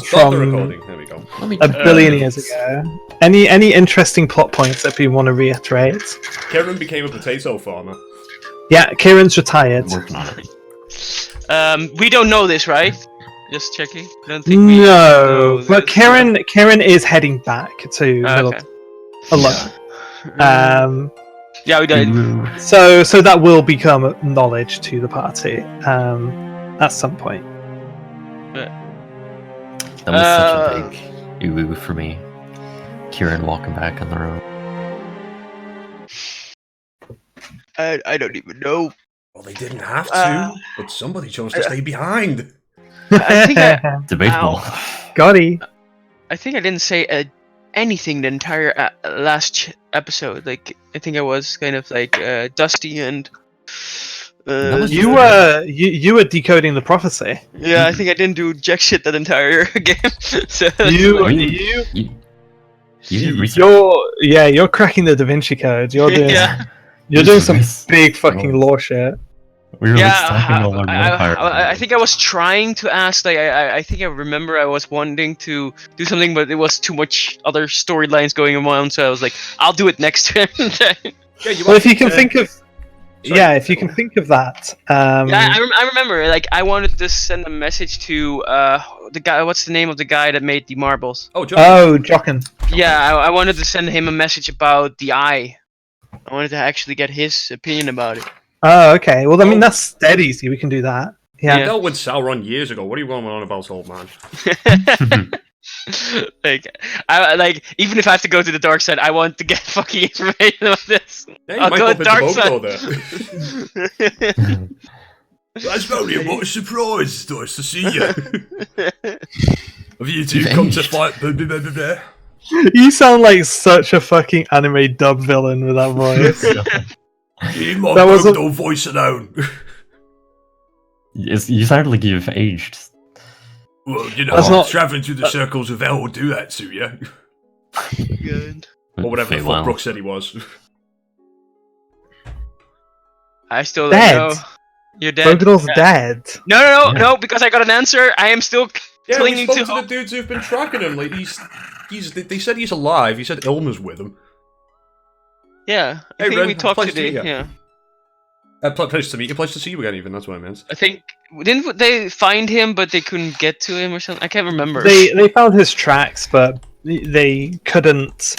Stop the from recording. There we go. a billion years ago. Any interesting plot points that people want to reiterate? Kieran became a potato farmer. Yeah, Kieran's retired. Working on it. We don't know this, right? Just checking. Don't think we No, know but this. Kieran is heading back to Middle Okay. alone. Yeah, we did. So that will become knowledge to the party at some point. That was such a big ooh for me. Kieran walking back on the road. I don't even know. Well, they didn't have to, but somebody chose to stay behind. I think Debatable. Gotti. I think I didn't say anything the entire last episode. Like I think I was kind of like Dusty and. You were decoding the prophecy. Yeah, I think I didn't do jack shit that entire game. So You did research. You're cracking the Da Vinci Code. You're doing you're doing some big fucking lore shit. We were stacking all our vampire. I think I was trying to ask. Like I think I remember I was wanting to do something, but it was too much other storylines going on. So I was like, I'll do it next time. Well, if you can think of. Sorry. Yeah, if you can think of that. I remember. Like, I wanted to send a message to the guy. What's the name of the guy that made the marbles? Oh, Jochen. Yeah, I wanted to send him a message about the eye. I wanted to actually get his opinion about it. Oh, okay. Well, I mean, that's dead easy. We can do that. Yeah. I dealt with Sauron years ago. What are you going on about, old man? like, even if I have to go to the dark side, I want to get fucking information about this. Yeah, you I'll might go bump to dark into side. Bogo there. That's only what a surprise. Nice to see you. Have you two come to fight? You sound like such a fucking anime dub villain with that voice. You my That was Bogo voice alone. You sound like you've aged. Well, you know, travelling through the circles of hell will do that to you. Good. Or whatever the fuck Brooke said he was. I still don't know. You're dead. Bogador's dead. No, because I got an answer. I am still clinging we to spoke to the dudes who've been tracking him. Like they said he's alive. He said Ilma's with him. Yeah, I think Ren, we talked pleasure today. to meet you. Yeah. Pleasure to meet you. Pleasure to see you again. Even that's what I meant. I think didn't they find him, but they couldn't get to him or something? I can't remember. They found his tracks, but they couldn't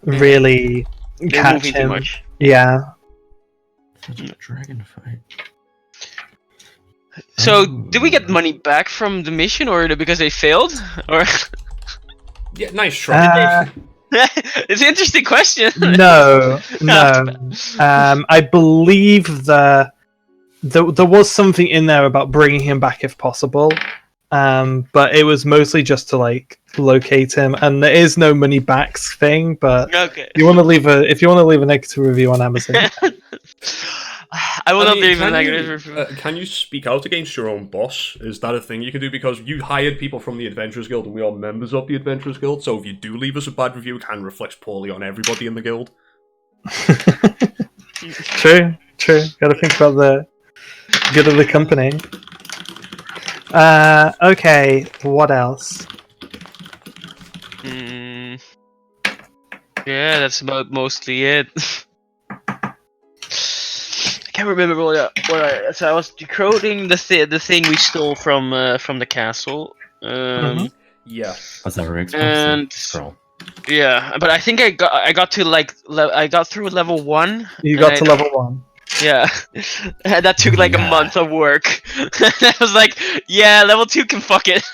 really catch him. Too much. Yeah. Such a dragon fight. So, did we get money back from the mission, or because they failed, or? Yeah, nice try. It's an interesting question. No. I believe there was something in there about bringing him back if possible, but it was mostly just to like locate him, and there is no money backs thing. But okay. if you want to leave a negative review on Amazon. I will not leave a negative review. Can you speak out against your own boss? Is that a thing you can do? Because you hired people from the Adventurers Guild, and we are members of the Adventurers Guild, so if you do leave us a bad review, it can reflect poorly on everybody in the guild. True. Gotta think about the good of the company. Okay, what else? Yeah, that's about mostly it. I can't remember so I was decoding the thing we stole from the castle. Yeah. Was that very and scroll? Yeah, but I think I got to like I got through level 1. You got to level 1. Yeah, that took like a month of work. I was like, yeah, level 2 can fuck it.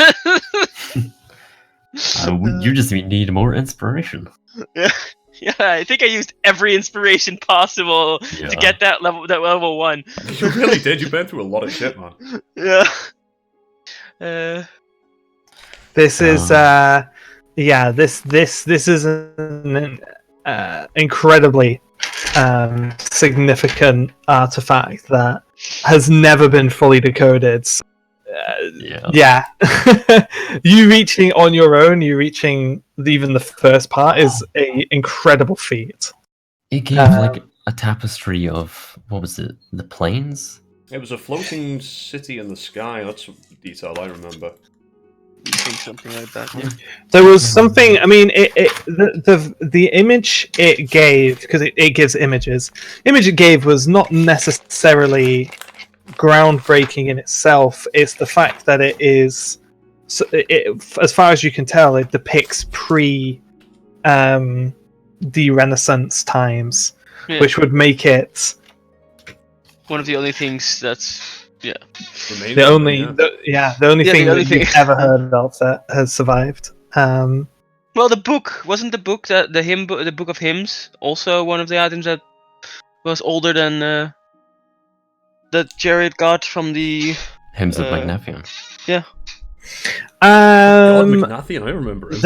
You just need more inspiration. Yeah, I think I used every inspiration possible to get that level 1. You really did. You've been through a lot of shit, man. Yeah. This is this is an incredibly significant artifact that has never been fully decoded. You reaching on your own, even the first part is a incredible feat. It gave like a tapestry of, what was it, the plains? It was a floating city in the sky. That's a detail I remember. I think something like that. Yeah. There was something. I mean, the image it gave, because it gives images. Image it gave was not necessarily groundbreaking in itself. It's the fact that it is, as far as you can tell, it depicts the Renaissance times, Yeah. which would make it One of the only things that's the only thing the only that you've thing. ever heard of that has survived. Well, the book wasn't the book that the book of hymns also one of the items that was older than that Jared got from the Hymns of Magnafium. yeah. God, McNathian, I remember him.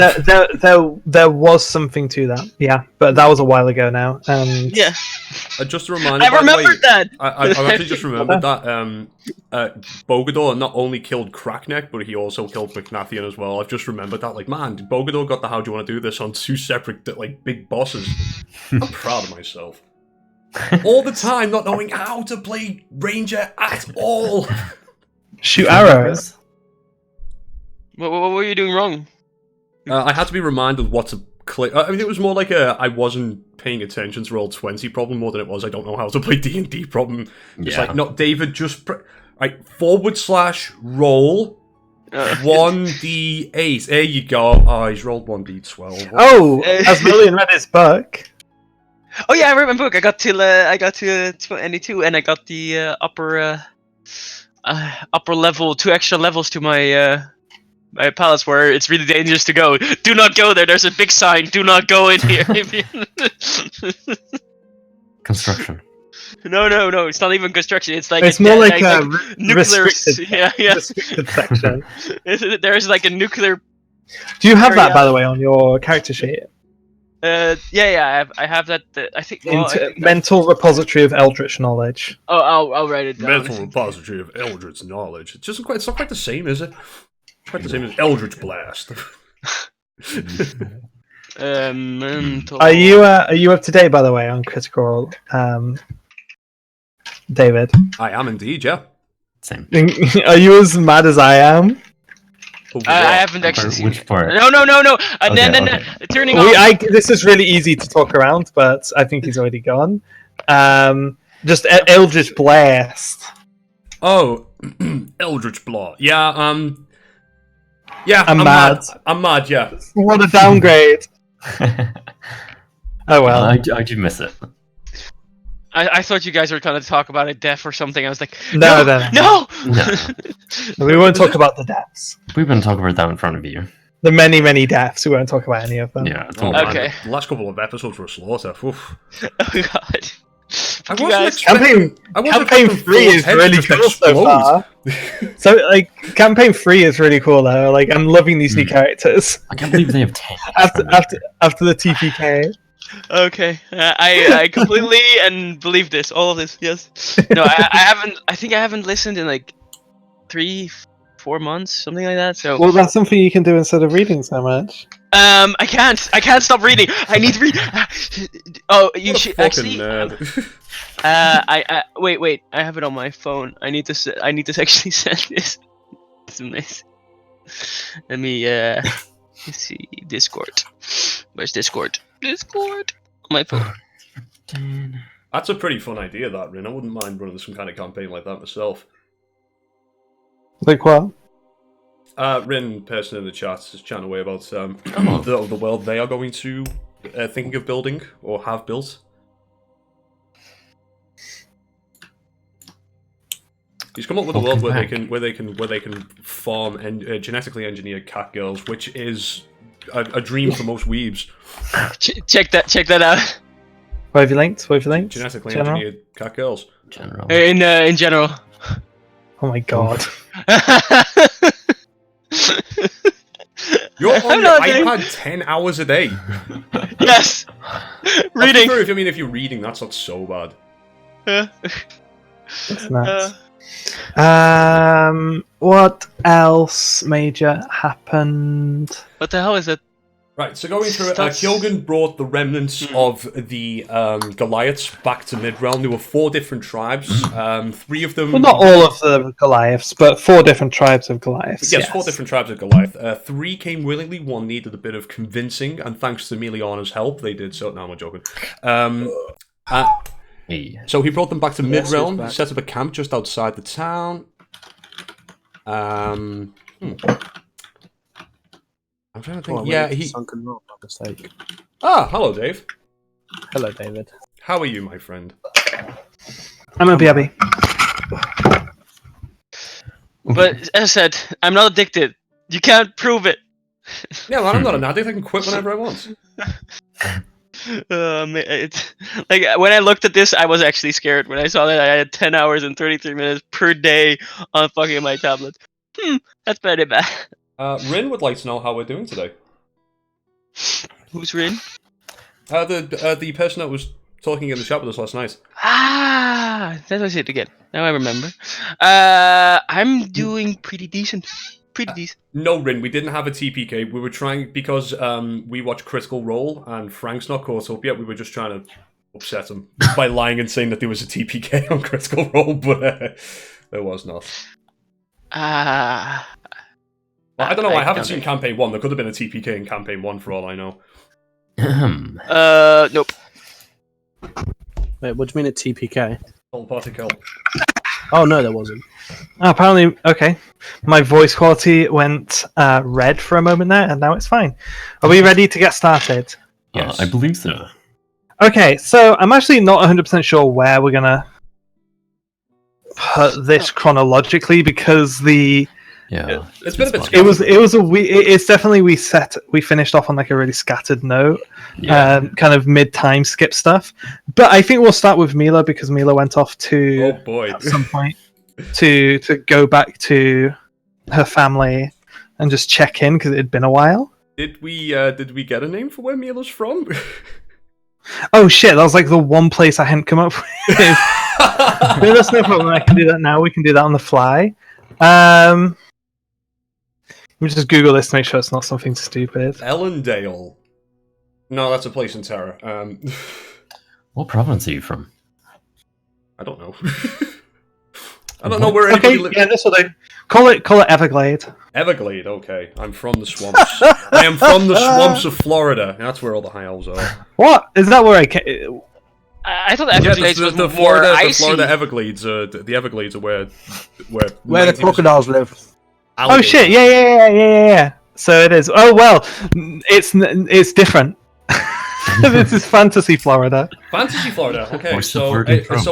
There was something to that, yeah, but that was a while ago now. And Yeah. Just a reminder. I remembered that. I've actually just remembered that Bogador not only killed Crackneck, but he also killed McNathian as well. I've just remembered that. Like, man, Bogador got the "How do you want to do this" on 2 separate big bosses. I'm proud of myself. All the time, not knowing how to play Ranger at all. Shoot arrows. What were you doing wrong? I had to be reminded what to click. I mean, it was more like I wasn't paying attention to Roll20 problem more than it was I don't know how to play D&D problem. It's like, not David, just /roll 1d8. There you go. Oh, he's rolled 1d12. Oh, as Lillian read his book. Oh yeah, I read my book. I got to 22, and I got the upper level, 2 extra levels to my my palace where it's really dangerous to go. Do not go there. There's a big sign. Do not go in here. Construction. No. It's not even construction. It's like It's more like a nuclear. restricted, Yeah. restricted section. There's like a nuclear. Do you have that, area. by the way, on your character sheet? Yeah. I have that. I think. Well, Mental repository of eldritch knowledge. Oh, I'll write it down. Mental repository of Eldritch knowledge. It's not quite the same, is it? It's quite the same as Eldritch Blast. Mental. Are you up to date, by the way, on Critical Role, David? I am indeed, yeah. Same. Are you as mad as I am? I haven't actually seen Which it. part? No. Okay. Turning off. This is really easy to talk around, but I think he's already gone. Just Eldritch Blast. Oh, Eldritch Blast. Yeah, yeah, I'm mad. I'm mad, yeah. What a downgrade. Oh well. I do miss it. I thought you guys were going to talk about a death or something. I was like, No. No. We won't talk about the deaths. We've been talking about that in front of you. The many deaths. We won't talk about any of them. Yeah. Oh, man, Okay. The last couple of episodes were a slaughter. Oof. Oh god. I You wasn't guys- expecting. Campaign 3 is really cool so far. So, campaign 3 is really cool though. Like, I'm loving these new characters I can't believe they have 10. after the TPK. Okay, I completely and believe this. All of this, yes. No, I haven't. I think I haven't listened in like 3-4 months, something like that. So, Well, that's something you can do instead of reading so much. I can't stop reading. I need to read. Oh, you should actually. I wait. I have it on my phone. I need to actually send this. It's amazing. Let me let's see. Discord. Where's Discord? Discord. On my phone. That's a pretty fun idea, that, Rin. I wouldn't mind running some kind of campaign like that myself. Like what? Rin, person in the chat, is chatting away about the world they are going to thinking of building or have built. He's come up with a world where they can farm and genetically engineered cat girls, which is a dream for most weebs. Check that out. Where have you linked? Genetically General? engineered cat girls. General. In general. Oh my god. You're on I'm your not doing- iPad 10 hours a day. Yes. Reading. If you're reading, that's not so bad. That's nuts. What else major happened? What the hell is it? Right, so going through it, Kyogen brought the remnants of the Goliaths back to Midrealm. There were 4 different tribes. 3 of them... Well, not all of the Goliaths, but 4 different tribes of Goliaths. Yes, 4 different tribes of Goliath. 3 came willingly, 1 needed a bit of convincing, and thanks to Miliana's help, they did so. No, I'm joking. So he brought them back to Midrealm, set up a camp just outside the town. I'm trying to think. Sunken rock, by mistake. Ah, hello, Dave. Hello, David. How are you, my friend? I'm a BRB. But as I said, I'm not addicted. You can't prove it. Yeah, well, I'm not an addict. I can quit whenever I want. Like when I looked at this, I was actually scared when I saw that I had 10 hours and 33 minutes per day on fucking my tablet. That's pretty bad. Rin would like to know how we're doing today. Who's Rin? The person that was talking in the chat with us last night. Ah, that was it again. Now I remember. I'm doing pretty decent. No, Rin, we didn't have a TPK. We were trying, because we watched Critical Role and Frank's not caught up yet, we were just trying to upset him by lying and saying that there was a TPK on Critical Role, but there was not. Well, I don't know, I haven't seen Campaign 1. There could have been a TPK in Campaign 1 for all I know. Nope. Wait, what do you mean a TPK? Whole party kill. Oh, no, there wasn't. Oh, apparently, okay. My voice quality went red for a moment there, and now it's fine. Are we ready to get started? Yes. I believe so. Okay, so I'm actually not 100% sure where we're going to put this chronologically, because Yeah, it's been a bit. It's definitely we finished off on like a really scattered note, kind of mid-time skip stuff. But I think we'll start with Mila, because Mila went off to at some point to go back to her family and just check in, because it had been a while. Did we get a name for where Mila's from? Oh shit! That was like the one place I hadn't come up with. No, that's no problem. I can do that now. We can do that on the fly. Let me just Google this to make sure it's not something stupid. Ellendale. No, that's a place in Terra. What province are you from? I don't know. I don't know where anybody lives. Yeah, this will do. Call it Everglade. Everglade, okay. I'm from the swamps. I am from the swamps of Florida. That's where all the high elves are. What? Is that where I came? I thought the Everglades was the more Florida, icy. The Florida Everglades. The Everglades are where the crocodiles live. Oh shit! Yeah. So it is. Oh well, it's different. This is fantasy Florida. Fantasy Florida. Okay, so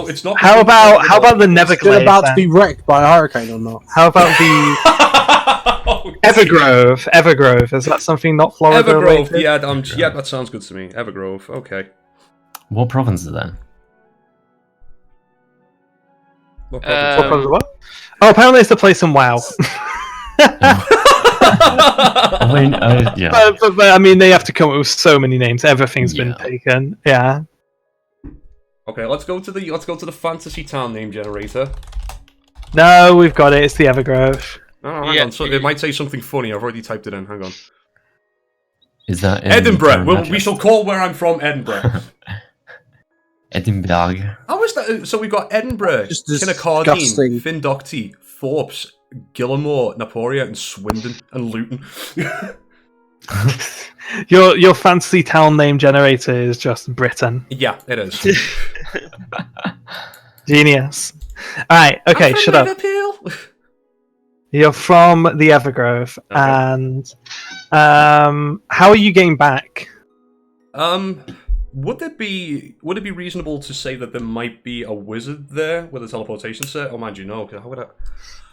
it's not. How about the Neverglades? Is it about to be wrecked by a hurricane or not? How about the Evergrove? Evergrove, is that something not Florida Evergrove? related? Yeah, that sounds good to me. Evergrove. Okay. What province is that? What province? What? Oh, apparently it's the place in WoW. I mean, yeah. But I mean, they have to come up with so many names. Everything's been taken. Yeah. Okay, let's go to the fantasy town name generator. No, we've got it. It's the Evergrove. Oh, hang on. So it might say something funny. I've already typed it in. Hang on. Is that Edinburgh? We shall call where I'm from Edinburgh. Edinburgh. How is that? So we've got Edinburgh, Kinnacardine, Findocti, Thorpes, Gillimore, Naporia, and Swindon, and Luton. Your fantasy town name generator is just Britain. Yeah, it is. Genius. Alright, okay, shut Liverpool. up. You're from the Evergrove, okay. And how are you getting back? Would it be reasonable to say that there might be a wizard there with a teleportation set? Oh, mind you, no. How would I?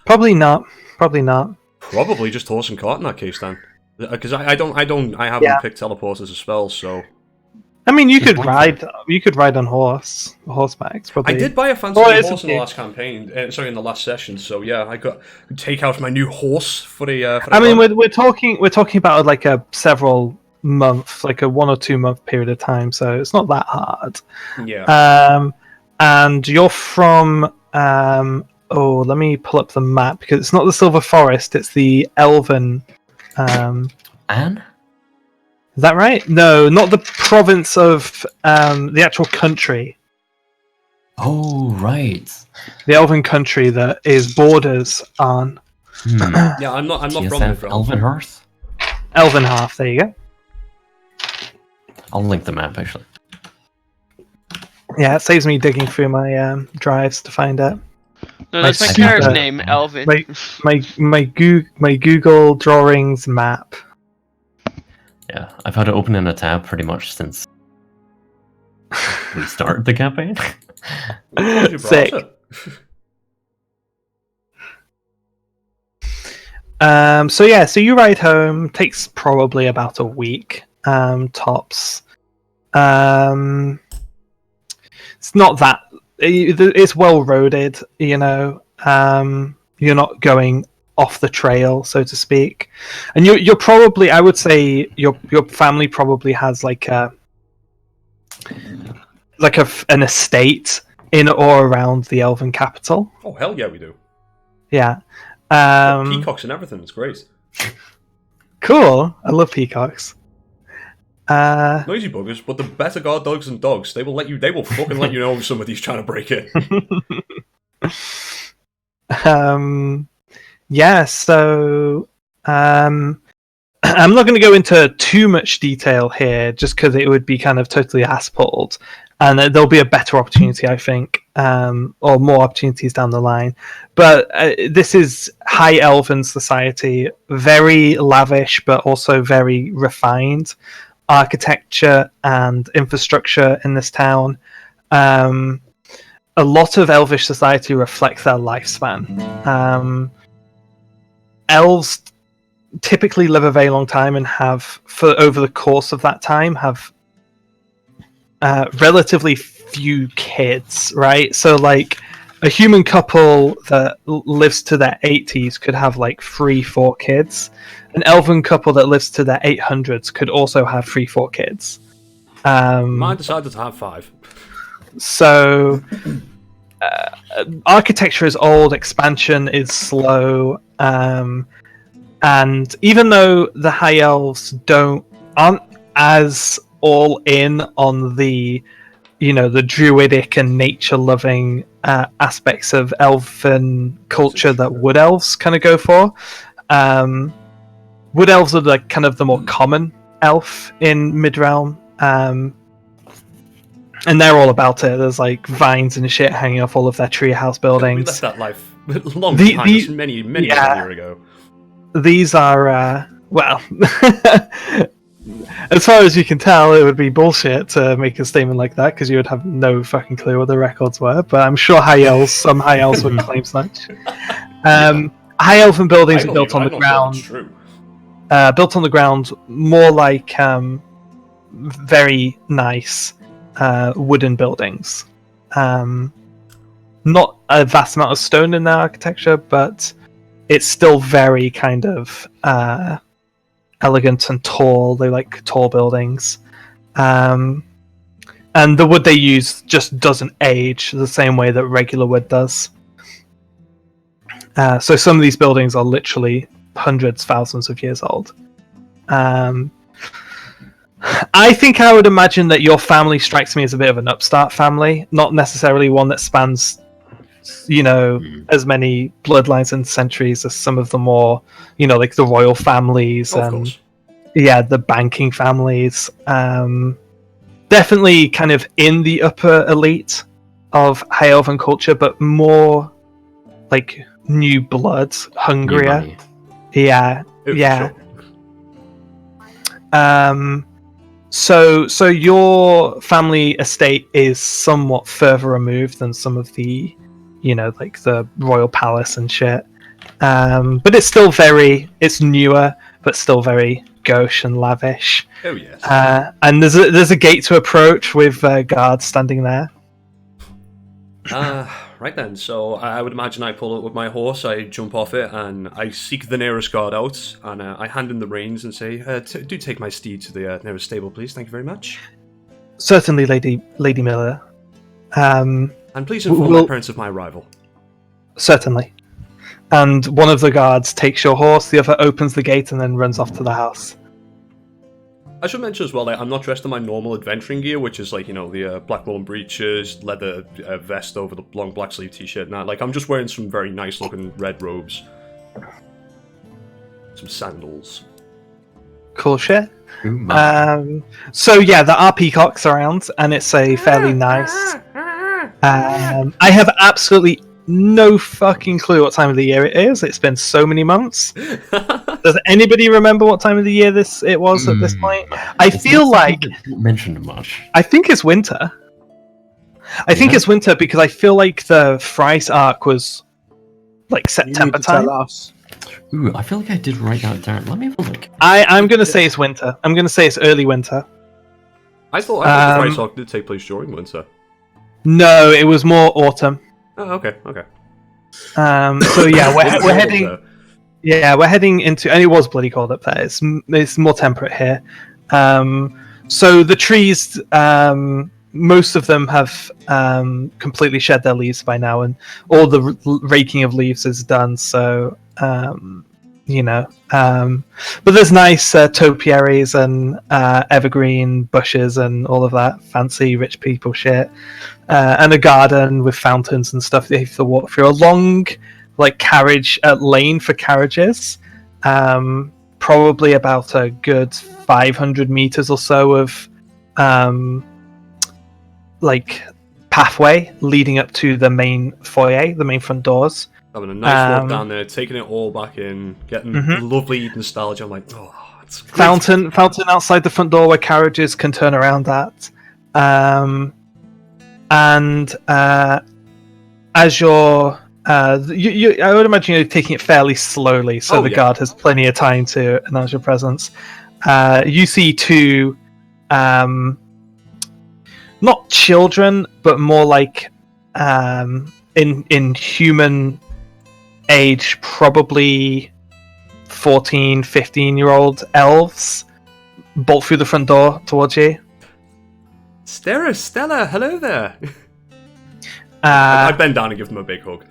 Probably not. Probably not. Probably just horse and cart in that case then, because I haven't picked teleporters as spells, so. I mean, you could ride on horsebacks. Probably. I did buy a fancy horse in the last campaign. In the last session. So yeah, I could take out my new horse for the. I mean, we're talking about like a several month, like a 1 or 2 month period of time, so it's not that hard. Yeah. And you're from let me pull up the map, because it's not the Silver Forest, it's the Elven Anne? Is that right? No, not the province of the actual country. Oh, right. The elven country that is borders on Yeah, I'm not from TSF Midrealm. Elvenhearth? Elvenhearth. There you go. I'll link the map, actually. Yeah, it saves me digging through my drives to find out. No, that's my My character's super- name, Elvin. My Google drawings map. Yeah, I've had to open in a tab pretty much since we started the campaign. Sick. So you ride home. Takes probably about a week, tops. It's not that. It's well roaded, you know. You're not going off the trail, so to speak, and you're probably. I would say your family probably has an estate in or around the Elven capital. Oh hell yeah, we do. Yeah. Peacocks and everything. It's great. Cool. I love peacocks. Noisy buggers, but the better guard dogs and dogs, they will fucking let you know if somebody's trying to break in. Yeah, so I'm not going to go into too much detail here, just because it would be kind of totally ass-pulled, and there'll be a better opportunity, I think, or more opportunities down the line. But this is High Elven society, very lavish, but also very refined architecture and infrastructure in this town. A lot of Elvish society reflects their lifespan. Elves typically live a very long time and have, for over the course of that time, have relatively few kids, right? So, like, a human couple that lives to their 80s could have, like, 3-4 kids. An elven couple that lives to their 800s could also have 3-4 kids. Mine decided to have 5. So, architecture is old, expansion is slow, and even though the High Elves aren't as all in on the druidic and nature-loving aspects of elven culture that Wood Elves kind of go for. Wood Elves are like kind of the more common elf in Midrealm. And they're all about it. There's like vines and shit hanging off all of their treehouse buildings. We left that life long behind us many years ago. These are, well, as far as you can tell, it would be bullshit to make a statement like that, because you would have no fucking clue what the records were. But I'm sure some High Elves would claim such. High Elven buildings are built on the ground. Built on the ground, more like very nice wooden buildings. Not a vast amount of stone in their architecture, but it's still very kind of elegant and tall. They like tall buildings. And the wood they use just doesn't age the same way that regular wood does. So some of these buildings are literally hundreds, thousands of years old. I think I would imagine that your family strikes me as a bit of an upstart family, not necessarily one that spans, as many bloodlines and centuries as some of the more, like the royal families and the banking families. Definitely kind of in the upper elite of High Elven culture, but more like new blood, hungrier. Yeah. Sure. So your family estate is somewhat further removed than some of the, like the royal palace and shit. But it's still it's newer, but still very gauche and lavish. Oh yes. And there's a gate to approach with guards standing there. Right then, so I would imagine I pull it with my horse, I jump off it, and I seek the nearest guard out, and I hand him the reins and say, do take my steed to the nearest stable, please, thank you very much. Certainly, Lady Miller. And please inform my parents of my arrival. Certainly. And one of the guards takes your horse, the other opens the gate and then runs off to the house. I should mention as well, like, I'm not dressed in my normal adventuring gear, which is like, you know, the black wool breeches, leather vest over the long black sleeve t-shirt. Now, like, I'm just wearing some very nice looking red robes, some sandals. Cool shit. Ooh, my. So yeah, there are peacocks around, and it's a fairly nice. I have absolutely no fucking clue what time of the year it is. It's been so many months. Does anybody remember what time of the year it was at this point? I It's feel not like something that's mentioned much. I think it's winter. I think Yeah. it's winter because I feel like the Fry's arc was like You need September to tell time. us. Ooh, I feel like I did write that down. Let me have a look. I'm going to say it's winter. I'm going to say it's early winter. I thought the Price Arc did take place during winter. No, it was more autumn. Oh, okay. So yeah, we're heading. Yeah, we're heading into, and it was bloody cold up there. It's more temperate here. So the trees, most of them have completely shed their leaves by now, and all the raking of leaves is done. So but there's nice topiaries and evergreen bushes and all of that fancy rich people shit, and a garden with fountains and stuff that you have to walk through. A long carriage lane for carriages, probably about a good 500 meters or so of pathway leading up to the main foyer, the main front doors. Having a nice walk down there, taking it all back in, getting lovely nostalgia. I'm like, oh, it's great. Fountain outside the front door where carriages can turn around at. And as you're, I would imagine you're taking it fairly slowly, so the guard has plenty of time to announce your presence. You see two, not children, but more like in human age, probably 14, 15-year-old elves bolt through the front door towards you. Stella, hello there. I bend down and give them a big hug.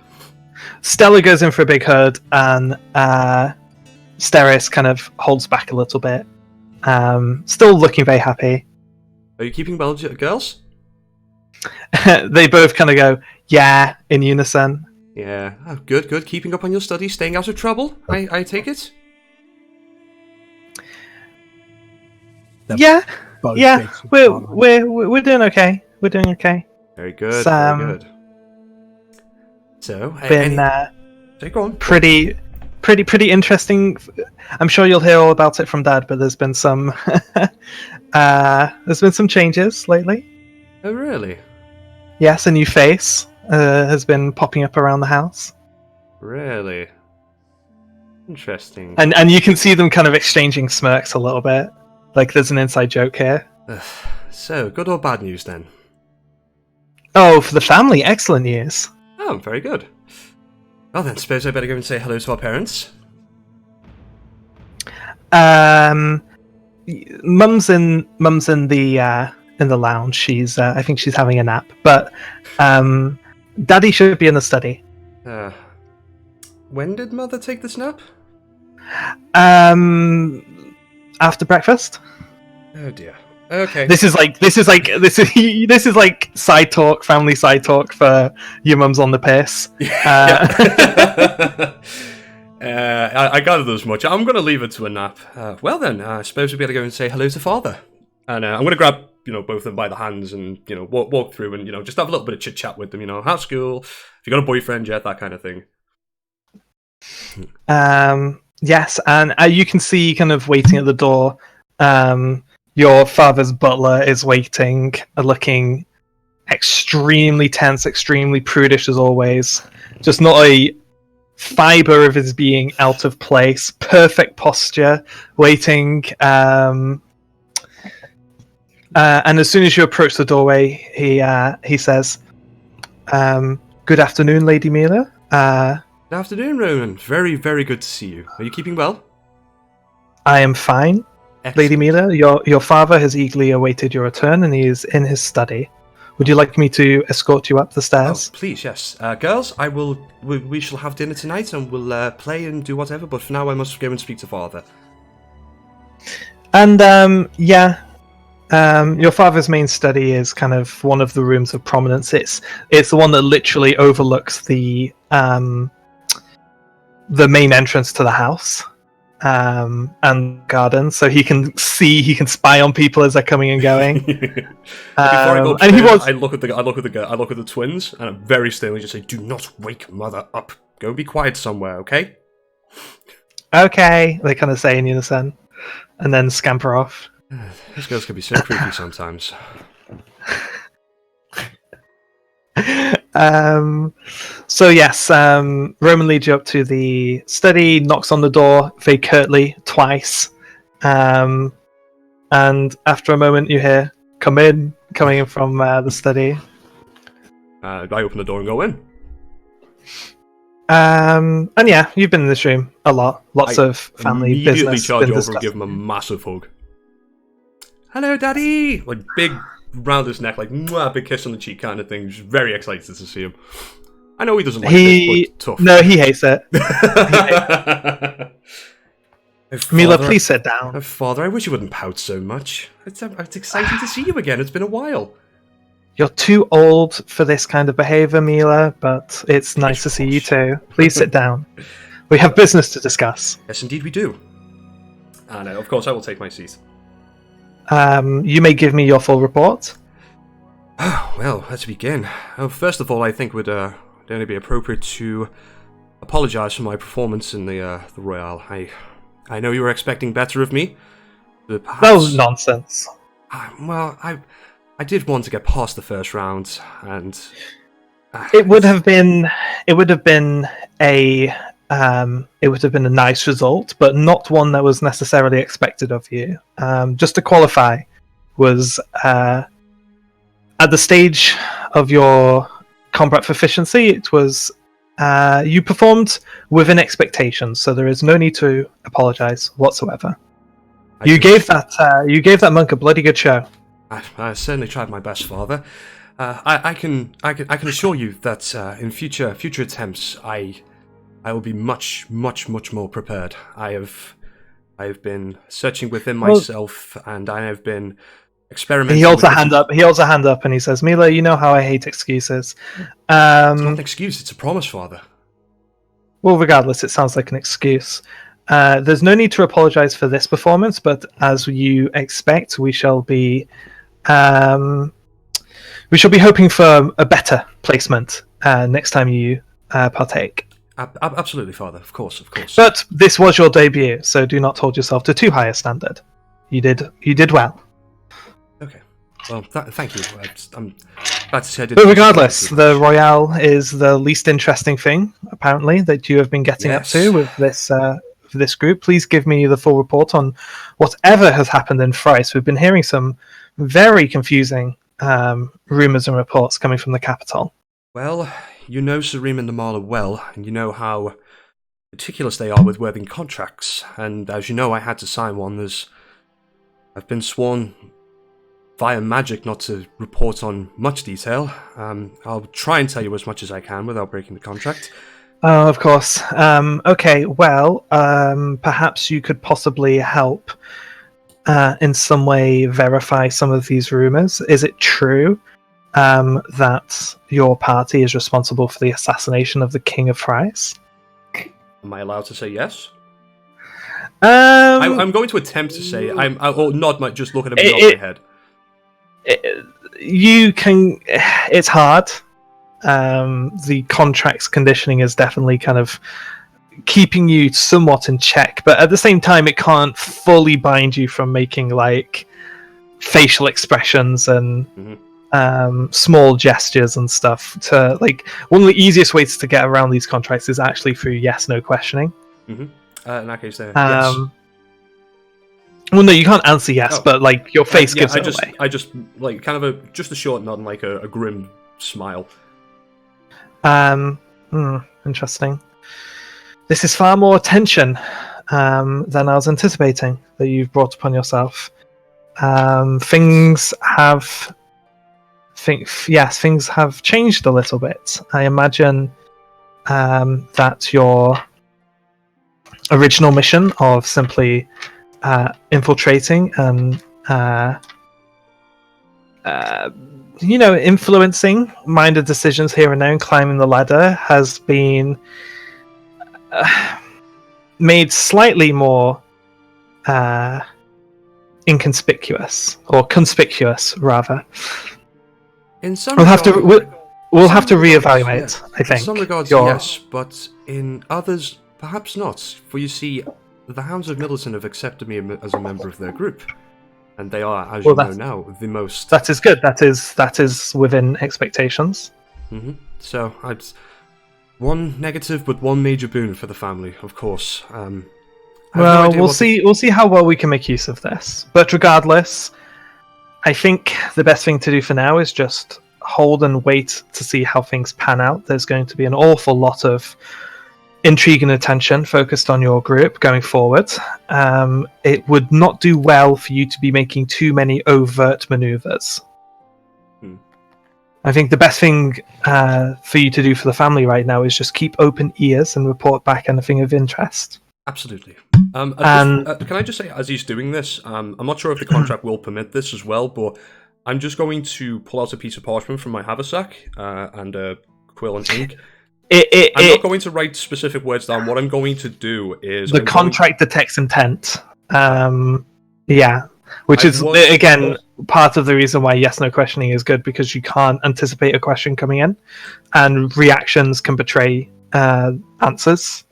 Stella goes in for a big hug, and Steris kind of holds back a little bit. Still looking very happy. Are you keeping well, girls? They both kind of go, yeah, in unison. Yeah, oh, good. Keeping up on your studies, staying out of trouble, I take it? Yeah, we're doing okay. We're doing okay. Very good, Sam, very good. So, been go on. pretty interesting. I'm sure you'll hear all about it from Dad, but there's been some changes lately. Oh, really? Yes, a new face has been popping up around the house. Really? Interesting. And you can see them kind of exchanging smirks a little bit. Like there's an inside joke here. So, good or bad news then? Oh, for the family, excellent news. Oh, very good. Well then, suppose I better go and say hello to our parents. Mum's in the lounge. She's I think she's having a nap, but Daddy should be in the study. When did Mother take this nap? After breakfast. Oh dear. Okay. This is like side talk, family side talk for your mum's on the piss. I gathered as much. I'm going to leave it to a nap. Well then, I suppose we better go and say hello to Father. And I'm going to grab, both of them by the hands and, walk through and, just have a little bit of chit chat with them. How's school? Have you got a boyfriend yet? That kind of thing. Yes, and you can see kind of waiting at the door. Your father's butler is waiting, looking extremely tense, extremely prudish as always. Just not a fiber of his being out of place. Perfect posture, waiting. And as soon as you approach the doorway, he says, "Good afternoon, Lady Mila." Good afternoon, Ronan. Very, very good to see you. Are you keeping well? I am fine. Excellent. Lady Mila, your father has eagerly awaited your return, and he is in his study. Would you like me to escort you up the stairs? Oh, please, yes. Girls, we shall have dinner tonight, and we'll play and do whatever, but for now I must go and speak to Father. And your father's main study is kind of one of the rooms of prominence. It's the one that literally overlooks the main entrance to the house and garden, so he can spy on people as they're coming and going. Before I go upstairs, I look at the twins, and I very sternly just say, "Do not wake mother up. Go be quiet somewhere, okay?" Okay, they kind of say in unison, and then scamper off. These girls can be so creepy sometimes. So yes, Roman leads you up to the study, knocks on the door very curtly twice, and after a moment you hear coming in from the study. I open the door and go in. And yeah, you've been in this room a lot. Lots of family immediately business. charge been over discussed. and give him a massive hug. Hello, Daddy! Like, big round his neck, like, mwah, big kiss on the cheek kind of thing. Just very excited to see him. I know he doesn't like this, but tough. No, he hates it. Mila, please sit down. Oh, Father, I wish you wouldn't pout so much. It's exciting to see you again. It's been a while. You're too old for this kind of behaviour, Mila, but it's nice to see you too. Please sit down. We have business to discuss. Yes, indeed we do. And of course I will take my seat. You may give me your full report. Oh, well, let's begin. First of all, I think would only be appropriate to apologise for my performance in the Royale. I know you were expecting better of me. But perhaps, That was nonsense. Well, I did want to get past the first round, and It would have been a nice result, but not one that was necessarily expected of you. Just to qualify, was at the stage of your combat proficiency, it was you performed within expectations, so there is no need to apologise whatsoever. You gave that monk a bloody good show. I certainly tried my best, Father. I can assure you that in future attempts, I will be much more prepared. I have been searching within myself, and I have been experimenting. He holds a hand up. And he says, "Mila, you know how I hate excuses." It's not an excuse. It's a promise, Father. Well, regardless, it sounds like an excuse. There's no need to apologise for this performance, but as you expect, we shall be hoping for a better placement next time you partake. Absolutely, Father. Of course. But this was your debut, so do not hold yourself to too high a standard. You did well. Okay. Well, thank you. I'm glad to say I did. But regardless, the Royale is the least interesting thing, apparently, that you have been getting up to with this group. Please give me the full report on whatever has happened in Thrice. We've been hearing some very confusing rumours and reports coming from the capital. Well, you know Sarim and Namala well, and you know how meticulous they are with wording contracts. And as you know, I had to sign one. I've been sworn via magic not to report on much detail. I'll try and tell you as much as I can without breaking the contract. Oh, of course. Okay, well, perhaps you could possibly help in some way verify some of these rumours. Is it true that your party is responsible for the assassination of the King of Thrice? Am I allowed to say yes? I'm going to attempt to say I'll nod just look at him and nod my head. You can. It's hard. The contract's conditioning is definitely kind of keeping you somewhat in check, but at the same time, it can't fully bind you from making like facial expressions and small gestures and stuff. To like, one of the easiest ways to get around these contracts is actually through yes/no questioning. In that case, yes. Well, no, you can't answer yes, but like your face gives it away. I just like kind of just a short nod and like a grim smile. Interesting. This is far more tension than I was anticipating that you've brought upon yourself. Things have changed a little bit. I imagine that your original mission of simply infiltrating and influencing minor decisions here and there and climbing the ladder has been made slightly more inconspicuous, or conspicuous rather. In some We'll have to regard- we'll some have to regards, reevaluate. yeah. I think. In some regards, your- yes, but in others, perhaps not. For you see, the Hounds of Middleton have accepted me as a member of their group, and they are, as Well, you know that's- now, the most. That is good. That is within expectations. So, one negative, but one major boon for the family, of course. I have no Well, idea we'll what see. We'll see how well we can make use of this. But regardless, I think the best thing to do for now is just hold and wait to see how things pan out. There's going to be an awful lot of intrigue and attention focused on your group going forward. It would not do well for you to be making too many overt maneuvers. I think the best thing for you to do for the family right now is just keep open ears and report back anything of interest. Absolutely. Can I just say, as he's doing this, I'm not sure if the contract will permit this as well, but I'm just going to pull out a piece of parchment from my haversack and a quill and ink. I'm not going to write specific words down. What I'm going to do is... The contract detects intent. Which is, again, part of the reason why yes-no questioning is good, because you can't anticipate a question coming in, and reactions can betray answers.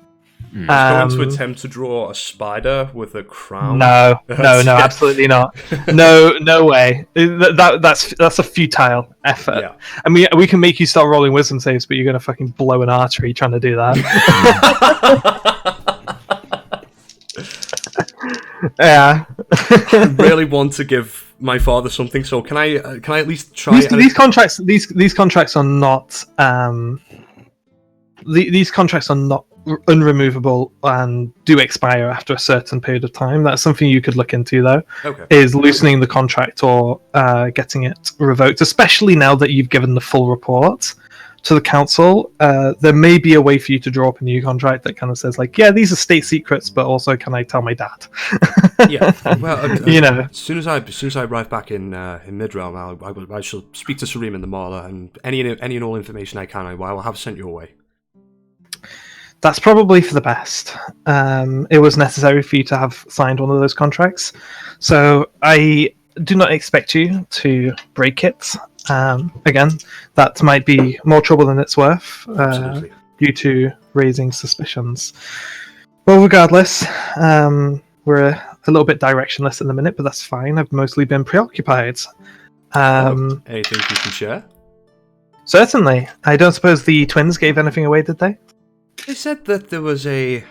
I'm going to attempt to draw a spider with a crown. No, absolutely not. No way. That's a futile effort. Yeah. I mean, we can make you start rolling wisdom saves, but you're gonna fucking blow an artery trying to do that. Yeah. I really want to give my father something, so can I at least try? These contracts are not these contracts are not unremovable and do expire after a certain period of time. That's something you could look into, though. Okay. Is loosening the contract or getting it revoked, especially now that you've given the full report to the council. There may be a way for you to draw up a new contract that kind of says, like, yeah, these are state secrets, but also can I tell my dad? Yeah. Well, you know, as soon as I arrive back in Midrealm, I shall speak to Sareem and the Marla, and any and all information I can, I will have sent your way. that's probably for the best. It was necessary for you to have signed one of those contracts, so I do not expect you to break it. Again, that might be more trouble than it's worth due to raising suspicions. Well, regardless, we're a little bit directionless at the minute, but that's fine. I've mostly been preoccupied. Anything you can share? Certainly. I don't suppose the twins gave anything away, did they? They said that there was a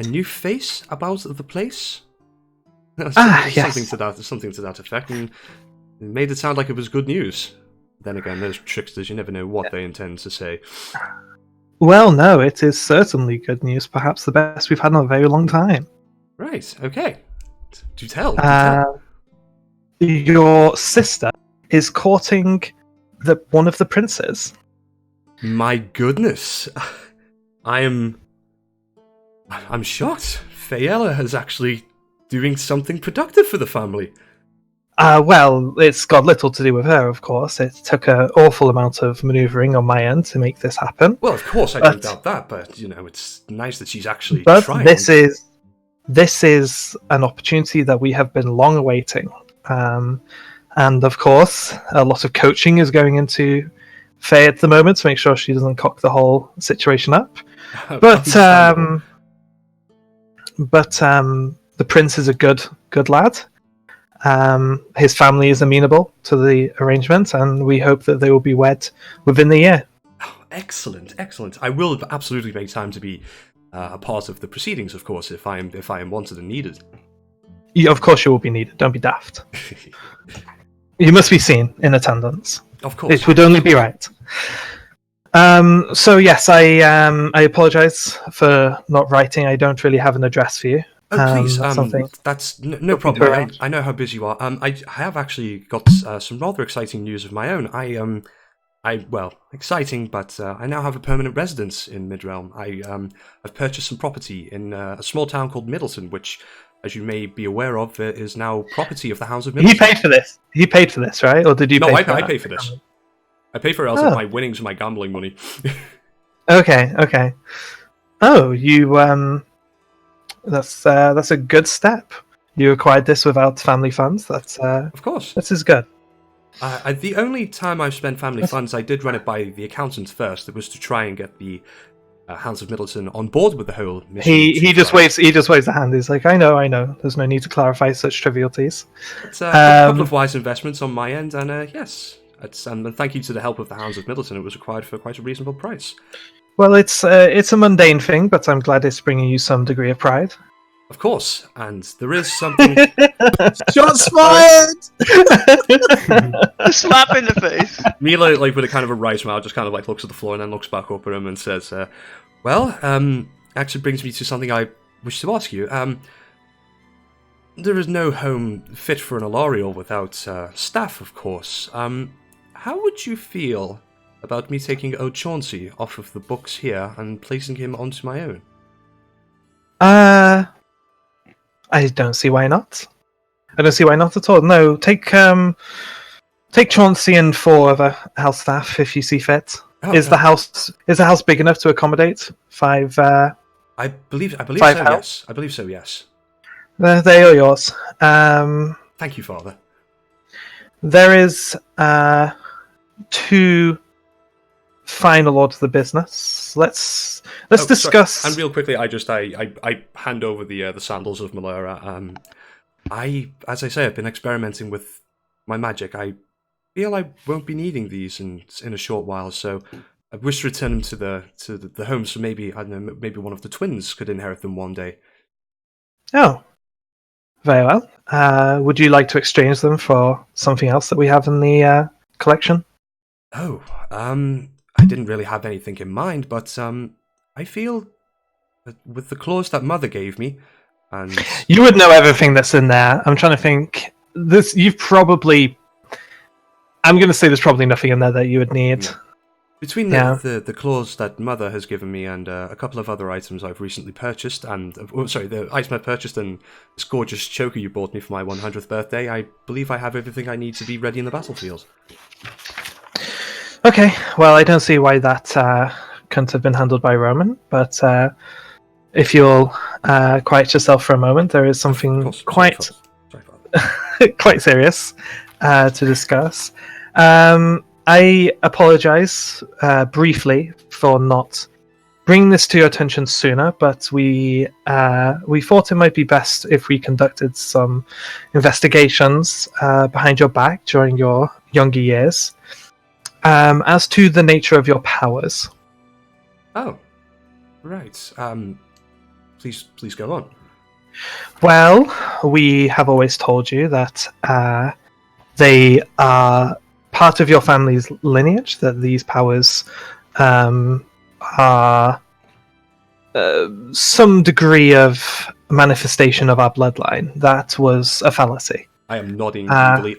new face about the place. Yes. Something to that effect, and it made it sound like it was good news. Then again, those tricksters, you never know what they intend to say. Well, no, it is certainly good news. Perhaps the best we've had in a very long time. Right, okay. Do tell. Your sister is courting one of the princes. My goodness. I'm shocked. Fayella is actually doing something productive for the family. Well, it's got little to do with her, of course. It took an awful amount of manoeuvring on my end to make this happen. Well, of course, I don't doubt that, but, you know, it's nice that she's actually But trying. this is an opportunity that we have been long awaiting. And, of course, a lot of coaching is going into Faye at the moment to make sure she doesn't cock the whole situation up. But the prince is a good lad. His family is amenable to the arrangement, and we hope that they will be wed within the year. Oh, excellent. I will absolutely make time to be a part of the proceedings, of course, if I am wanted and needed. Of course you will be needed, don't be daft. You must be seen in attendance. Of course. It would only be right. So yes, I apologise for not writing. I don't really have an address for you. Oh, please, something. That's no problem. I know how busy you are. I have actually got some rather exciting news of my own. Exciting, but I now have a permanent residence in Midrealm. I've purchased some property in a small town called Middleton, which as you may be aware of, is now property of the Hounds of He Middleton. paid for this. He paid for this, right? Or did you? No, pay I for pay for this. I pay for it out of my winnings and my gambling money. Okay. Oh, you that's a good step. You acquired this without family funds. That's Of course. this is good. The only time I've spent family funds, I did run it by the accountant first. It was to try and get the Hounds of Middleton on board with the whole mission. He just waves the hand. He's like, I know. There's no need to clarify such trivialities. It's a couple of wise investments on my end, and yes, and thank you to the help of the Hounds of Middleton. It was acquired for quite a reasonable price. Well, it's a mundane thing, but I'm glad it's bringing you some degree of pride. Of course, and there is something. Shots fired! Slap in the face. Mila, like with a kind of a wry smile, just kind of like looks at the floor and then looks back up at him and says, actually brings me to something I wish to ask you. There is no home fit for an Alarial without staff, of course. How would you feel about me taking O'Chauncey off of the books here and placing him onto my own? I don't see why not. I don't see why not at all. No, take Chauncey and 4 other house staff if you see fit. Oh, is the house big enough to accommodate 5? I believe so. house? Yes, I believe so. Yes. They are yours. Thank you, Father. There is 2 final orders of the business. Let's discuss. Sorry. And real quickly, I hand over the sandals of Malera. As I say, I've been experimenting with my magic. I feel I won't be needing these in a short while, so I wish to return them to the home. So maybe I don't know. Maybe one of the twins could inherit them one day. Oh, very well. Would you like to exchange them for something else that we have in the collection? Oh, I didn't really have anything in mind, but I feel that with the clause that Mother gave me, and you would know everything that's in there. I'm trying to think. I'm going to say there's probably nothing in there that you would need. Yeah. Between the clause that Mother has given me and a couple of other items I've recently purchased, the item I purchased and this gorgeous choker you bought me for my 100th birthday, I believe I have everything I need to be ready in the battlefield. Okay, well, I don't see why that couldn't have been handled by Roman, but if you'll quiet yourself for a moment, there is something quite serious to discuss. I apologize briefly for not bringing this to your attention sooner, but we thought it might be best if we conducted some investigations behind your back during your younger years. As to the nature of your powers. Oh, right. Please go on. Well, we have always told you that they are part of your family's lineage, that these powers are some degree of manifestation of our bloodline. That was a fallacy. I am nodding eagerly.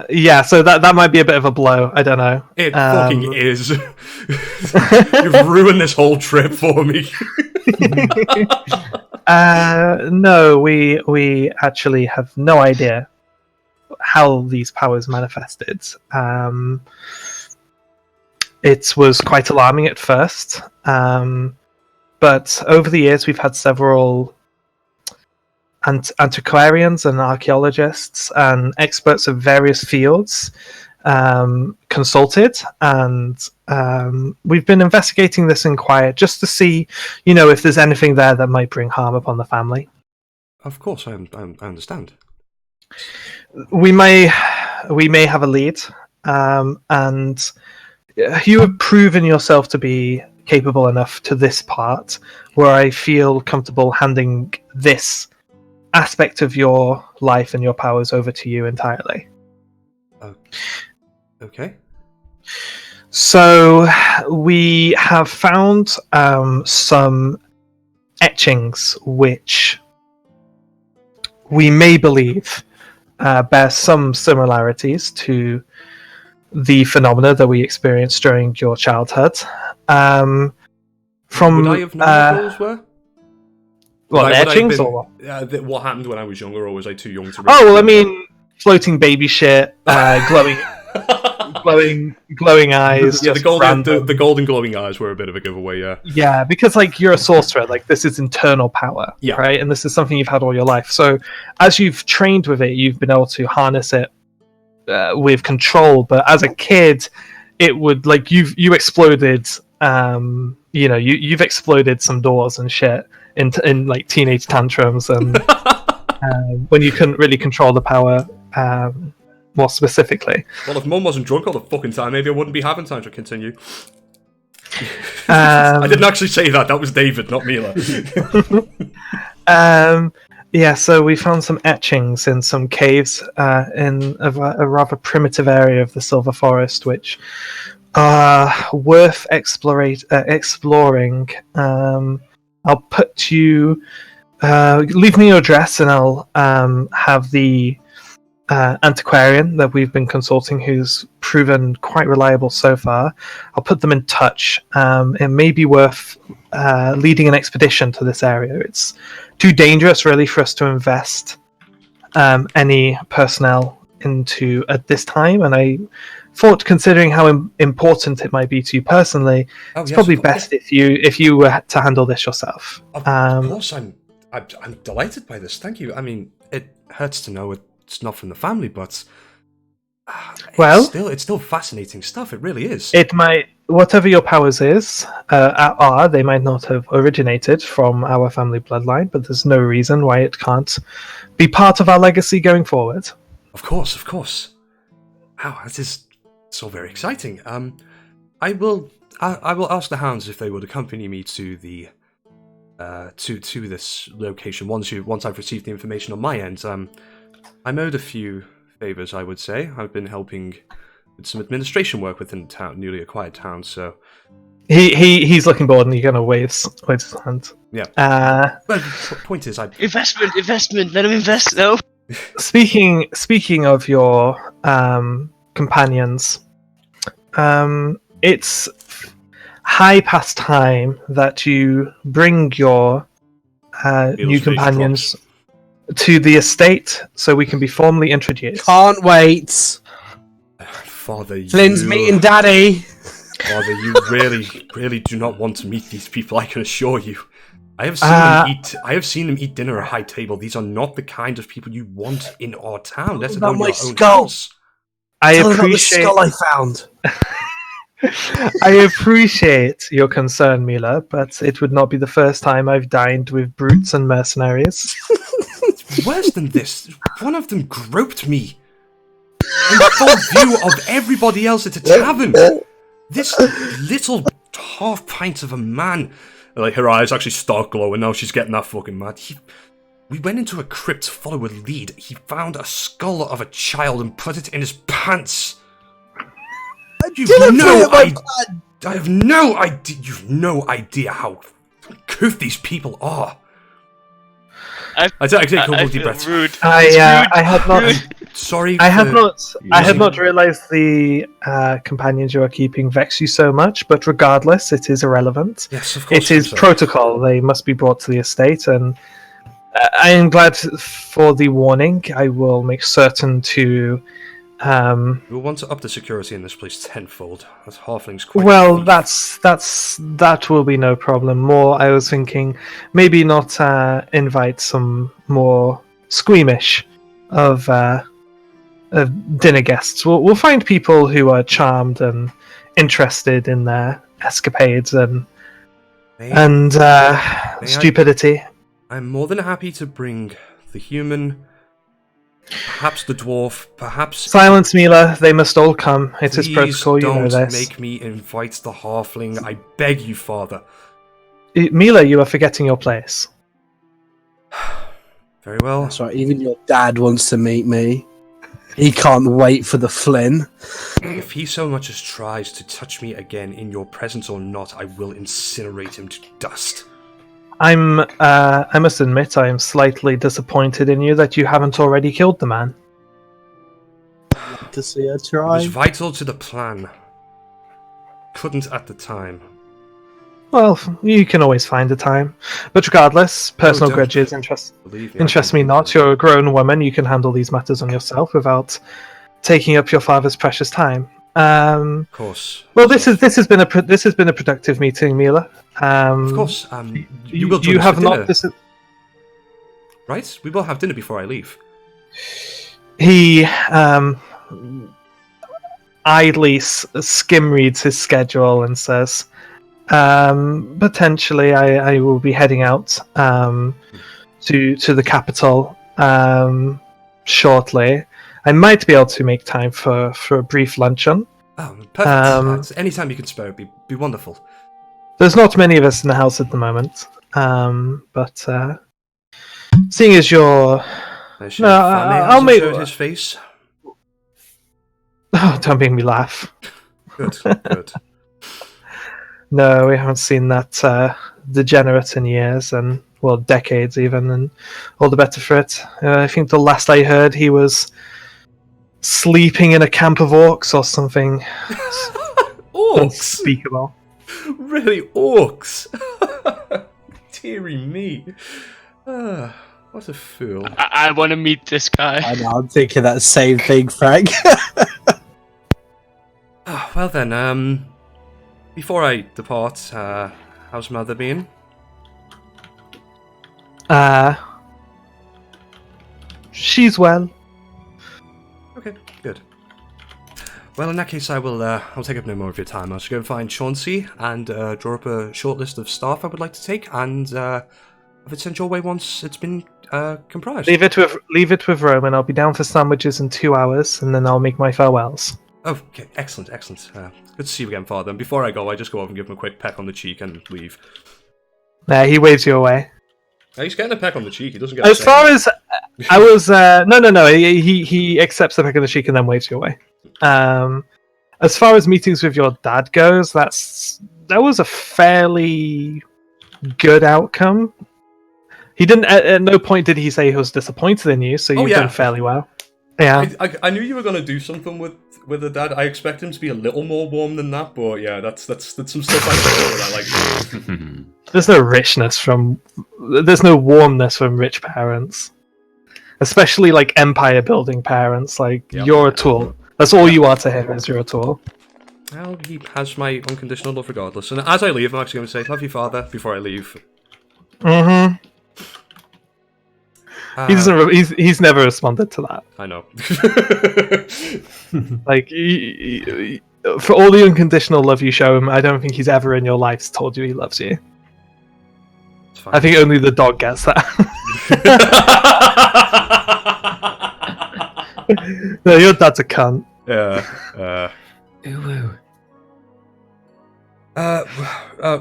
Yeah, so that might be a bit of a blow. I don't know. It fucking is. You've ruined this whole trip for me. No, we actually have no idea how these powers manifested. It was quite alarming at first, but over the years we've had several antiquarians and archaeologists and experts of various fields consulted, and we've been investigating this in quiet just to see, if there's anything there that might bring harm upon the family. Of course, I understand. We may have a lead, and you have proven yourself to be capable enough to this part where I feel comfortable handing this aspect of your life and your powers over to you entirely. Okay. So we have found some etchings which we may believe bear some similarities to the phenomena that we experienced during your childhood. From Would I have known what those were? what, Would I have etchings been- or what? what happened when I was younger, or was I too young to? Oh well, I mean, floating baby shit, glowing eyes. Yeah, just the random. golden glowing eyes were a bit of a giveaway. Yeah. Yeah, because like you're a sorcerer, like this is internal power, Yeah. right? And this is something you've had all your life. So as you've trained with it, you've been able to harness it with control. But as a kid, it would like you exploded. You've exploded some doors and shit in like teenage tantrums and when you couldn't really control the power more specifically. Well, if Mum wasn't drunk all the fucking time, maybe I wouldn't be having time to continue. I didn't actually say that. That was David, not Mila. Yeah, so we found some etchings in some caves in a rather primitive area of the Silver Forest, which are worth exploring. I'll put you... leave me your address and I'll have the antiquarian that we've been consulting, who's proven quite reliable so far. I'll put them in touch. It may be worth leading an expedition to this area. It's too dangerous, really, for us to invest any personnel into at this time, and I thought, considering how important it might be to you personally, it's probably best if you were to handle this yourself. Of course, I'm delighted by this. Thank you. I mean, it hurts to know it's not from the family, but it's still fascinating stuff. It really is. It might, whatever your powers are, they might not have originated from our family bloodline, but there's no reason why it can't be part of our legacy going forward. Of course. Wow, that is so very exciting. I will ask the hounds if they would accompany me to the to this location once I've received the information on my end. I'm owed a few favors, I would say. I've been helping with some administration work within newly acquired town, so he's looking bored and he's gonna wave his hand. Yeah. But the point is, Investment. Let him invest. No. Speaking of your companions, it's high past time that you bring your new companions to the estate so we can be formally introduced. Can't wait. Father, Flynn's meeting Daddy. Father, you really do not want to meet these people, I can assure you. I have seen them eat dinner at high table. These are not the kind of people you want in our town. Let alone your own house. Tell them about the skull I found. I appreciate your concern, Mila, but it would not be the first time I've dined with brutes and mercenaries. It's worse than this. One of them groped me in full view of everybody else at a tavern. This little half pint of a man. Like, her eyes actually start glowing now. She's getting that fucking mad. We went into a crypt to follow a lead. He found a skull of a child and put it in his pants. I have no idea. You've no idea how uncouth these people are. I take a couple of deep breaths. Rude. I had not. Sorry. I had not realised the companions you are keeping vex you so much. But regardless, it is irrelevant. Yes, of course. It is protocol. They must be brought to the estate, and I am glad for the warning. I will make certain to. We'll want to up the security in this place tenfold. That's halflings. Well, that will be no problem. More, I was thinking maybe not invite some more squeamish of dinner guests. We'll find people who are charmed and interested in their escapades and stupidity. I'm more than happy to bring the human. Perhaps the dwarf, perhaps... Silence, Mila. They must all come. It is protocol, you know this. Don't make me invite the halfling. I beg you, father. Mila, you are forgetting your place. Very well. That's right, even your dad wants to meet me. He can't wait for the Flynn. If he so much as tries to touch me again in your presence or not, I will incinerate him to dust. I must admit, I am slightly disappointed in you that you haven't already killed the man. I'd like to see her It try. was vital to the plan. Couldn't at the time. Well, you can always find a time. But regardless, personal don't. grudges Believe me, I interest can- me not. You're a grown woman. You can handle these matters on yourself without taking up your father's precious time. Of course. Well, this has been a productive meeting, Mila. Of course. You will join you us have for not. dinner, right? We will have dinner before I leave. He idly skim reads his schedule and says, potentially I will be heading out to the capital shortly. I might be able to make time for a brief luncheon. Oh, perfect. Anytime you can spare, it'd be wonderful. There's not many of us in the house at the moment, but seeing as you're... I'll make... his face. Oh, don't make me laugh. Good, good. No, we haven't seen that degenerate in years, and well, decades even, and all the better for it. I think the last I heard, he was sleeping in a camp of orcs or something. Orcs? Unspeakable. Really, orcs? Deary me. What a fool. I want to meet this guy. I know, I'm thinking that same thing, Frank. Well then, before I depart, how's Mother been? She's well. Okay, good. Well, in that case, I'll take up no more of your time. I'll just go and find Chauncey and draw up a short list of staff I would like to take, and have it sent your way once it's been comprised. Leave it with Roman. I'll be down for sandwiches in 2 hours, and then I'll make my farewells. Oh, okay, excellent, excellent. Good to see you again, Father. And before I go, I just go over and give him a quick peck on the cheek and leave. He waves you away. He's getting a peck on the cheek. He doesn't get. As far as I was, no. He accepts the peck on the cheek and then waves you away. As far as meetings with your dad goes, that was a fairly good outcome. He didn't. At no point did he say he was disappointed in you. So you've done fairly well. Yeah. I knew you were gonna do something with the dad. I expect him to be a little more warm than that, but yeah, that's some stuff I like. There's no warmness from rich parents, especially like empire building parents. Like you're a tool. That's all you are to him. Is you're a tool. Well, he has my unconditional love regardless. And as I leave, I'm actually going to say, "Love you, Father," before I leave. Mm-hmm. He doesn't. He's never responded to that. I know. Like, for all the unconditional love you show him, I don't think he's ever in your life told you he loves you. It's fine. I think only the dog gets that. No, your dad's a cunt.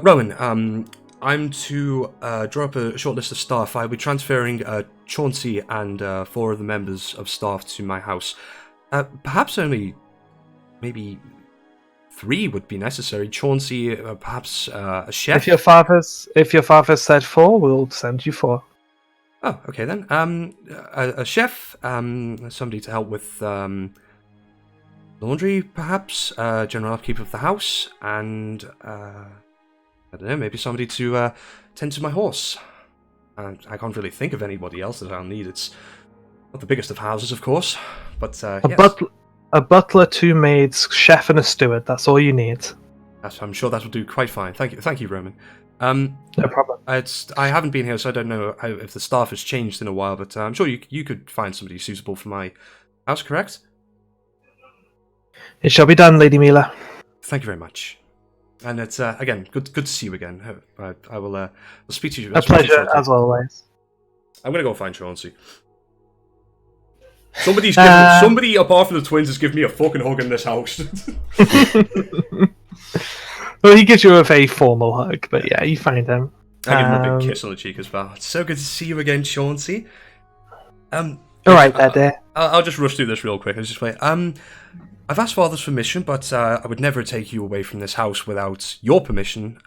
Rowan, I'm to draw up a short list of staff. I'll be transferring Chauncey and 4 of the members of staff to my house. Perhaps only maybe 3 would be necessary. Chauncey, perhaps a chef. If your father's said 4, we'll send you 4. Oh, okay then. A chef, somebody to help with laundry, perhaps, general upkeep of the house, and I don't know, maybe somebody to tend to my horse. I can't really think of anybody else that I'll need. It's not the biggest of houses, of course, but yes. A butler, 2 maids, chef, and a steward. That's all you need. I'm sure that will do quite fine. Thank you, Roman. No problem. I haven't been here, so I don't know if the staff has changed in a while, but I'm sure you could find somebody suitable for my house, correct? It shall be done, Lady Mila. Thank you very much. And it's again good to see you again. I will speak to you. A pleasure, as always. I'm gonna go find Chauncey. Somebody apart from the twins has given me a fucking hug in this house. Well, he gives you a very formal hug, but yeah, you find him. I give him a big kiss on the cheek as well. It's so good to see you again, Chauncey. All right, there. I'll just rush through this real quick. I've asked Father's permission, but I would never take you away from this house without your permission.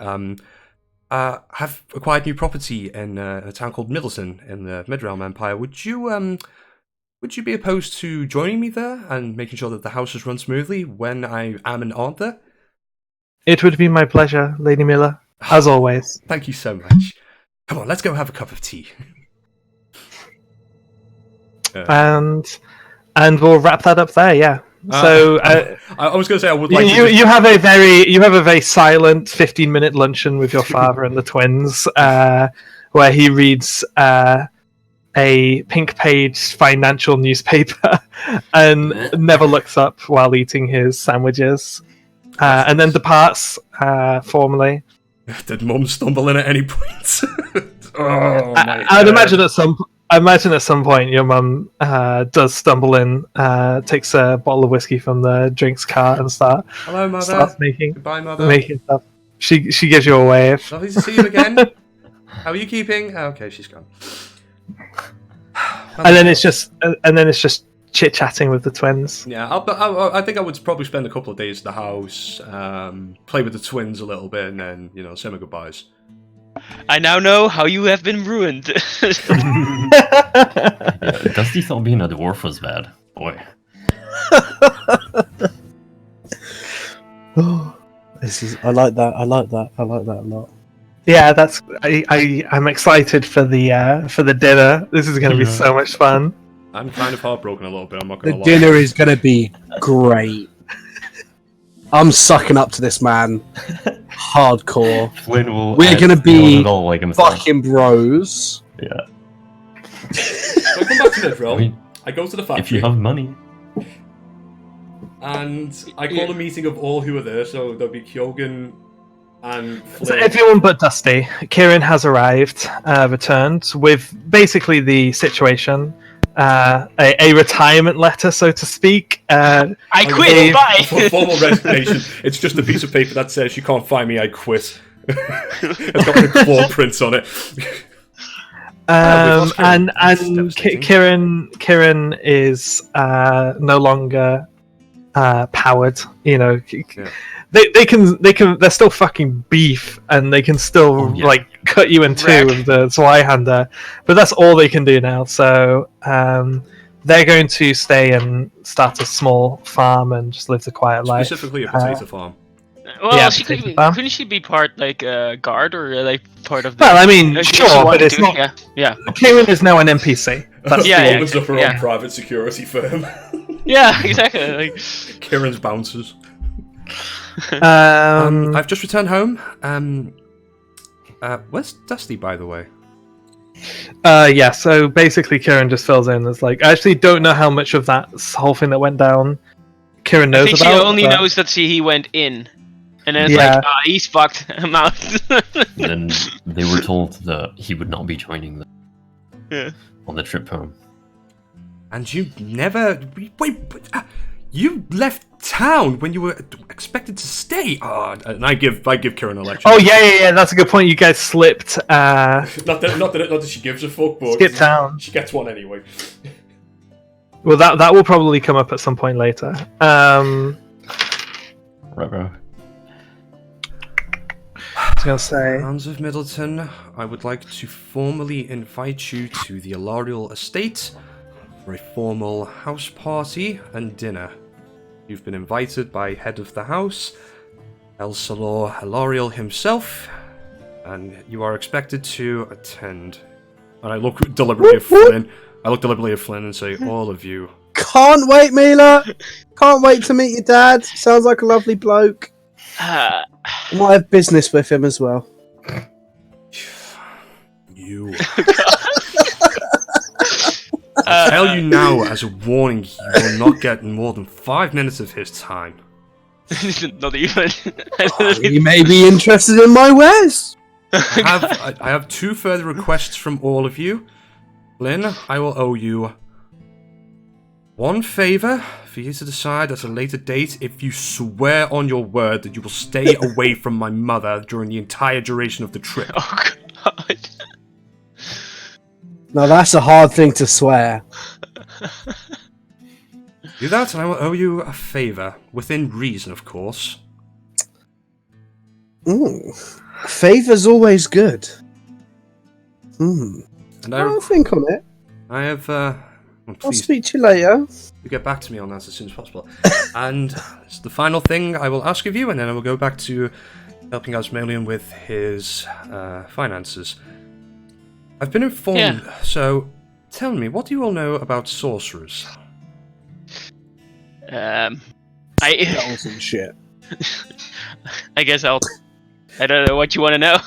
Have acquired new property in a town called Middleton in the Midrealm Empire. Would you be opposed to joining me there and making sure that the house is run smoothly when I am and aren't there? It would be my pleasure, Lady Miller. as always. Thank you so much. Come on, let's go have a cup of tea. And we'll wrap that up there. Yeah. So I was going to say I would like you have a very silent 15-minute luncheon with your father and the twins, where he reads a pink-paged financial newspaper and never looks up while eating his sandwiches, and then departs formally. Did Mum stumble in at any point? Oh, I'd imagine at some point your mum does stumble in, takes a bottle of whiskey from the drinks cart and Hello, Mother. starts making Goodbye, Mother. making stuff. She gives you a wave. Lovely to see you again. How are you keeping? Oh, okay, she's gone. And then it's just chit chatting with the twins. Yeah, I think I would probably spend a couple of days at the house, play with the twins a little bit, and then say my goodbyes. I now know how you have been ruined. Dusty thought being a dwarf was bad. Boy. I like that a lot. Yeah, that's I'm excited for the dinner. This is going to be so much fun. I'm kind of heartbroken a little bit, I'm not The going to lie. dinner is going to be great. I'm sucking up to this man. Hardcore. Flynn will We're gonna be like himself. fucking bros. Yeah. So I come back to Midrealm, I go to the factory, If you have money. and I call a meeting of all who are there, so there'll be Kyogen and So Flynn. everyone but Dusty. Kieran has arrived, returned with basically the situation. A retirement letter, so to speak. I Dave- quit. Bye. For formal resignation, it's just a piece of paper that says you can't find me, I quit. It's got my claw prints on it. and That's devastating. Kieran is no longer powered. They're still fucking beef, and they can still cut you in two Wreck. with the Zweihander, but that's all they can do now. So they're going to stay and start a small farm and just live the quiet life. Specifically a potato farm. Well, Yeah, she potato farm. couldn't she be part guard or part of the? Well, I mean, if she sure, but wanted it's to, not. Yeah. Kieran is now an NPC. That's Yeah, the- yeah. Opens up her yeah. own private security firm. Yeah, exactly. Like, Kieran's bouncers. Um, I've just returned home. Where's Dusty, by the way? yeah, so basically Kieran just fills in as I actually don't know how much of that whole thing that went down Kieran I knows think about. she only but- knows that he went in, and then it's Yeah. he's fucked. I'm out. And then they were told that he would not be joining them Yeah. on the trip home. And you never... Wait, you left town when you were expected to stay. Oh, and I give Kieran a lecture. Oh yeah, that's a good point. You guys slipped. Not that she gives a fuck, but Skip town. She gets one anyway. Well, that will probably come up at some point later. Right, bro. I was gonna say. Hans of Middleton, I would like to formally invite you to the Alarial estate for a formal house party and dinner. You've been invited by head of the house, El Salor Alarial himself, and you are expected to attend. And I look deliberately at Flynn. And say, all of you. Can't wait, Mila. Can't wait to meet your dad. Sounds like a lovely bloke. I might have business with him as well. You. I tell you now, as a warning, you will not get more than 5 minutes of his time. Not even. He may be interested in my wares. I have 2 further requests from all of you. Lynn, I will owe you 1 favor for you to decide at a later date if you swear on your word that you will stay away from my mother during the entire duration of the trip. Oh god. Now that's a hard thing to swear. Do that, and I will owe you a favor, within reason, of course. Favor's always good. And I'll think on it. I have. Well, I'll please, speak to you later. you get back to me on that as soon as possible. And it's the final thing I will ask of you, and then I will go back to helping Asmalian with his finances. I've been informed, so tell me, what do you all know about sorcerers? That was some shit. I guess I don't know what you want to know.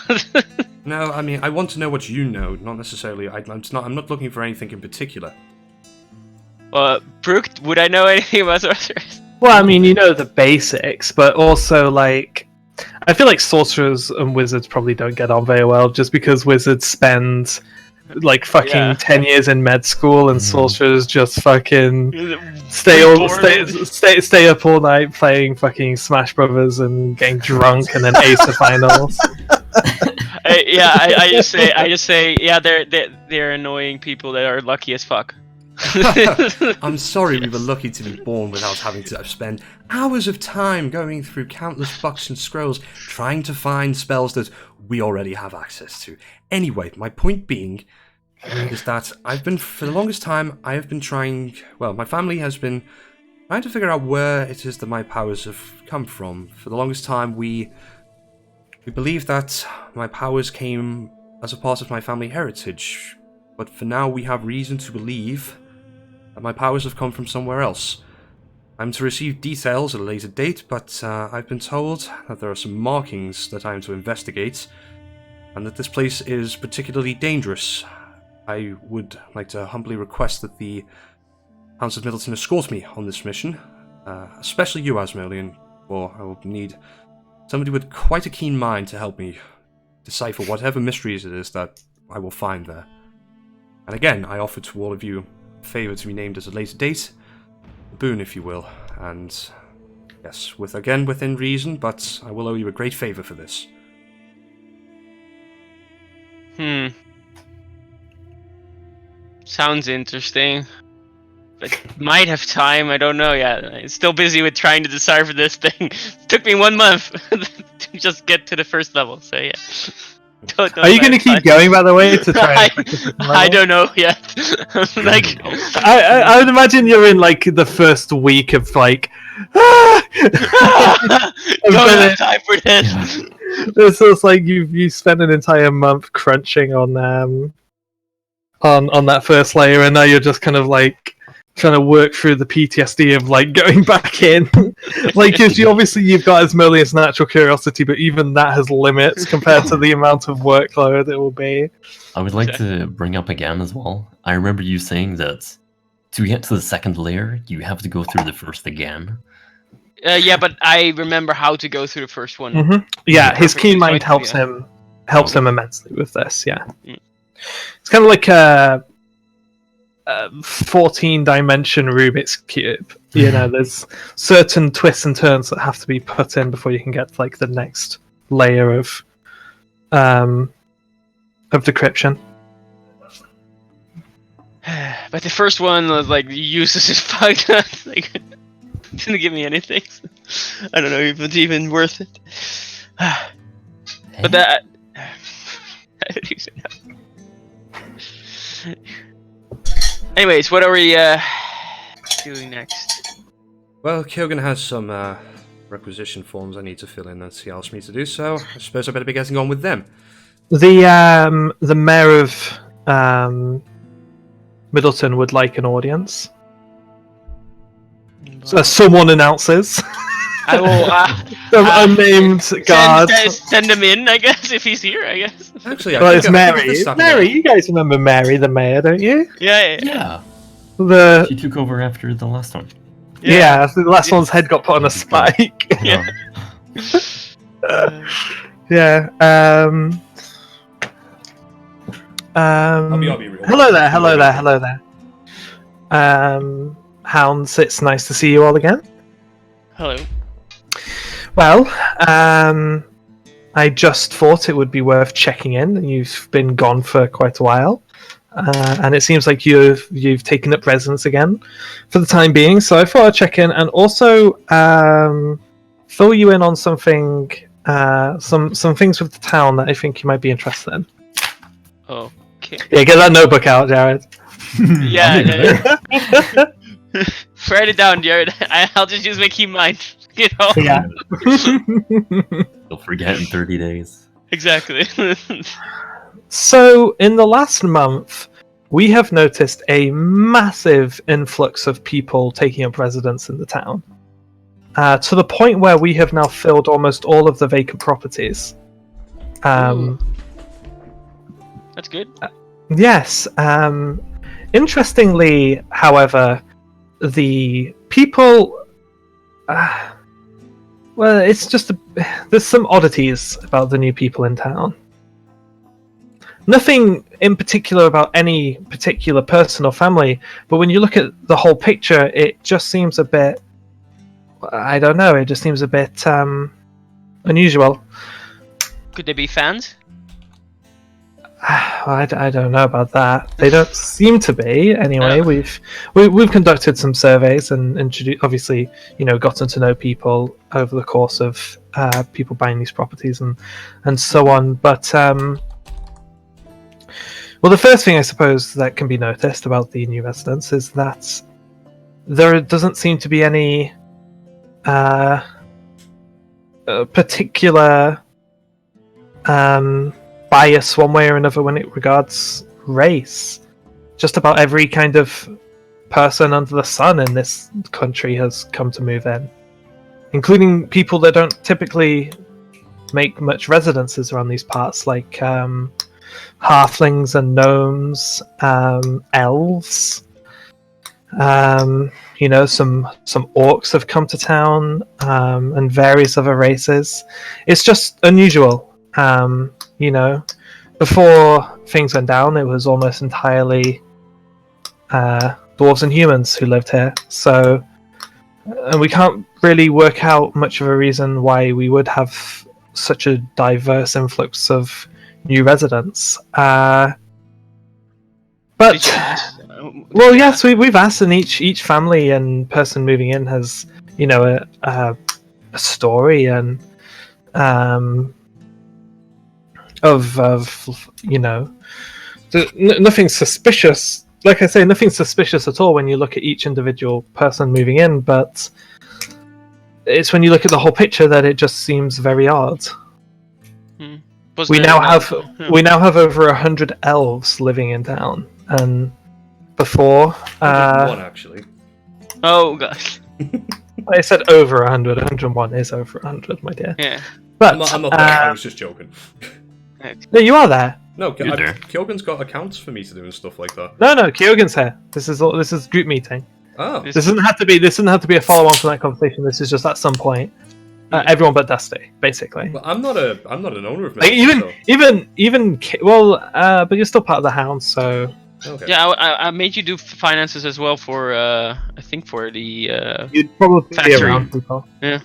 No, I mean, I want to know what you know, not necessarily. I'm not looking for anything in particular. Well, Brooke, would I know anything about sorcerers? Well, I mean, you know the basics, but also, like, I feel like sorcerers and wizards probably don't get on very well, just because wizards spend, like, fucking 10 years in med school, and sorcerers just fucking stay up all night playing fucking Smash Brothers and getting drunk and then ace the finals. I just say, yeah, they're annoying people that are lucky as fuck. I'm sorry we were lucky to be born without having to spend hours of time going through countless books and scrolls trying to find spells that we already have access to. Anyway, my point being is that for the longest time, I have been trying, my family has been trying to figure out where it is that my powers have come from. For the longest time, we believe that my powers came as a part of my family heritage, but for now we have reason to believe that my powers have come from somewhere else. I'm to receive details at a later date, but I've been told that there are some markings that I am to investigate, and that this place is particularly dangerous. I would like to humbly request that the Hounds of Middleton escort me on this mission, especially you, Asmalian, for I will need somebody with quite a keen mind to help me decipher whatever mysteries it is that I will find there. And again, I offer to all of you a favour to be named at a later date, a boon if you will, and yes, within reason, but I will owe you a great favour for this. Sounds interesting. But might have time, I don't know yet. I'm still busy with trying to decipher this thing. It took me 1 month to just get to the first level, so yeah. Are you going to keep going, by the way, to try I don't know yet. Like, I would imagine you're in, like, the first week of, like... Don't have time for this! It's like you spent an entire month crunching on that first layer, and now you're just kind of, like, trying to work through the PTSD of, like, going back in. Like, because you've got Asmalian's natural curiosity, but even that has limits compared to the amount of workload it will be. I would like to bring up again as well. I remember you saying that to get to the second layer, you have to go through the first again. Yeah, but I remember how to go through the first one. Mm-hmm. Yeah, his keen mind helps him immensely with this, yeah. It's kind of like a 14-dimension Rubik's Cube. You know, there's certain twists and turns that have to be put in before you can get, like, the next layer of decryption. But the first one was, like, useless as fuck. Like, didn't give me anything. I don't know if it's even worth it. But that... I don't even know. Anyways, what are we doing next? Well, Kyogen has some requisition forms I need to fill in, and he asked me to do so. I suppose I better be getting on with them. The mayor of Middleton would like an audience. So someone announces. I will. Some unnamed guard. Send him in, I guess, if he's here. I guess. Actually, well, it's Mary. Mary, you guys remember Mary, the mayor, don't you? Yeah. She took over after the last one. Yeah, the last one's head got put on a spike. Yeah. Yeah. I'll be real. Hello there. Hounds, it's nice to see you all again. Hello. Well, I just thought it would be worth checking in. You've been gone for quite a while, and it seems like you've taken up residence again for the time being. So I thought I'd check in and also fill you in on something, some things with the town that I think you might be interested in. Okay. Yeah, get that notebook out, Jared. Yeah. Write it down, Jared. I'll just use my key mind. You know. Yeah. They'll forget in 30 days. Exactly. So, in the last month, we have noticed a massive influx of people taking up residence in the town. To the point where we have now filled almost all of the vacant properties. Ooh. That's good. Yes. Interestingly, however, the people... well, it's just... there's some oddities about the new people in town. Nothing in particular about any particular person or family, but when you look at the whole picture, it just seems a bit... I don't know, it just seems a bit unusual. Could they be fans? I don't know about that. They don't seem to be. Anyway, we've conducted some surveys and obviously, gotten to know people over the course of people buying these properties and so on. But well, the first thing I suppose that can be noticed about the new residents is that there doesn't seem to be any particular bias one way or another when it regards race. Just about every kind of person under the sun in this country has come to move in, including people that don't typically make much residences around these parts, like halflings and gnomes, elves. Some orcs have come to town, and various other races. It's just unusual. Before things went down, it was almost entirely dwarves and humans who lived here. So, and we can't really work out much of a reason why we would have such a diverse influx of new residents. But well, yes, we've asked, and each family and person moving in has, a story and nothing suspicious. Like I say, nothing suspicious at all when you look at each individual person moving in, but it's when you look at the whole picture that it just seems very odd. We now have over 100 elves living in town, and before 101 actually. Oh gosh. I said over 100. 101 is over 100, my dear. Yeah. But I'm not there. I was just joking. No, you are there. No, Kyogen's got accounts for me to do and stuff like that. No, Kyogen's here. This is group meeting. Oh. This doesn't have to be a follow-on from that conversation. This is just at some point. Everyone but Dusty, basically. Well, I'm not an owner of but you're still part of the Hound, so. Okay. Yeah, I made you do finances as well for I think for the you'd probably factory. Be around people. Yeah.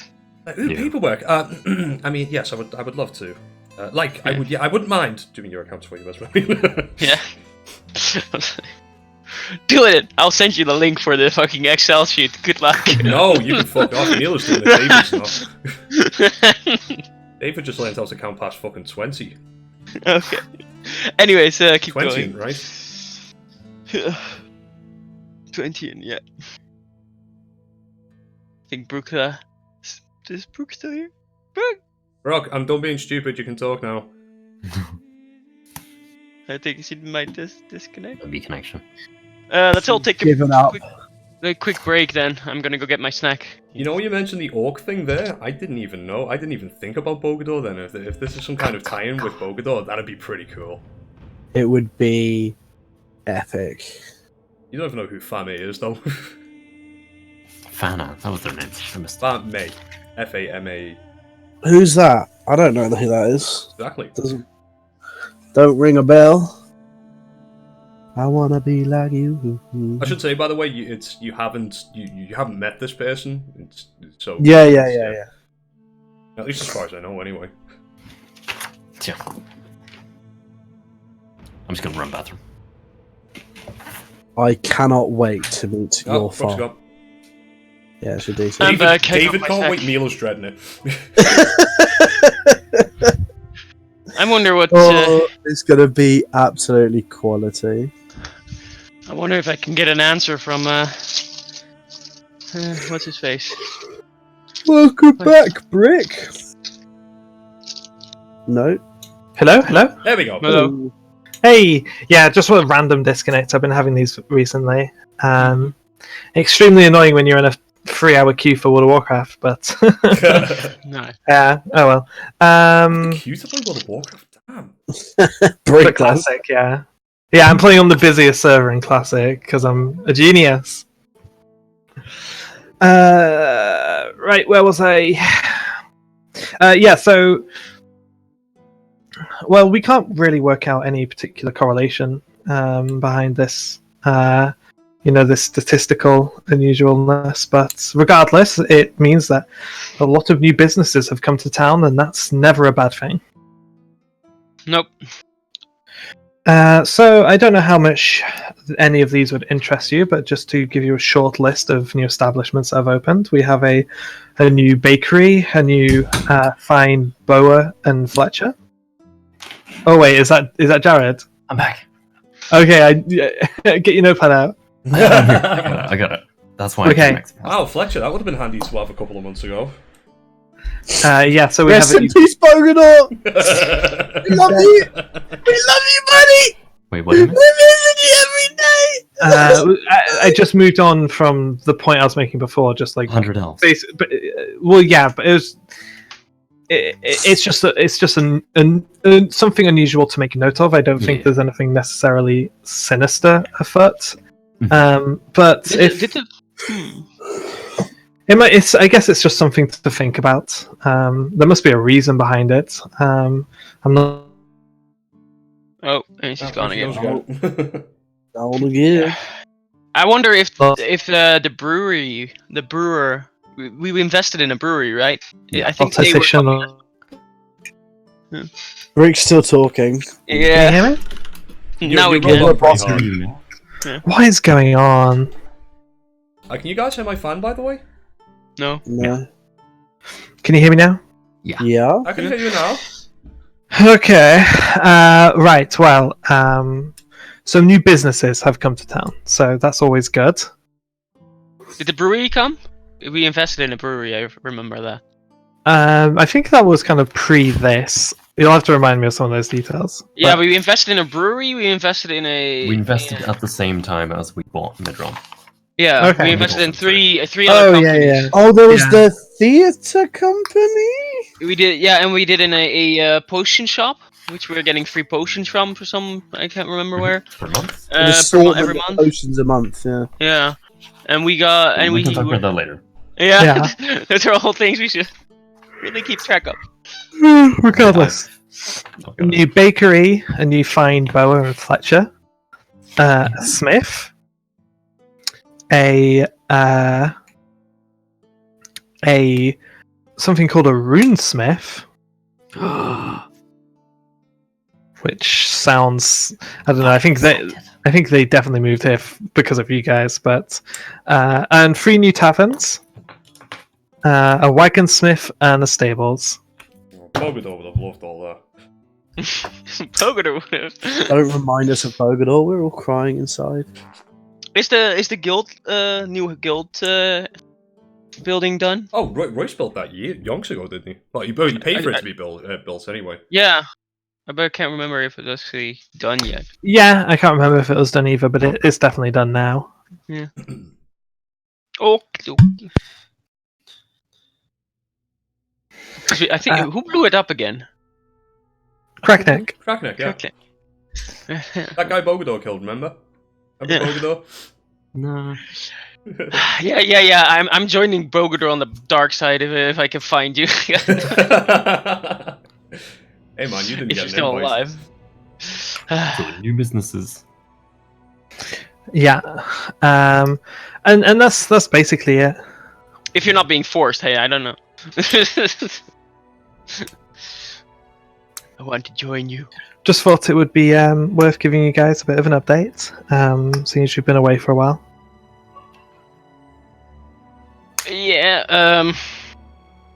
Paperwork. I mean, yes, I would love to. I wouldn't mind doing your accounts for you, Wesman. Yeah. Do it. I'll send you the link for the fucking Excel sheet. Good luck. No, you can fuck off. Neil is doing it. David's not. David just learned how to count past fucking 20. Okay. Anyways, keep 20, going. Right? 20, and yeah. I think Brooke. Is Brooke still here? Brooke. Rock, I'm done being stupid. You can talk now. I think she might disconnect. Maybe connection. Let's all take a quick break then. I'm gonna go get my snack. You know, when you mentioned the orc thing there, I didn't even know. I didn't even think about Bogador then. If this is some kind of tie-in with Bogador, that'd be pretty cool. It would be epic. You don't even know who Fame is, though. Fana, that was their name. Fame. F-A-M-A. Who's that? I don't know who that is. Exactly. Don't ring a bell. I wanna be like you. I should say, by the way, you haven't met this person. So Yeah. At least as far as I know, anyway. Yeah. I'm just gonna run bathroom. I cannot wait to meet your Brooks father. got- Yeah, it's ridiculous. David can't wait. Milo's dreading it. I wonder what. It's gonna be absolutely quality. I wonder if I can get an answer from what's his face? Welcome back, Brick. No. Hello, hello. There we go. Hello. Hey, yeah, just a random disconnect. I've been having these recently. Extremely annoying when you're in a 3-hour queue for World of Warcraft, but No. yeah. Oh well. Queue to play World of Warcraft. Damn. The Break classic, yeah. Yeah, I'm playing on the busiest server in Classic because I'm a genius. Right, where was I? Yeah, so... Well, we can't really work out any particular correlation behind this, this statistical unusualness, but regardless, it means that a lot of new businesses have come to town, and that's never a bad thing. Nope. So I don't know how much any of these would interest you, but just to give you a short list of new establishments that have opened, we have a new bakery, a new fine Boa and Fletcher. Oh wait, is that Jared? I'm back. Okay, get your notepad out. I'm here. I got it. That's why. Okay. I came Wow, Fletcher, that would have been handy to have a couple of months ago. Yeah, so we Rest have a in new... peace, Bogador! We love you! We love you, buddy! Wait, what? We visit you every day! I just moved on from the point I was making before, just like 100 elves. but it was. It's just something unusual to make a note of. I don't think there's anything necessarily sinister afoot. But I guess it's just something to think about. There must be a reason behind it. I'm not. Oh, and she's gone again. Down again. I wonder if the brewer, we invested in a brewery, right? I think they were. Politician. Rick's still talking. Yeah. Can you hear me? Now we You're can. rolling pretty hard. What is going on? Can you guys hear my fan, by the way? No. No. Can you hear me now? Yeah? I can hear you now. Okay. Right. Well, some new businesses have come to town, so that's always good. Did the brewery come? We invested in a brewery. I remember that. I think that was kind of pre this. You'll have to remind me of some of those details. Yeah, But- we invested in a brewery. We invested in a. We invested at the same time as we bought Midrealm. Yeah, Okay. we invested in three Oh, other yeah, companies. yeah. Oh, there was Yeah. the theatre company? We did, yeah, and we did in a potion shop, which we were getting free potions from for some. I can't remember where. Per month? An Per assortment every of month. potions a month, yeah. Yeah, and we got and we we. can talk about that later. Yeah, those are all things we should really keep track of. Regardless. Talk A about new bakery, a new fine Boa and Fletcher, a smith, a something called a runesmith, which sounds, I don't know. I think they definitely moved here because of you guys, but and 3 new taverns, a wagon smith, and a stables. Bogador would have loved all that. Pogador would have. Don't remind us of Bogador, we're all crying inside. Is the guild new guild building done? Oh, Royce built that yonks ago, didn't he? Well, he paid for it to be built anyway. Yeah, but I can't remember if it was actually done yet. Yeah, I can't remember if it was done either, but it's definitely done now. Yeah. Oh. I think who blew it up again? Crackneck. Crackneck, yeah. Correctly. That guy Bogador killed, remember? Remember Bogador? No. Yeah. I'm joining Bogador on the dark side if I can find you. Hey man, you didn't if get you're an still invite. alive. So the new businesses. Yeah, and that's basically it. If you're not being forced, hey, I don't know. I want to join you. Just thought it would be worth giving you guys a bit of an update, seeing as you've been away for a while. Yeah.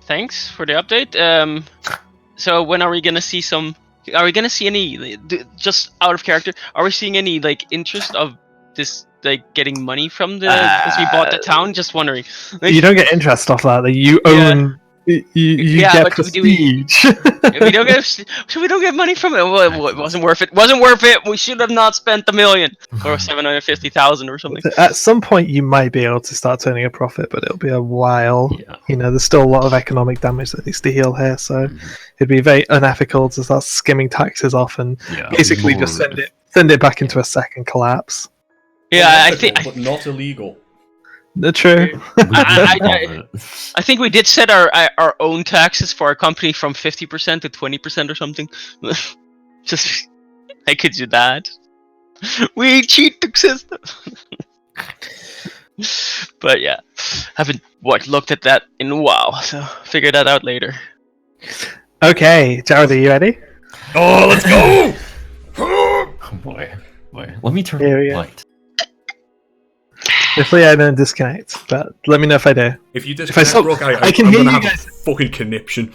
Thanks for the update. So when are we gonna see some? Are we gonna see any? Just out of character, are we seeing any like interest of this like getting money from the? Because we bought the town. Just wondering. Like, You don't get interest off that. You own You Yeah, get but prestige. we don't get money from it. Well, it wasn't worth it. Wasn't worth it. We should have not spent $1 million or 750,000 or something. At some point, you might be able to start turning a profit, but it'll be a while. Yeah. You know, there's still a lot of economic damage that needs to heal here, so it'd be very unethical to start skimming taxes off and basically just send it back into a second collapse. Yeah, I Unethical, think but not illegal. True. I think we did set our own taxes for our company from 50% to 20% or something. Just I could do that. We cheat the system. But yeah, haven't looked at that in a while, so figure that out later. Okay, Jared, are you ready? Oh, let's go! Oh boy. Let me turn Here we the go. light. Hopefully I don't disconnect, but let me know if I do. If you I disconnect, stop- Brooke, I can I'm hear gonna you have guys. a fucking conniption.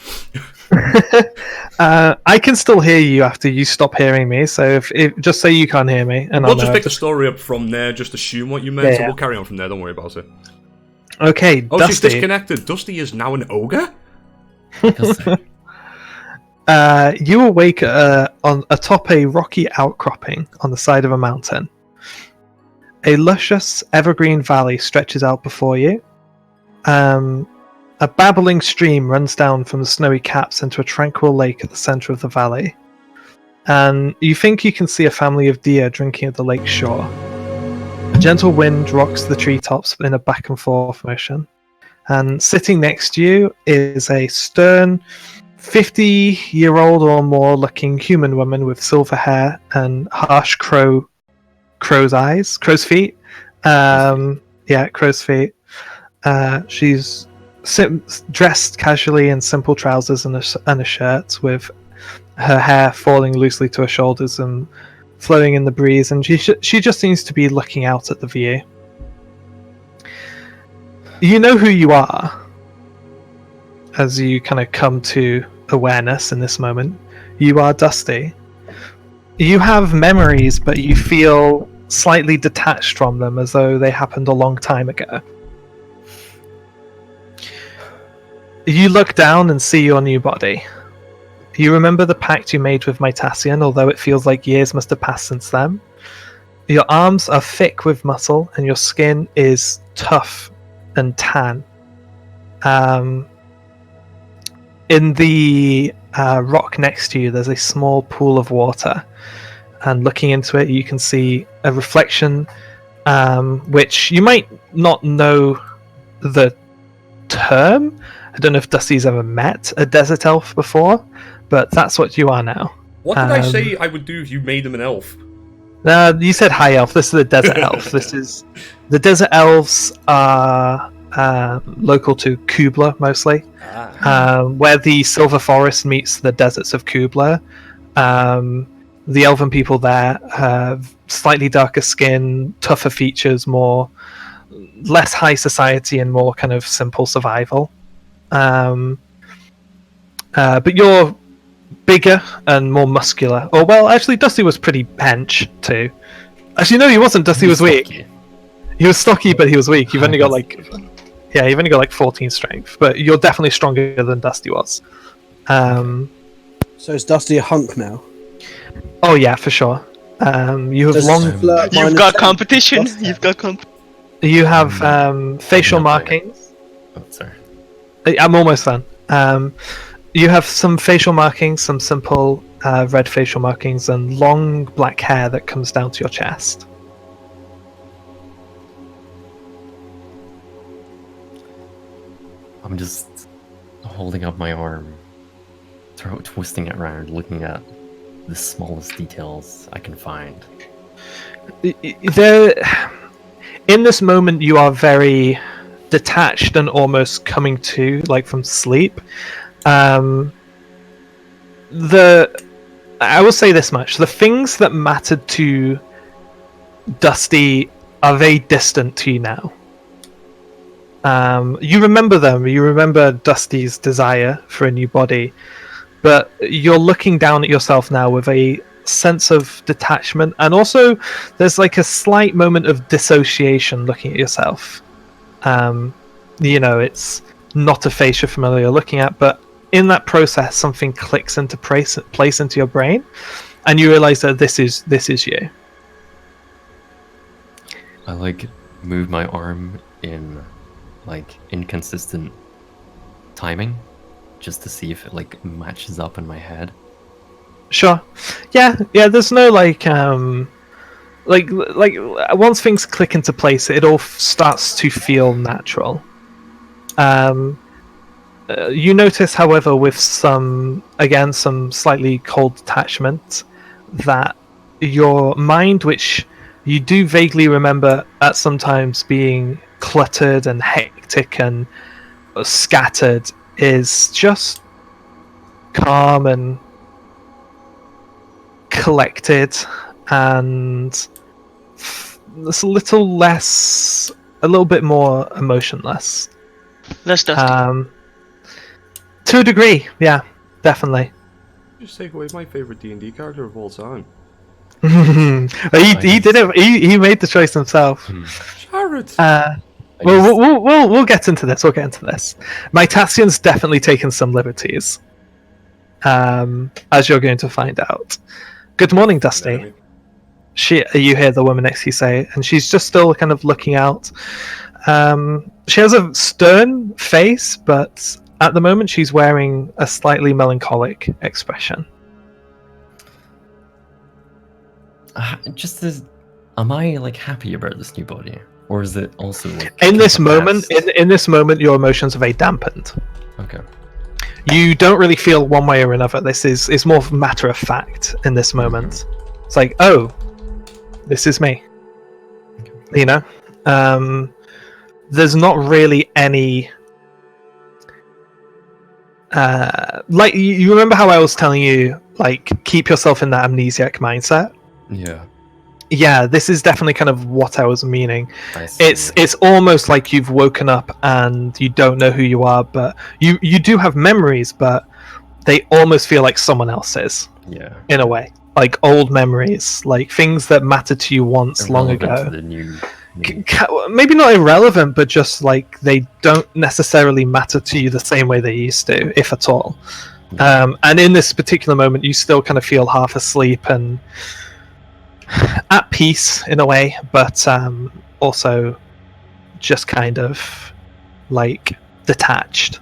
I can still hear you after you stop hearing me, so if just say you can't hear me, and We'll I'll just know. pick the story up from there, just assume what you meant, so Yeah. we'll carry on from there, don't worry about it. Okay, Oh, she's Dusty. disconnected. Dusty is now an ogre? Because You awake on atop a rocky outcropping on the side of a mountain. A luscious evergreen valley stretches out before you. A babbling stream runs down from the snowy caps into a tranquil lake at the center of the valley. And you think you can see a family of deer drinking at the lake shore. A gentle wind rocks the treetops in a back and forth motion. And sitting next to you is a stern 50-year-old or more looking human woman with silver hair and harsh crow's feet. Crow's feet. She's dressed casually in simple trousers and a shirt, with her hair falling loosely to her shoulders and flowing in the breeze, and she just seems to be looking out at the view. You know who you are as you kind of come to awareness in this moment. You are Dusty. You have memories, but you feel slightly detached from them, as though they happened a long time ago. You look down and see your new body. You remember the pact you made with Mytasian, although it feels like years must have passed since then. Your arms are thick with muscle, and your skin is tough and tan. In the rock next to you, there's a small pool of water, and looking into it, you can see a reflection, which you might not know the term. I don't know if Dusty's ever met a desert elf before, but that's what you are now. What did I say I would do if you made him an elf? You said high elf. This is the desert elf. This is the desert elves are local to Kubla mostly, where the Silver Forest meets the deserts of Kubla. The elven people there have slightly darker skin, tougher features, less high society, and more kind of simple survival. But you're bigger and more muscular. Or, well, actually, Dusty was pretty hench too. Actually, no, he wasn't. Dusty was weak. Stocky. He was stocky, but he was weak. You've only got you've only got 14 strength, but you're definitely stronger than Dusty was. So is Dusty a hunk now? Oh yeah, for sure. You have Does long. flirt You've minus got 10? competition. Dusty? You've got competition. You have facial No. markings. Oh, sorry. I'm almost done. You have some facial markings, some simple red facial markings, and long black hair that comes down to your chest. I'm just holding up my arm, twisting it around, looking at the smallest details I can find. In this moment, you are very detached and almost coming to, like, from sleep. I will say this much: the things that mattered to Dusty are very distant to you now. You remember them. You remember Dusty's desire for a new body, but you're looking down at yourself now with a sense of detachment, and also there's like a slight moment of dissociation looking at yourself. It's not a face you're familiar looking at, but in that process, something clicks into place into your brain, and you realize that this is you. I like move my arm in like inconsistent timing, just to see if it like matches up in my head. Sure. Yeah. There's no like once things click into place, it all starts to feel natural. You notice, however, with some slightly cold detachment, that your mind, which you do vaguely remember at sometimes being cluttered and hectic and scattered, is just calm and collected, and it's a little bit more emotionless. Less dusty. To a degree, yeah, definitely. Just take away my favorite D&D character of all time. he did it. He made the choice himself. Jared. We'll get into this. My Tassian's definitely taken some liberties, as you're going to find out. Good morning, Dusty. You hear the woman next to you say, and she's just still kind of looking out. She has a stern face, but at the moment she's wearing a slightly melancholic expression. Am I like happy about this new body, or is it also like in this moment? In this moment, your emotions are very dampened. Okay. You don't really feel one way or another. It's more matter of fact in this moment. It's like, oh, this is me. You know, there's not really any. Like you remember how I was telling you, like keep yourself in that amnesiac mindset. Yeah, this is definitely kind of what I was meaning. It's almost like you've woken up and you don't know who you are, but you do have memories, but they almost feel like someone else's. Yeah. In a way, like old memories, like things that mattered to you once long ago. To the new. Maybe not irrelevant, but just like they don't necessarily matter to you the same way they used to, if at all. And in this particular moment, you still kind of feel half asleep and at peace in a way, but also just kind of like detached.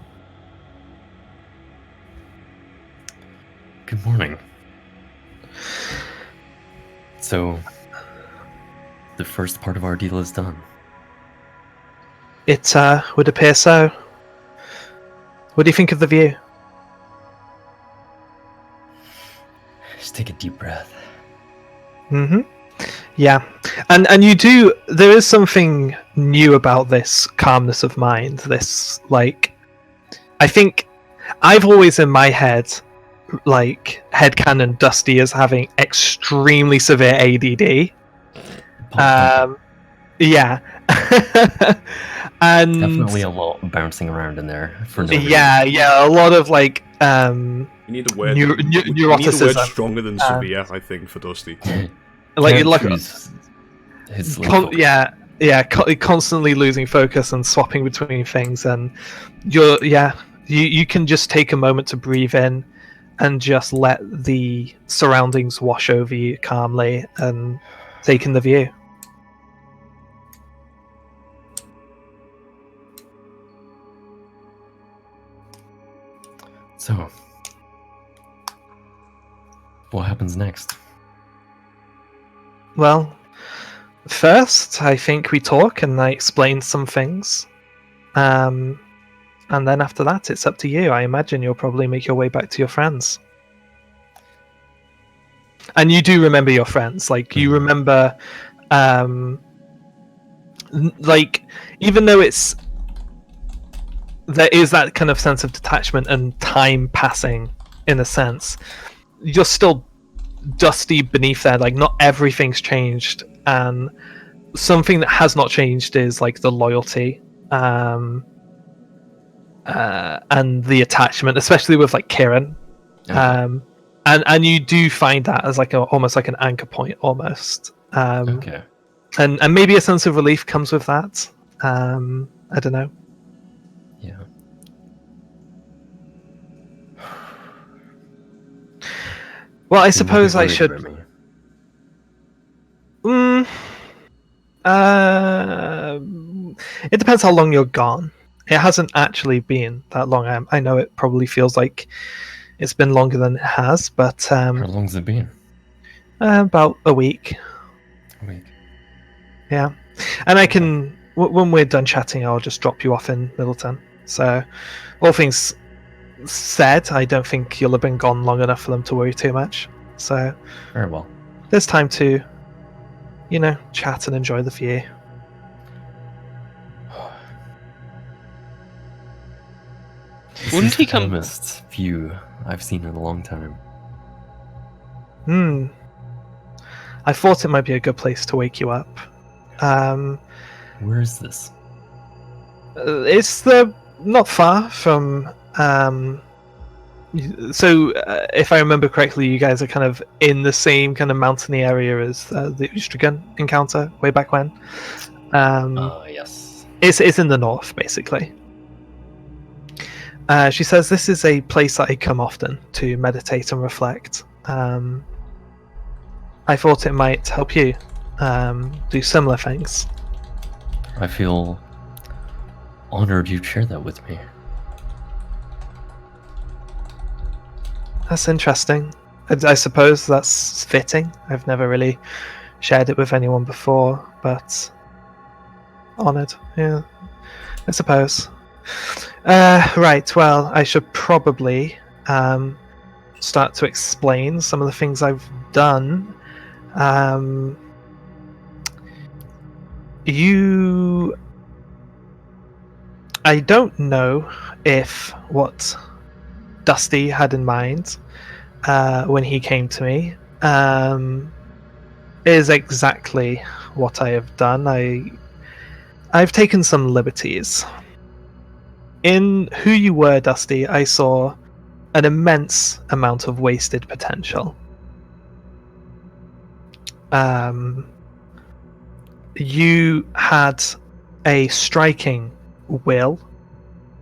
Good morning. So, the first part of our deal is done. It would appear so. What do you think of the view? Just take a deep breath. Yeah, and you do. There is something new about this calmness of mind. This, like, I think I've always in my head, like, headcanon Dusty as having extremely severe ADD. Yeah. And definitely a lot bouncing around in there for no reason. Yeah, a lot of like you need a word. You need a word neuroticism. stronger than severe, I think, for Dusty. Constantly losing focus and swapping between things, and you can just take a moment to breathe in and just let the surroundings wash over you calmly and take in the view. So, what happens next? Well, first, I think we talk and I explain some things. And then after that, it's up to you. I imagine you'll probably make your way back to your friends. And you do remember your friends. Like, you remember... like, even though there is that kind of sense of detachment and time passing, in a sense, you're still Dusty beneath there. Like, not everything's changed, and something that has not changed is like the loyalty and the attachment, especially with like Kieran. And you do find that as like almost like an anchor point, almost. Okay. And maybe a sense of relief comes with that. I don't know. Yeah. Well, I You won't be suppose I worried should. about me. It depends how long you're gone. It hasn't actually been that long. I know it probably feels like it's been longer than it has, but How long's it been? about a week. A week. Yeah, and I can when we're done chatting, I'll just drop you off in Middleton. So, all things said, I don't think you'll have been gone long enough for them to worry too much. So, Very well. there's time to, chat and enjoy the view. This Wouldn't is he the come- calmest view I've seen in a long time. I thought it might be a good place to wake you up. Where is this? It's not far from. If I remember correctly, you guys are kind of in the same kind of mountainy area as the Ustragan encounter way back when. Yes. It's in the north, basically. She says this is a place that I come often to meditate and reflect. I thought it might help you do similar things. I feel honored you'd share that with me. That's interesting. I suppose that's fitting. I've never really shared it with anyone before, but honored. Yeah, I suppose. Right. Well, I should probably start to explain some of the things I've done. I don't know if what Dusty had in mind when he came to me is exactly what I have done. I've taken some liberties. In who you were, Dusty, I saw an immense amount of wasted potential. You had a striking will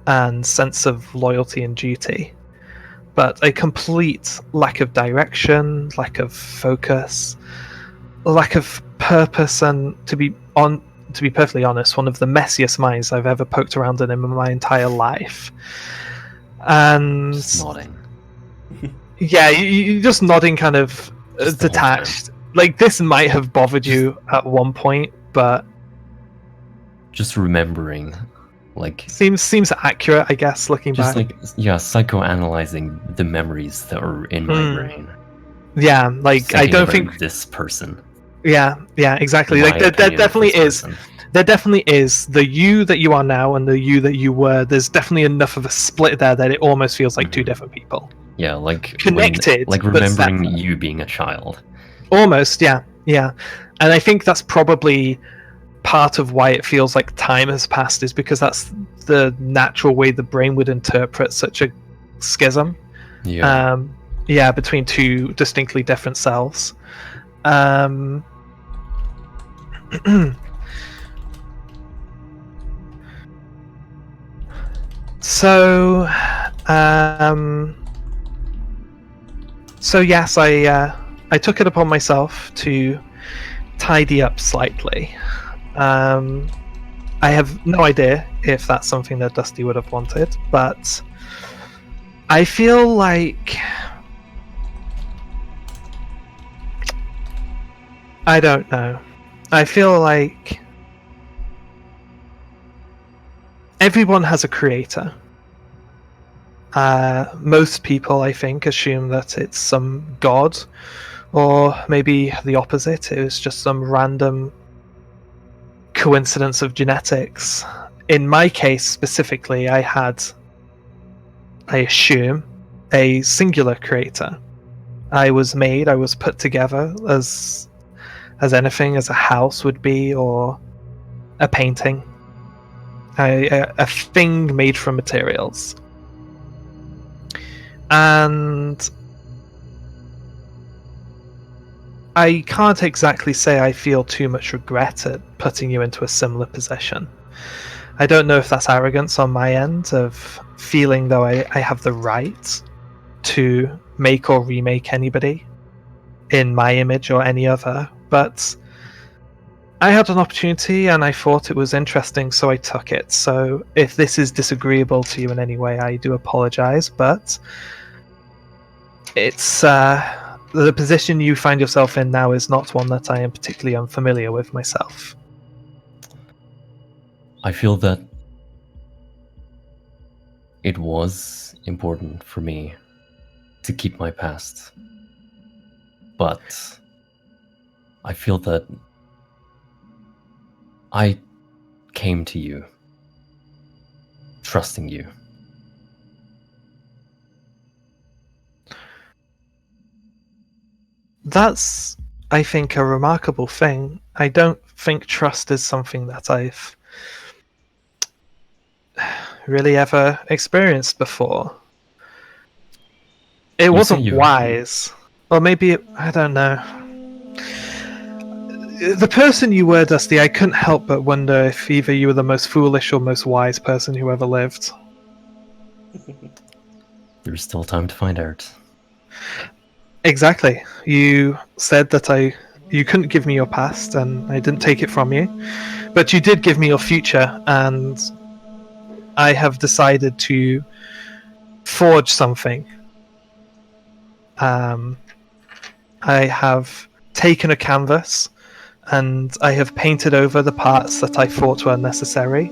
and sense of loyalty and duty, but a complete lack of direction, lack of focus, lack of purpose, and to be perfectly honest, one of the messiest minds I've ever poked around in my entire life. And Just nodding. yeah, you're just nodding, kind of Just the whole detached. Like, this might have bothered you at one point, but Just remembering, like, seems accurate, I guess, looking just back. like, yeah, psychoanalyzing the memories that are in my brain. Yeah, like, I Thinking don't about think. this person. Yeah, exactly. My Like, there opinion of definitely this is. person. There definitely is the you that you are now and the you that you were. There's definitely enough of a split there that it almost feels like two different people. Yeah, like Connected, like but remembering separate. you being a child. Almost, yeah. And I think that's probably part of why it feels like time has passed, is because that's the natural way the brain would interpret such a schism. Yeah. Between two distinctly different selves. So yes, I took it upon myself to tidy up slightly. I have no idea if that's something that Dusty would have wanted, but I feel like I don't know. I feel like everyone has a creator. Most people, I think, assume that it's some god, or maybe the opposite. It was just some random coincidence of genetics. In my case specifically, I assume, a singular creator. I was put together as anything, as a house would be, or a painting. A thing made from materials. And I can't exactly say I feel too much regret at putting you into a similar position. I don't know if that's arrogance on my end, of feeling though I have the right to make or remake anybody, in my image or any other, but I had an opportunity and I thought it was interesting, so I took it. So if this is disagreeable to you in any way, I do apologize, but it's the position you find yourself in now is not one that I am particularly unfamiliar with myself. I feel that it was important for me to keep my past, but I feel that I came to you trusting you. That's, I think, a remarkable thing. I don't think trust is something that I've really ever experienced before. It wasn't wise. Or maybe I don't know. The person you were, Dusty, I couldn't help but wonder if either you were the most foolish or most wise person who ever lived. There's still time to find out. Exactly. You said that you couldn't give me your past, and I didn't take it from you. But you did give me your future, and I have decided to forge something. I have taken a canvas, and I have painted over the parts that I thought were necessary,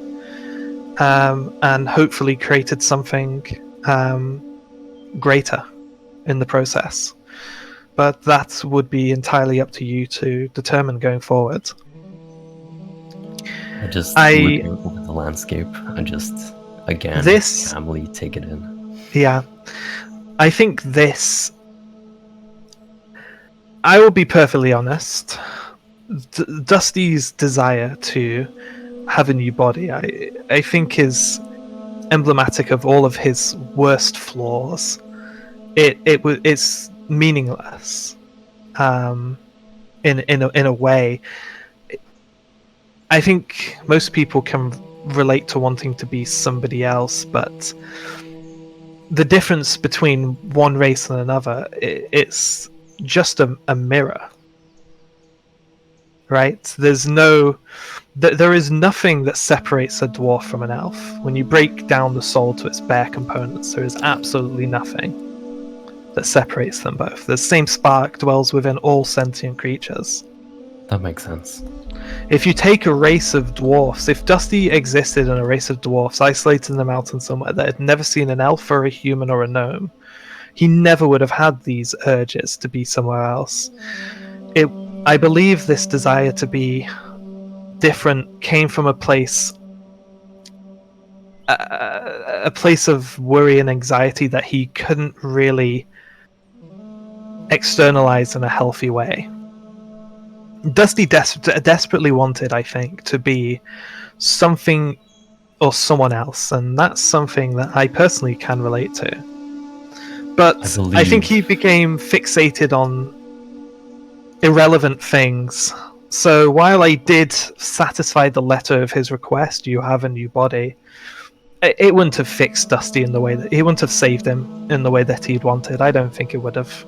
and hopefully created something greater in the process. But that would be entirely up to you to determine going forward. I just look over the landscape and just, again, calmly take it in. Yeah. I think this... I will be perfectly honest. Dusty's desire to have a new body, I think, is emblematic of all of his worst flaws. It's meaningless, in a way. I think most people can relate to wanting to be somebody else, but the difference between one race and another, it's just a mirror, right? There is nothing that separates a dwarf from an elf. When you break down the soul to its bare components, there is absolutely nothing that separates them both. The same spark dwells within all sentient creatures. That makes sense. If you take a race of dwarfs, if Dusty existed in a race of dwarfs isolated in the mountains somewhere that had never seen an elf or a human or a gnome, he never would have had these urges to be somewhere else. I believe this desire to be different came from a place of worry and anxiety that he couldn't really externalize in a healthy way. Dusty desperately wanted, I think, to be something or someone else, and that's something that I personally can relate to. But I think he became fixated on irrelevant things. So while I did satisfy the letter of his request, you have a new body, it wouldn't have fixed Dusty in the way that... It wouldn't have saved him in the way that he'd wanted. I don't think it would have.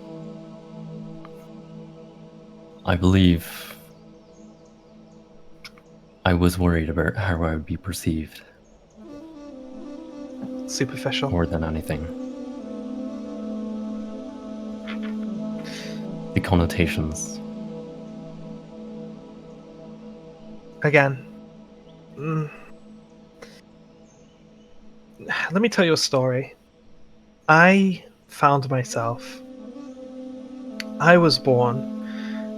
I believe I was worried about how I would be perceived. Superficial. More than anything. The connotations. Again. Let me tell you a story. I found myself... I was born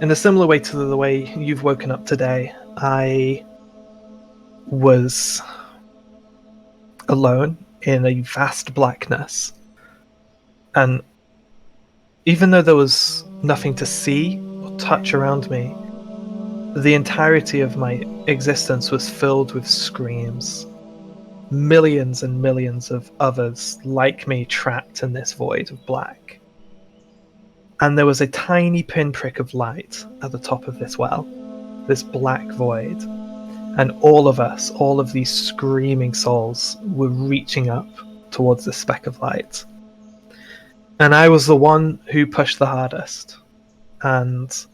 in a similar way to the way you've woken up today. I was alone in a vast blackness. And even though there was nothing to see or touch around me, the entirety of my existence was filled with screams. Millions and millions of others like me trapped in this void of black. And there was a tiny pinprick of light at the top of this well, this black void. And all of us, all of these screaming souls, were reaching up towards this speck of light. And I was the one who pushed the hardest. and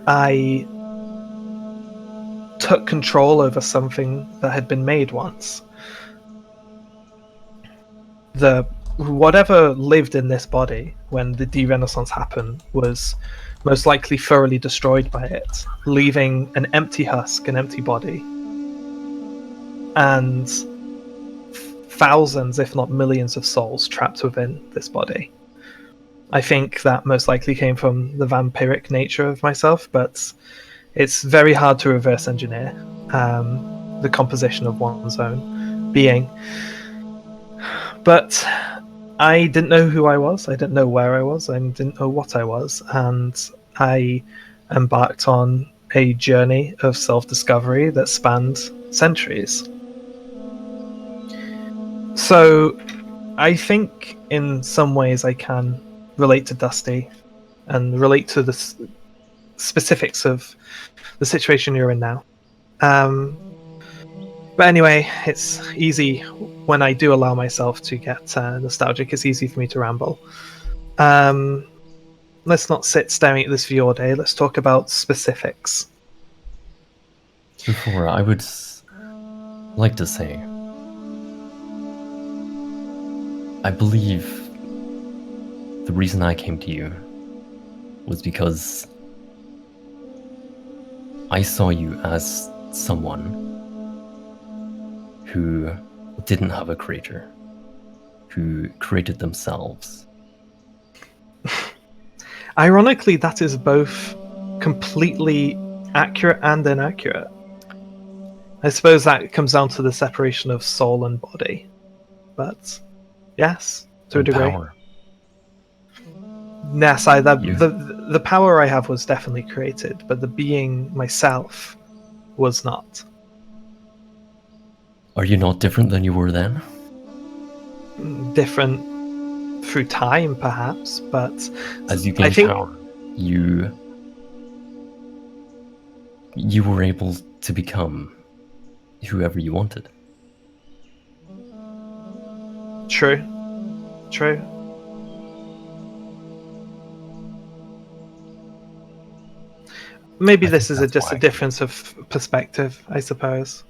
I took control over something that had been made once. Whatever lived in this body when the de-renaissance happened was most likely thoroughly destroyed by it, leaving an empty husk, an empty body, and thousands, if not millions, of souls trapped within this body. I think that most likely came from the vampiric nature of myself, but it's very hard to reverse engineer the composition of one's own being. But I didn't know who I was, I didn't know where I was, I didn't know what I was, and I embarked on a journey of self-discovery that spanned centuries. So I think in some ways I can relate to Dusty and relate to the specifics of the situation you're in now. But anyway, it's easy when I do allow myself to get nostalgic. It's easy for me to ramble. Let's not sit staring at this view all day. Let's talk about specifics. Before, I would like to say, I believe the reason I came to you was because I saw you as someone who didn't have a creator, who created themselves. Ironically, that is both completely accurate and inaccurate. I suppose that comes down to the separation of soul and body. But yes, to a degree. Power. Yes, the power I have was definitely created, but the being myself was not. Are you not different than you were then? Different through time, perhaps, but As you gained power, you were able to become whoever you wanted. True. Maybe this is just a difference of perspective, I suppose.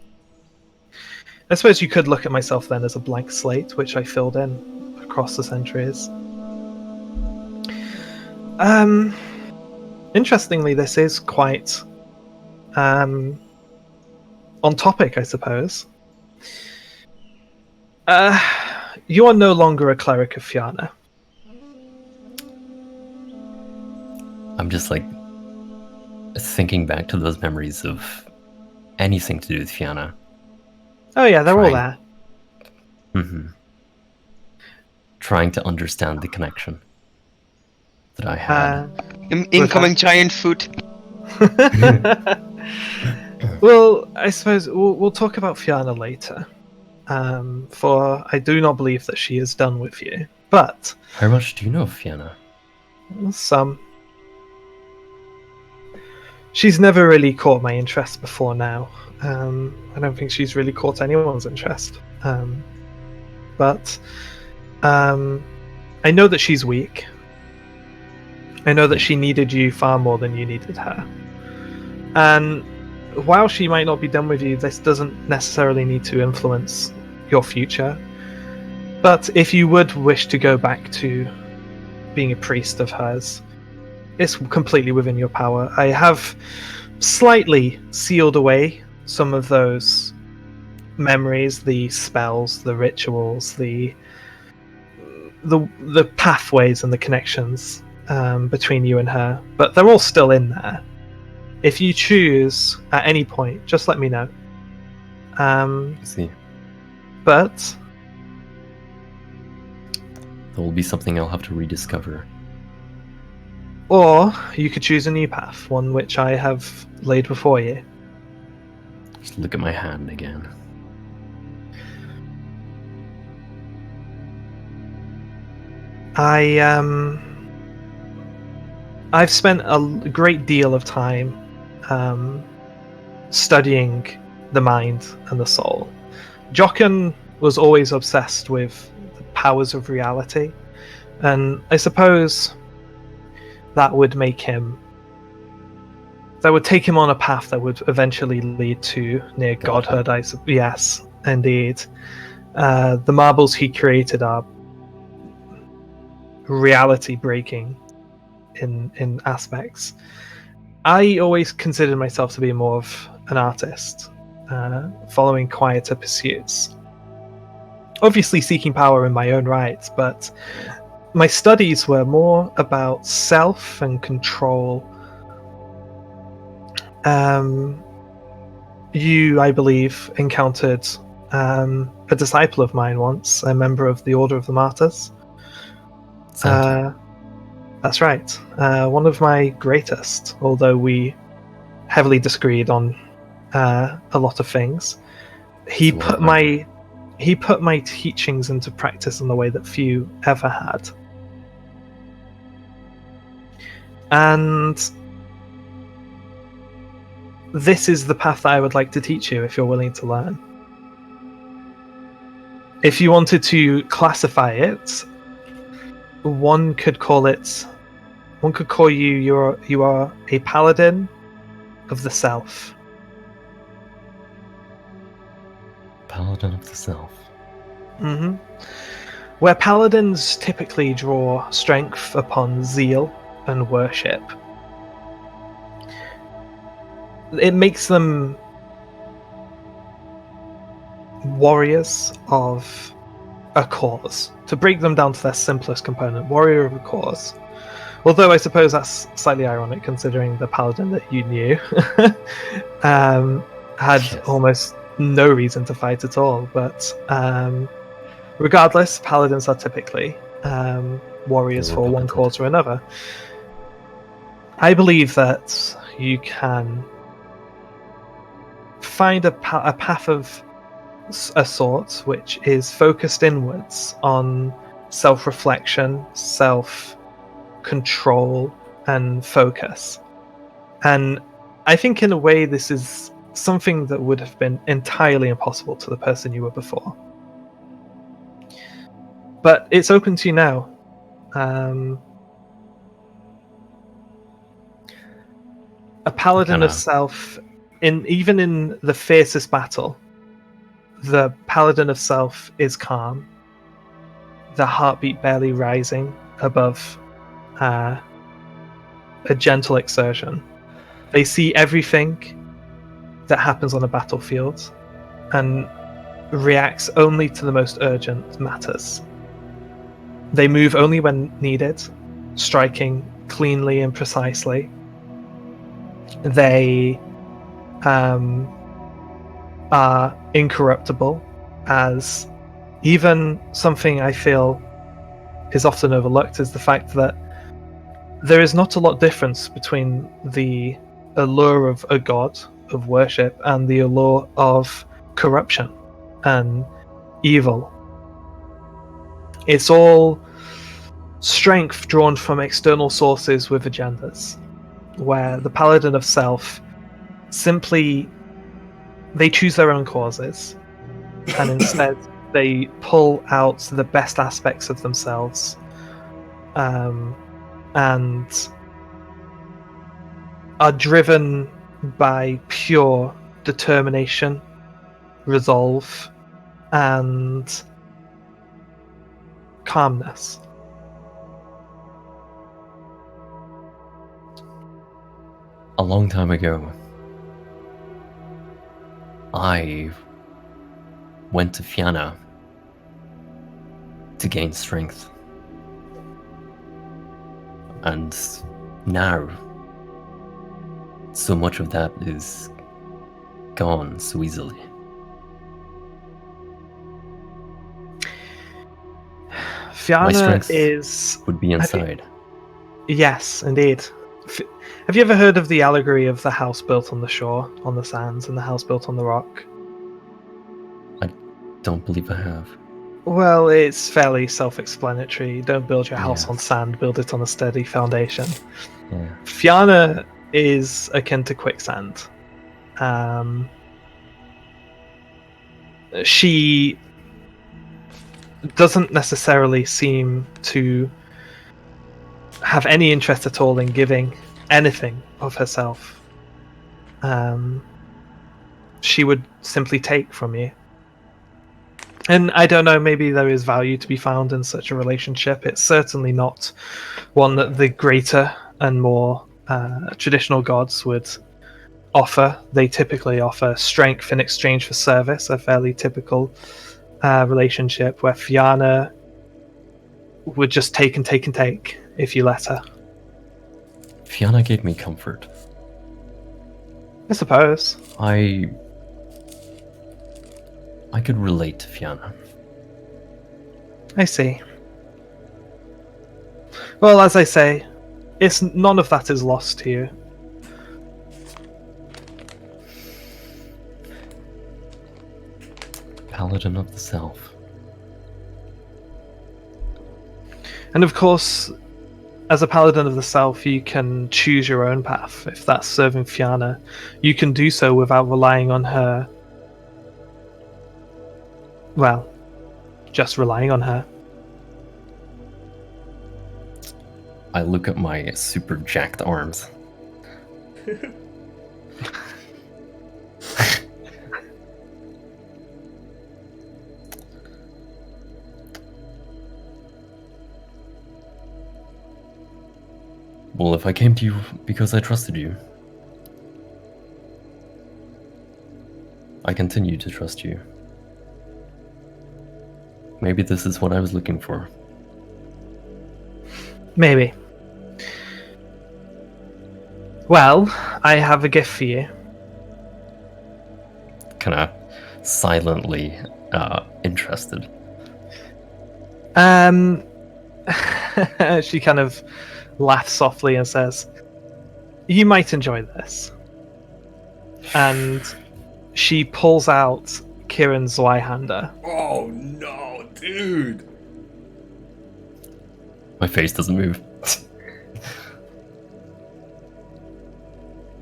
I suppose you could look at myself then as a blank slate, which I filled in across the centuries. Interestingly, this is quite on topic, I suppose. You are no longer a cleric of Fianna. I'm just like thinking back to those memories of anything to do with Fianna. Oh yeah, they're all there. Mm-hmm. Trying to understand the connection that I had. Incoming giant foot. Well, I suppose we'll talk about Fianna later. For I do not believe that she is done with you. But how much do you know of Fianna? Some. She's never really caught my interest before now. I don't think she's really caught anyone's interest. But I know that she's weak. I know that she needed you far more than you needed her. And while she might not be done with you, this doesn't necessarily need to influence your future. But if you would wish to go back to being a priest of hers, it's completely within your power. I have slightly sealed away some of those memories, the spells, the rituals, the pathways and the connections between you and her, but they're all still in there. If you choose at any point, just let me know. I see. But there will be something I'll have to rediscover. Or you could choose a new path, one which I have laid before you. Just look at my hand again. I've spent a great deal of time studying the mind and the soul. Jochen was always obsessed with the powers of reality, and I suppose that would make him. That would take him on a path that would eventually lead to near godhood. Yes, indeed. The marbles he created are reality breaking in aspects. I always considered myself to be more of an artist, following quieter pursuits. Obviously seeking power in my own right, but my studies were more about self and control. You, I believe, encountered a disciple of mine once, a member of the Order of the Martyrs. That's right. One of my greatest, although we heavily disagreed on a lot of things. He put my teachings into practice in the way that few ever had. And this is the path that I would like to teach you if you're willing to learn. If you wanted to classify it, one could call you are a paladin of the self. Paladin of the self. Mm-hmm. Where paladins typically draw strength upon zeal and worship. It makes them warriors of a cause. To break them down to their simplest component, warrior of a cause. Although I suppose that's slightly ironic considering the paladin that you knew had almost no reason to fight at all. But regardless, paladins are typically warriors for one cause or another. I believe that you can find a path of a sort which is focused inwards on self-reflection, self-control, and focus. And I think in a way this is something that would have been entirely impossible to the person you were before. But it's open to you now. A paladin of self, even in the fiercest battle, the paladin of self is calm, the heartbeat barely rising above a gentle exertion. They see everything that happens on a battlefield and reacts only to the most urgent matters. They move only when needed, striking cleanly and precisely. They are incorruptible, as even something I feel is often overlooked is the fact that there is not a lot of difference between the allure of a god of worship and the allure of corruption and evil. It's all strength drawn from external sources with agendas, where the paladin of self simply they choose their own causes and instead they pull out the best aspects of themselves and are driven by pure determination, resolve, and calmness. A long time ago, I went to Fianna to gain strength. And now, so much of that is gone so easily. Fianna is... would be inside. Yes, indeed. Have you ever heard of the allegory of the house built on the shore, on the sands, and the house built on the rock? I don't believe I have. Well, it's fairly self-explanatory. Don't build your house on sand, build it on a steady foundation. Yeah. Fianna is akin to quicksand. She doesn't necessarily seem to have any interest at all in giving anything of herself, she would simply take from you. And I don't know, maybe there is value to be found in such a relationship. It's certainly not one that the greater and more traditional gods would offer. They typically offer strength in exchange for service, a fairly typical relationship where Fianna would just take and take and take if you let her. Fianna gave me comfort. I suppose. I could relate to Fianna. I see. Well, as I say, it's none of that is lost to you. Paladin of the Self. And of course, as a Paladin of the Self, you can choose your own path. If that's serving Fianna, you can do so without relying on her. Well, just relying on her. I look at my super jacked arms. Well, if I came to you because I trusted you, I continue to trust you. Maybe this is what I was looking for. Maybe. Well, I have a gift for you. Kind of silently interested. She kind of laughs softly and says, "You might enjoy this." And she pulls out Kieran's Zweihander. Oh no, dude! My face doesn't move.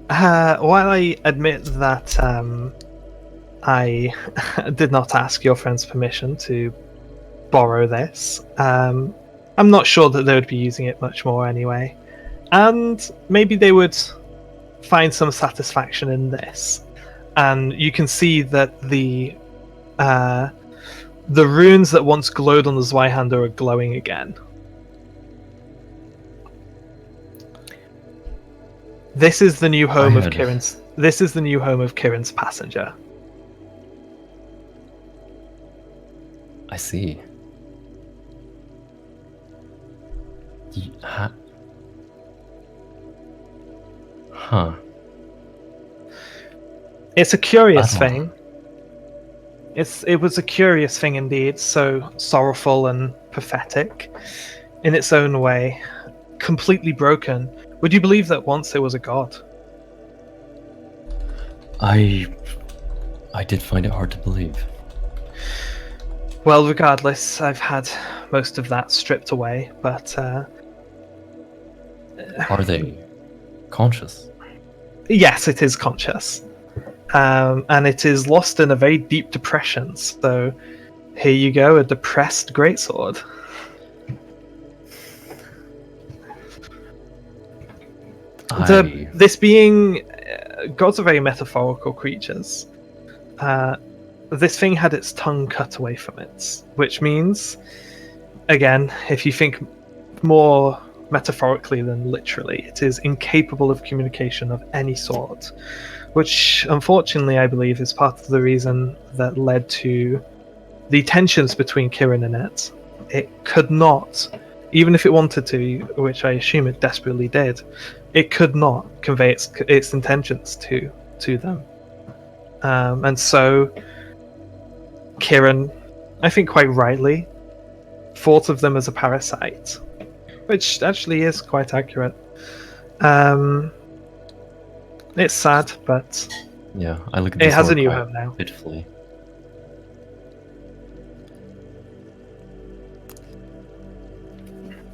While I admit that I did not ask your friend's permission to borrow this, I'm not sure that they would be using it much more anyway. And maybe they would find some satisfaction in this. And you can see that the runes that once glowed on the Zweihander are glowing again. This is the new home of Kieran's. This is the new home of Kieran's passenger. I see. Huh. It's a curious thing. It was a curious thing indeed, so sorrowful and pathetic in its own way, completely broken. Would you believe that once there was a god? I did find it hard to believe. Well, regardless, I've had most of that stripped away, but Are they conscious? yes, it is conscious. And it is lost in a very deep depression, so here you go, a depressed greatsword. This being... gods are very metaphorical creatures. This thing had its tongue cut away from it, which means, again, if you think more metaphorically than literally, it is incapable of communication of any sort, which unfortunately I believe is part of the reason that led to the tensions between Kieran and it. It could not, even if it wanted to, which I assume it desperately did, it could not convey its intentions to them. And so Kieran, I think quite rightly, thought of them as a parasite, which actually is quite accurate. It's sad, but yeah, I look at it this has a one new quite home now. pitifully.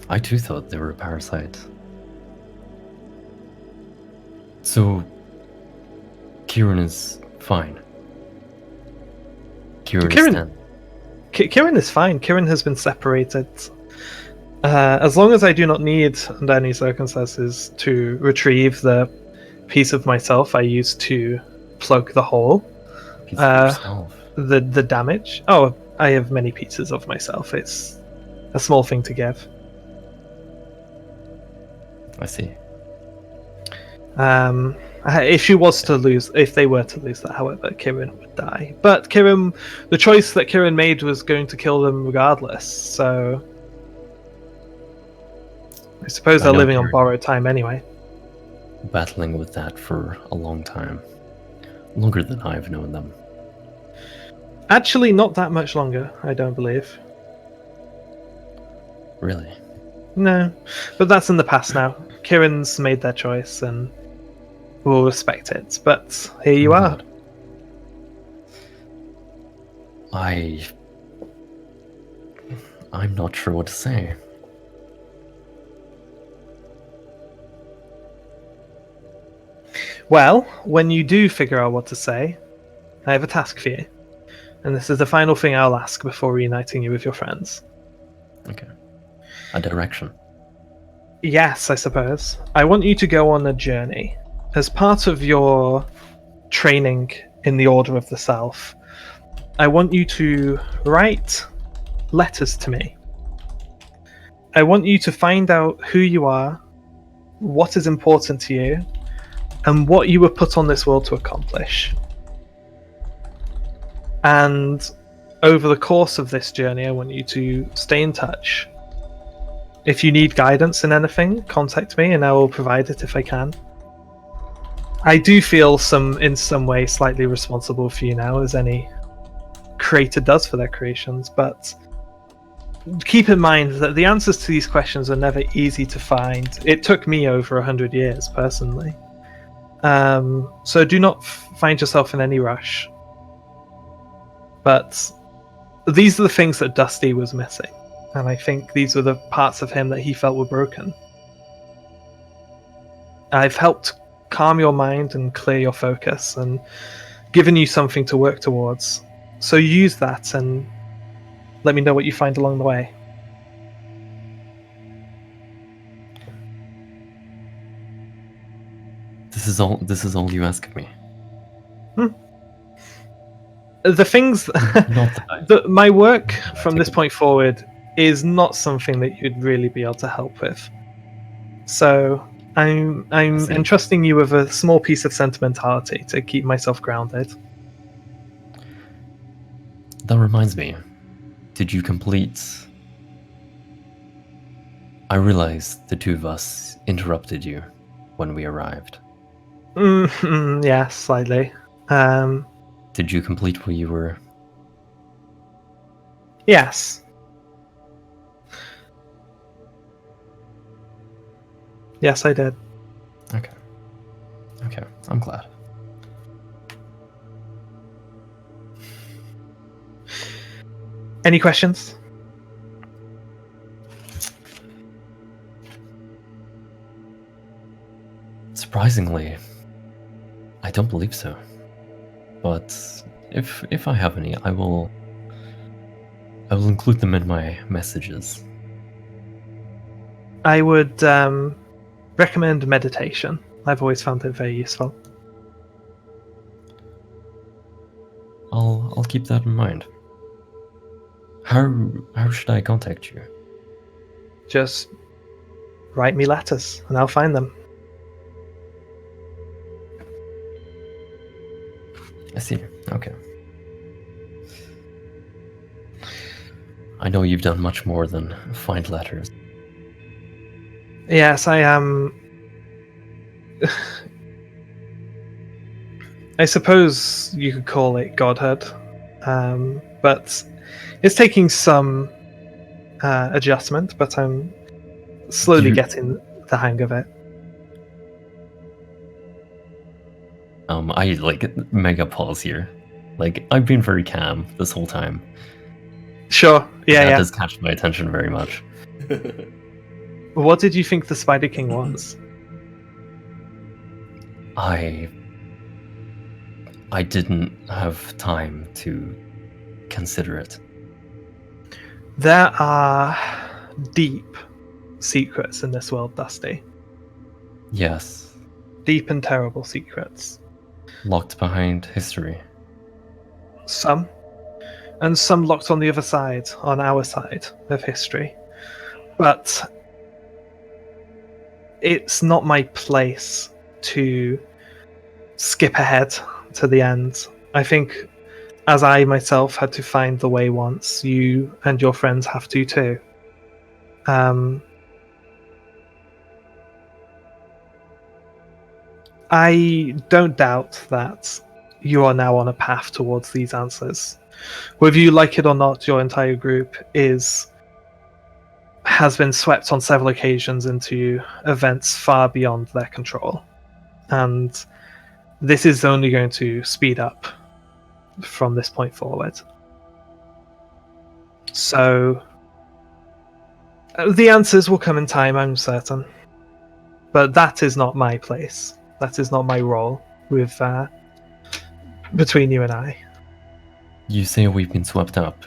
I too thought they were a parasite. So, Kieran is fine. Kieran is Kieran is fine. Kieran has been separated. As long as I do not need, under any circumstances, to retrieve the piece of myself I used to plug the hole, Piece of yourself. the damage. Oh, I have many pieces of myself. It's a small thing to give. I see. If she was to lose, if they were to lose that, however, Kieran would die. But Kieran, the choice that Kieran made was going to kill them regardless. So I suppose I they're know living on Kieran. borrowed time anyway. Battling with that for a long time. Longer than I've known them. Actually, not that much longer, I don't believe. Really? No, but that's in the past now. Kieran's made their choice, and we'll respect it. But here you are. God. I'm not sure what to say. Well, when you do figure out what to say, I have a task for you. And this is the final thing I'll ask before reuniting you with your friends. Okay. A direction. Yes, I suppose. I want you to go on a journey. As part of your training in the Order of the Self, I want you to write letters to me. I want you to find out who you are, what is important to you, and what you were put on this world to accomplish. And over the course of this journey, I want you to stay in touch. If you need guidance in anything, contact me and I will provide it if I can. I do feel in some way slightly responsible for you now, as any creator does for their creations, but keep in mind that the answers to these questions are never easy to find. It took me over 100 years, personally. So do not find yourself in any rush. But these are the things that Dusty was missing. And I think these were the parts of him that he felt were broken. I've helped calm your mind and clear your focus and given you something to work towards. So use that and let me know what you find along the way. This is all you ask of me. The things Not that my work from this point forward is not something that you'd really be able to help with. So I'm see. entrusting you with a small piece of sentimentality to keep myself grounded. That reminds me. Did you complete... I realized the two of us interrupted you when we arrived. Yeah, slightly. Did you complete what you were... Yes. Yes, I did. Okay. Okay, I'm glad. Any questions? Surprisingly, I don't believe so. But if I have any, I will include them in my messages. I would recommend meditation. I've always found it very useful. I'll keep that in mind. How should I contact you? Just write me letters and I'll find them. I see. Okay. I know you've done much more than find letters. Yes, I am. I suppose you could call it godhood, but it's taking some adjustment. But I'm slowly getting the hang of it. I mega pause here. I've been very calm this whole time. Sure. Yeah, That yeah. does catch my attention very much. What did you think the Spider King was? I didn't have time to consider it. There are deep secrets in this world, Dusty. Yes. Deep and terrible secrets. Locked behind history. Some. And some locked on the other side, on our side of history. But it's not my place to skip ahead to the end. I think, as I myself had to find the way once, you and your friends have to too. I don't doubt that you are now on a path towards these answers. Whether you like it or not, your entire group has been swept on several occasions into events far beyond their control. And this is only going to speed up from this point forward. So the answers will come in time, I'm certain. But that is not my place. That is not my role with between you and I. You say we've been swept up.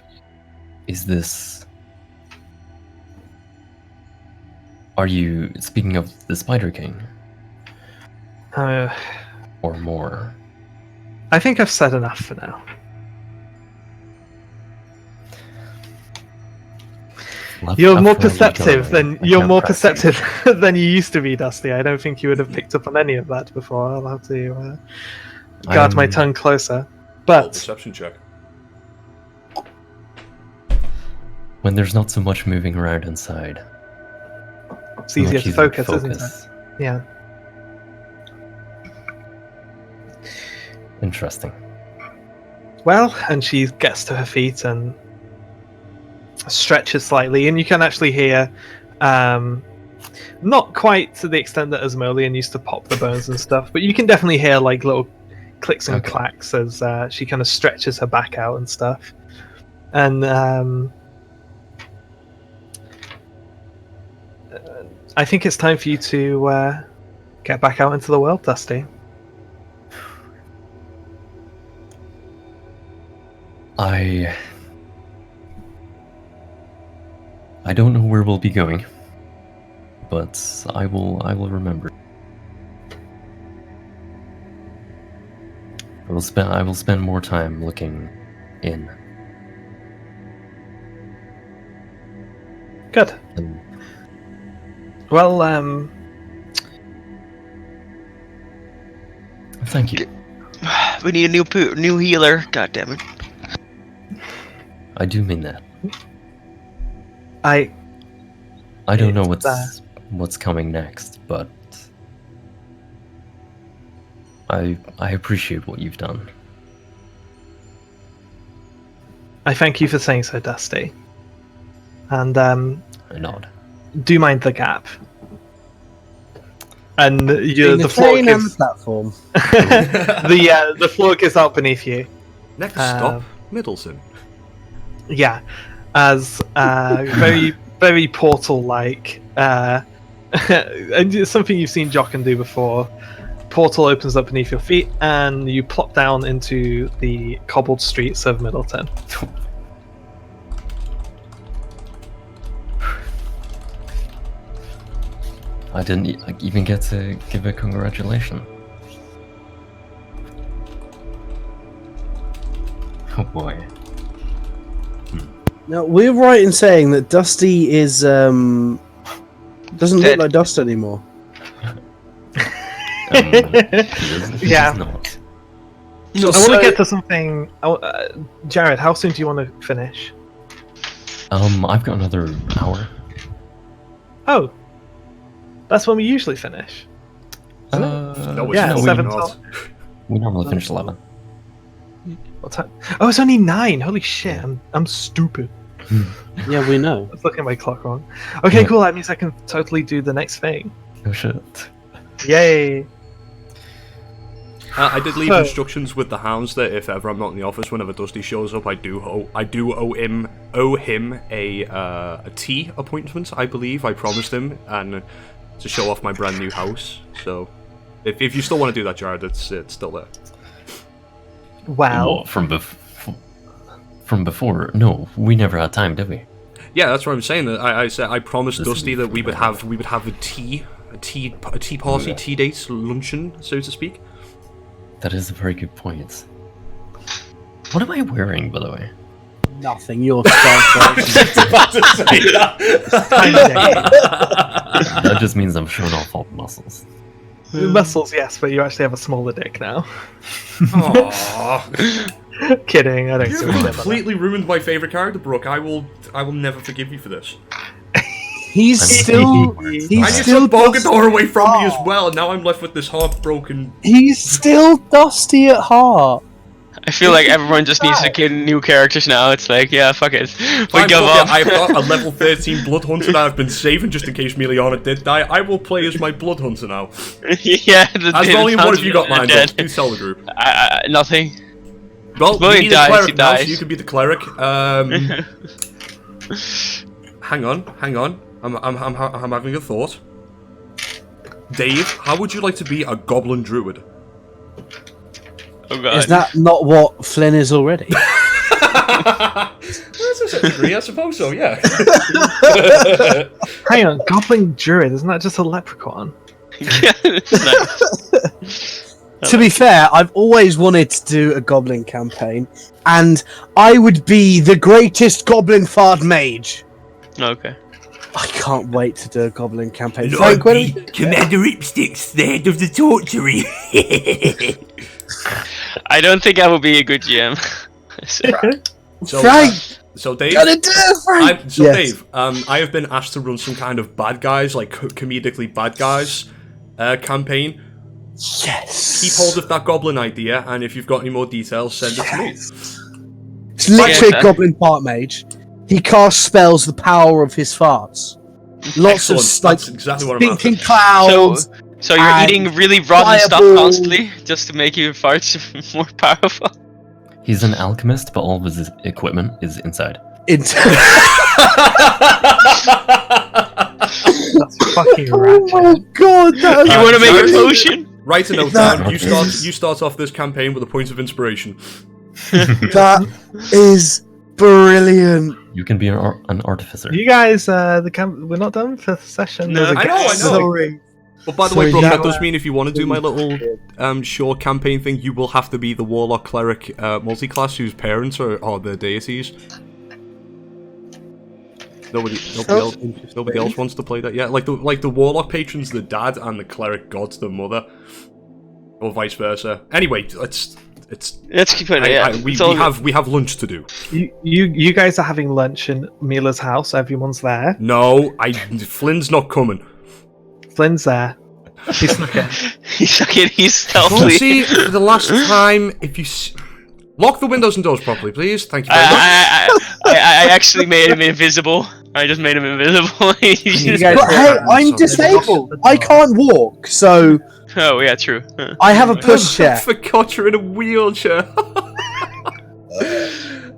Is this... Are you speaking of the Spider King? Or more? I think I've said enough for now. You're more perceptive than you used to be, Dusty. I don't think you would have picked up on any of that before. I'll have to guard my tongue closer. But perception check. When there's not so much moving around inside, it's easier to focus, isn't it? Yeah. Interesting. Well, and she gets to her feet and stretches slightly, and you can actually hear, not quite to the extent that Asmodean used to pop the bones and stuff, but you can definitely hear like little clicks and clacks as she kind of stretches her back out and stuff. And I think it's time for you to get back out into the world, Dusty. I don't know where we'll be going, but I will remember. I will spend more time looking in. Good. Well, thank you. We need a new healer. God damn it. I do mean that. I don't know what's coming next, but I appreciate what you've done. I thank you for saying so, Dusty. And I nod. Do mind the gap. And the floor gives platform. the floor gives out beneath you. Next stop, Middleton. Yeah, as very very portal-like, and it's something you've seen Jochen do before. Portal opens up beneath your feet, and you plop down into the cobbled streets of Middleton. I didn't even get to give a congratulation. Oh boy. Now, we're right in saying that Dusty is doesn't look like Dust anymore. He is not. I want to get to something. Jared, how soon do you want to finish? I've got another hour. Oh, that's when we usually finish. No, yeah, no, 7 we normally finish 11. What time? Oh, it's only 9. Holy shit! I'm stupid. Yeah, we know. I was looking at my clock wrong. Okay, Yeah. cool. That means I can totally do the next thing. Oh shit. Yay! I did leave instructions with the hounds that if ever I'm not in the office, whenever Dusty shows up, I do owe him a tea appointment. I believe I promised him, and to show off my brand new house. So, if you still want to do that, Jared, it's still there. Wow. Well, from before? No, we never had time, did we? Yeah, that's what I'm saying. That I said I promised Dusty that we would have a tea party, tea date, luncheon, so to speak. That is a very good point. What am I wearing, by the way? Nothing. You're about to say that. That just means I'm showing off all the muscles. Muscles, yes, but you actually have a smaller dick now. Aww. Kidding, I don't You've give a shit about completely ruined my favorite character, Brooke. I will never forgive you for this. He's I'm still. thinking- He's And you still took Bogador away from me as heart. well. Now I'm left with this heartbroken. He's still Dusty at heart. I feel like everyone just needs to get new characters now. It's like, yeah, fuck it. We Fine, give fuck up. it, I've got a level 13 Blood Hunter that I've been saving just in case Miliana did die. I will play as my Blood Hunter now. Yeah. As Volume, what have you got lined up? Do tell the group. Nothing. Well, Well, you he need a dies, cleric he now, so dies. you can be the cleric. Hang on. I'm having a thought. Dave, how would you like to be a goblin druid? Oh god. Is that not what Flynn is already? That's a certain degree, I suppose so, yeah. Hang on, Goblin Druid, isn't that just a leprechaun? Nice. To be fair, I've always wanted to do a goblin campaign, and I would be the greatest goblin fard mage. Okay. I can't wait to do a goblin campaign. Frank, when Commander Ripstick's the head of the tortury. I don't think I will be a good GM. So, Frank, So Dave, gotta do it, Frank. Yes. Dave, I have been asked to run some kind of bad guys, like comedically bad guys, campaign. Yes. Keep hold of that goblin idea, and if you've got any more details, send it to me. It's literally Yeah. a goblin fart mage. He casts spells the power of his farts. Lots Excellent. of like That's exactly what I'm after. thinking clouds. So you're and eating really rotten stuff fireball. constantly just to make your farts more powerful. He's an alchemist, but all of his equipment is inside. That's fucking Oh ratchet. my god, that was You want to make a Jared? potion? Write a note That down. You start off this campaign with a point of inspiration. that is brilliant. You can be an artificer. You guys, we're not done for the session. No, There's a I know. Sorry. But by the way, Sorry, Brooke, that that does was- mean if you want to do my little short campaign thing, you will have to be the warlock cleric multiclass whose parents are the deities. Nobody else wants to play that. Yeah, like the warlock patron's the dad and the cleric god's the mother, or vice versa. Anyway, it's Let's keep it. Yeah. we have lunch to do. You guys are having lunch in Mila's house. Everyone's there. No, Flynn's not coming. Flynn's there. He's snuck in. He's stealthily. See, for the last time, if you lock the windows and doors properly, please. Thank you very much. I actually made him invisible. I just made him invisible. You guys But hey, I'm I'm sorry. disabled. I can't walk, so Oh yeah, true. I have a pushchair. I forgot you're in a wheelchair.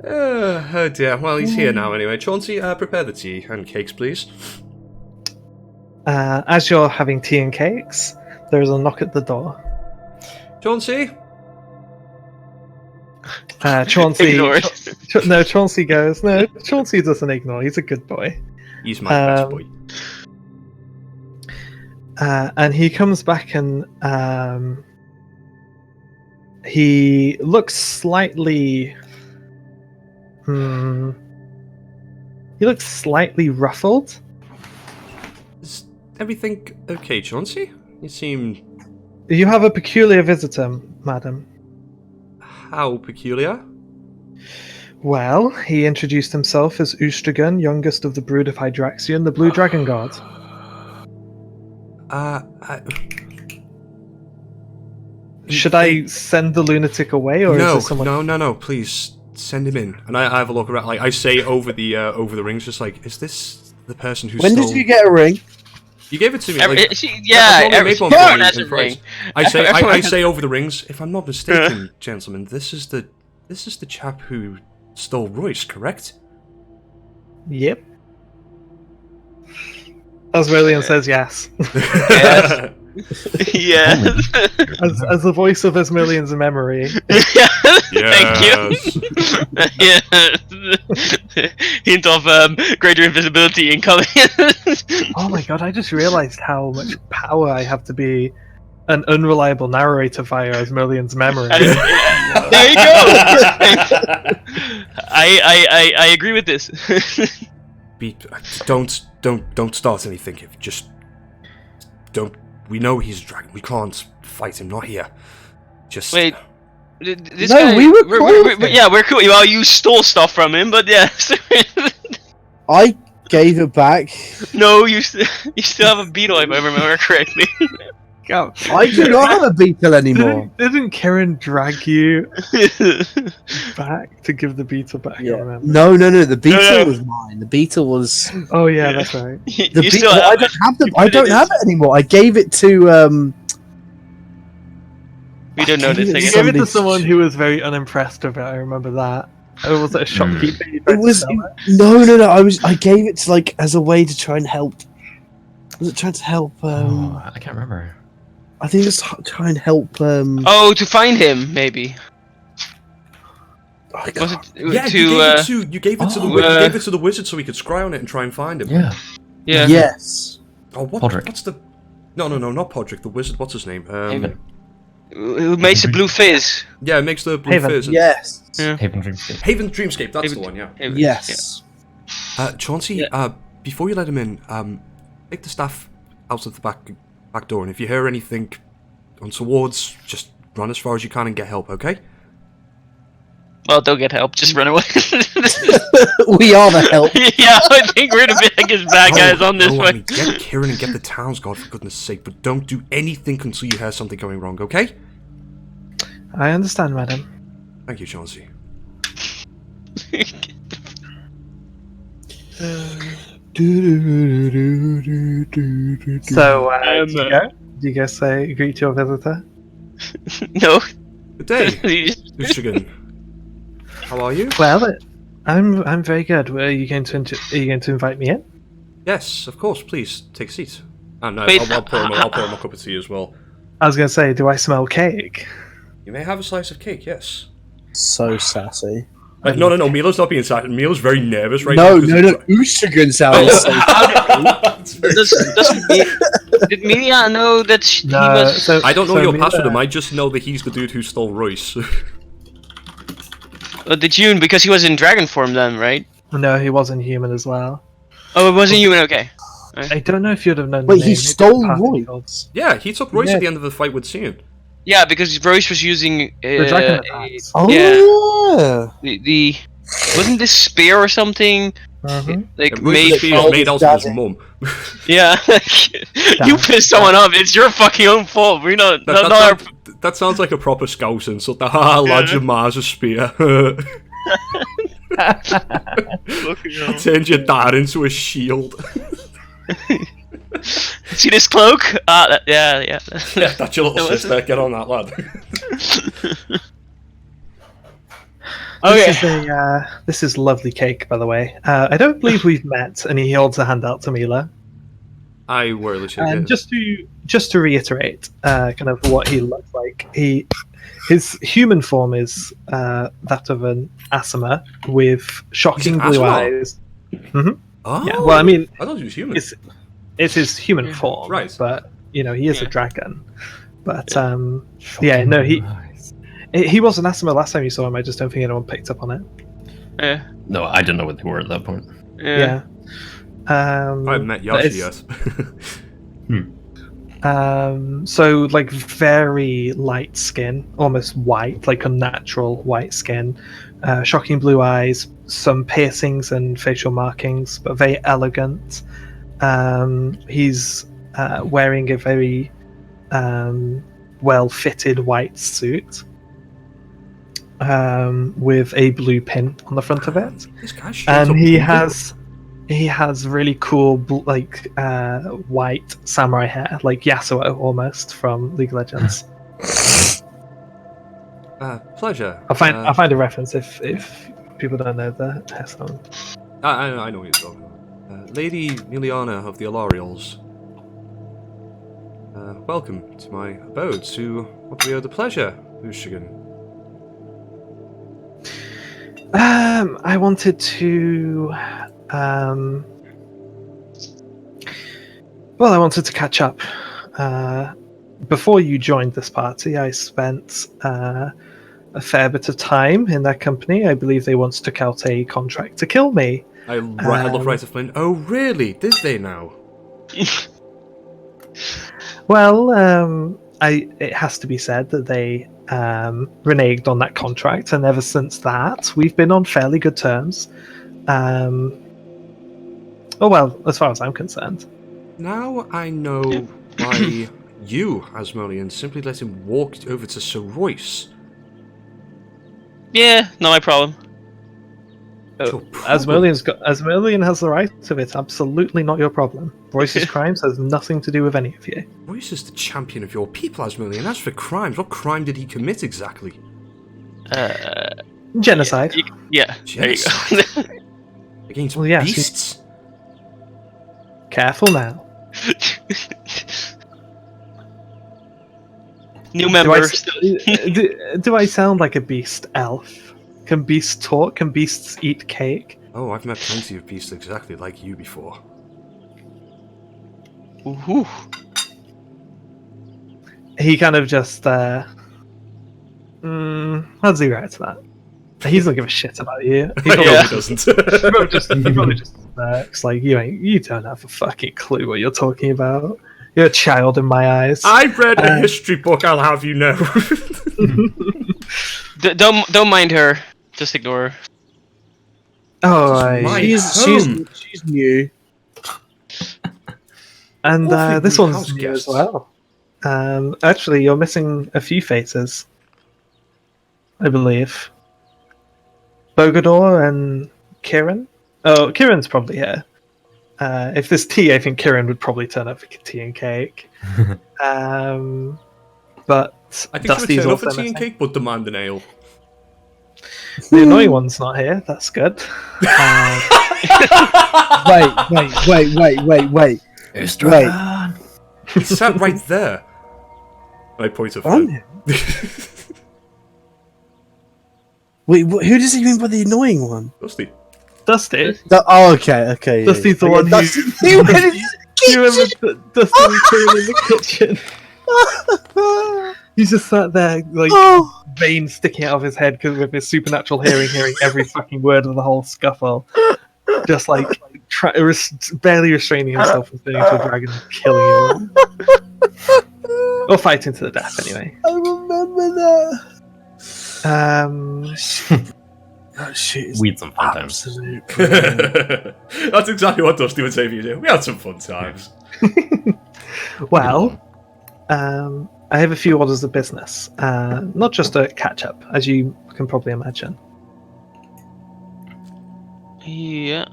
Oh dear. Well, he's here now anyway. Chauncey, prepare the tea and cakes, please. As you're having tea and cakes, there is a knock at the door. Chauncey? Chauncey. Ignore it. No, Chauncey goes. No, Chauncey doesn't ignore. He's a good boy. He's my best boy. And he comes back and he looks slightly. He looks slightly ruffled. Is everything okay, Chauncey? You seem... You have a peculiar visitor, madam. How peculiar? Well, he introduced himself as Ustragon, youngest of the brood of Hydraxion, the Blue Dragon God. Should I send the lunatic away, or is there someone? No, please send him in. And I have a look around. Like I say over the rings, just like, is this the person who When stole... did you get a ring? You gave it to me. Every, like, yeah, I've only made one for everyone you has in a price. ring. I say over the rings. If I'm not mistaken, gentlemen, this is the chap who stole Royce, correct? Yep. Asmilian says yes. Yes. Yes. as the voice of Asmilian's memory. Thank you. Yes. Hint of greater invisibility incoming. Oh my god, I just realized how much power I have to be an unreliable narrator via Asmillian's memory. There you go. I agree with this. Don't start anything. Just don't. We know he's a dragon. We can't fight him. Not here. Just Wait. This No, guy, we were we're cool. yeah, we're cool. Well, you stole stuff from him, but yeah. I gave it back. No, you still have a beetle, if I remember correctly. God, I do not have a beetle anymore. Didn't Kieran drag you back to give the beetle back? I Yeah. remember. No. The beetle No. was mine. The beetle was. Oh yeah, that's right. The You beetle. still I have don't have them. You I put it don't in- have it anymore. I gave it to. We don't know this. I You guess. gave it to Somebody's- someone who was very unimpressed of it. I remember that. Or was it a shopkeeper? You tried It to was sell it? no. I gave it to like as a way to try and help. Was it trying to help? Oh, I can't remember. I think it's try and help. Oh, to find him, maybe. I Was can't- it yeah, to? you gave it to the Oh. you gave it to the wizard so he could scry on it and try and find him. Yeah. Yeah. Yes. Oh, Podrick. what's the? No, not Podrick. The wizard. What's his name? Haven. Who makes a blue fizz? Yeah, it makes the blue Haven. fizz. Yes. Yeah. Haven Dreamscape. Haven Dreamscape. That's Haven- the one. Yeah. Yes. Chauncey, Yeah. before you let him in, take the staff out of the back door, and if you hear anything untowards, just run as far as you can and get help. Okay? Well, don't get help. Just run away. We are the help. Yeah, I think we're the biggest bad guys on this I one. mean, get Kieran and get the towns, God, for goodness sake, but don't do anything until you hear something going wrong, okay? I understand, madam. Thank you, Chauncey. So, do you guys say greet your visitor? No. Good day, Michigan. How are you? Well, I'm very good. Are you going to invite me in? Yes, of course. Please take a seat. And Wait. I'll pour him a cup of tea as well. I was going to say, do I smell cake? You may have a slice of cake. Yes. So sassy. No. Mila's not being sad. Mila's very nervous right No. now. Ustrigan sounds. Did Milia know that he was? So, I don't know so your Mila- password. I just know that he's the dude who stole Royce. Did you? Because he was in dragon form then, right? No, he wasn't human as well. Oh, it wasn't human. Okay. I don't know if you'd have known. Wait, the he name. stole Maybe Roy? Party Yeah, he took Royce Yeah. at the end of the fight with Cian. Yeah, because Royce was using The dragon attacks. Oh Yeah. yeah. the wasn't this spear or something Mhm. like Yeah, made Royce's spear from- is made out of his Daddy. mum. Yeah, you pissed someone off. It's your fucking own fault. We're not. That, not our... that sounds like a proper scout insult. Haha, lad, your ma's a spear. Turned your dad into a shield. See this cloak? Yeah. Yeah, that's your little That sister. Get on that, lad. Okay. This is lovely cake, by the way. I don't believe we've met, and he holds a hand out to Mila. I worry shit. And just to reiterate, kind of what he looks like. His human form is that of an Asima with shocking He's an blue Asima? eyes. Oh, Yeah, well, I mean, I thought he was human. it's his human form, Right. But he is a Yeah. dragon. But Shocking no, he- eyes. he was an Asima last time you saw him. I just don't think anyone picked up on it. Yeah. No, I didn't know what they were at that point. Yeah. Yeah. I haven't met but Yoshi it's- yet. So like very light skin, almost white, like unnatural white skin, shocking blue eyes, some piercings and facial markings, but very elegant. He's wearing a very well-fitted white suit with a blue pin on the front of it. This guy's straight And up he evil. has really cool white samurai hair, like Yasuo almost from League of Legends. Pleasure. I'll find a reference if people don't know the hairstyle. I know what you're talking about. Lady Miliana of the Alarials. Welcome to my abode, to what we owe the pleasure, Ushigan. I wanted to. Well, I wanted to catch up. Before you joined this party, I spent a fair bit of time in their company. I believe they once took out a contract to kill me. I look right at Flynn. Oh, really? Did they now? Well, it has to be said that they reneged on that contract, and ever since that, we've been on fairly good terms. Oh well, as far as I'm concerned. Now I know why you, Asmodean, simply let him walk over to Sir Royce. Yeah, not my problem. Your problem. Asmodean has the right of it. Absolutely not your problem. Royce's crimes has nothing to do with any of you. Royce is the champion of your people, Asmodean. As for crimes, what crime did he commit exactly? Genocide. Yeah, Genocide? there you Against Well, yes, beasts? Careful now. go. New member. Do I sound like a beast elf? Can beasts talk? Can beasts eat cake? Oh, I've met plenty of beasts exactly like you before. Ooh. He kind of just how does he react to that? He doesn't give a shit about you. He probably, Yeah, he doesn't. he probably just looks like you don't have a fucking clue what you're talking about. You're a child in my eyes. I read a history book, I'll have you know. Don't mind her. Just ignore her. Oh, my She's home. new. and Awfully this rude one's house new as guests. well. Actually, you're missing a few faces, I believe. Bogador and Kieran. Oh, Kieran's probably here. If there's tea, I think Kieran would probably turn up for tea and cake. But I think Dusty's he would turn up also for tea and missing. cake, but demand an ale. The annoying one's not here. That's good. Wait. He sat right there. I point to On Flynn. him? Wait, who does he mean by the annoying one? Dusty. Dusty. Oh, okay. Yeah, Dusty's the yeah. one who. Dusty, he went in his You remember kitchen. Dusty was chilling in the kitchen? He's just sat there, like, Oh, veins sticking out of his head because with his supernatural hearing every fucking word of the whole scuffle. Just like barely restraining himself from turning into a dragon and killing you all. Or fighting to the death, anyway. I remember that. That shit is We had some fun times. absolute. brilliant. That's exactly what Dusty would say if you did. We had some fun times. Well, I have a few orders of business. Not just a catch up, as you can probably imagine. Yeah.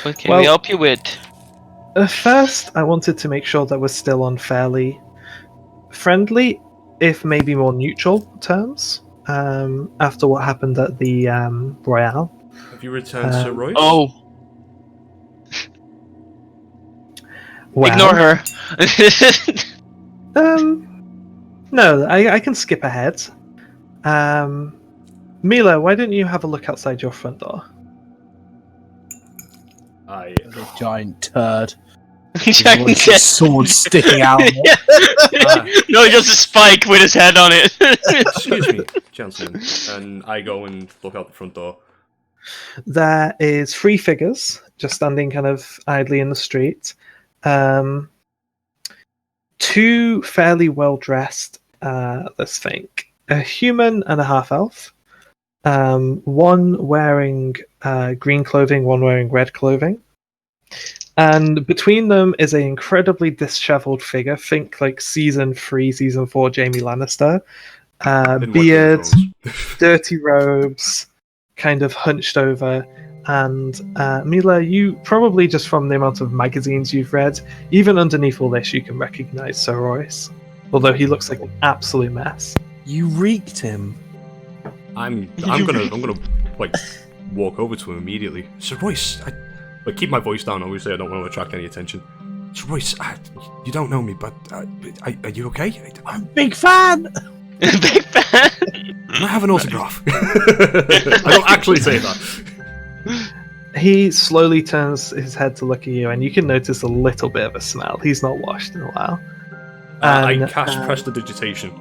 What can Well- we help you with? First, I wanted to make sure that we're still on fairly friendly, if maybe more neutral terms. After what happened at the Royale. Have you returned Sir Royce? Oh, Well, ignore her. No, I can skip ahead. Mila, why don't you have a look outside your front door? The giant turd. Giant With his sword sticking out. Of it. No, just a spike with his head on it. Excuse me, gentlemen. And I go and look out the front door. There is 3 figures just standing kind of idly in the street. 2 fairly well dressed, let's think, a human and a half elf. One wearing green clothing, one wearing red clothing. And between them is an incredibly disheveled figure. Think like season 3, season 4 Jaime Lannister. Didn't watch Game of Beard, Thrones. dirty robes, kind of hunched over. And Mila, you probably just from the amount of magazines you've read, even underneath all this, you can recognize Sir Royce. Although he looks like an absolute mess. You reeked him. I'm gonna like walk over to him immediately. Sir Royce, but keep my voice down. Obviously, I don't want to attract any attention. Sir Royce, you don't know me, but are you okay? I'm a big fan. Big fan. Can I have an autograph? I don't actually say that. He slowly turns his head to look at you, and you can notice a little bit of a smell. He's not washed in a while. I cast prestidigitation.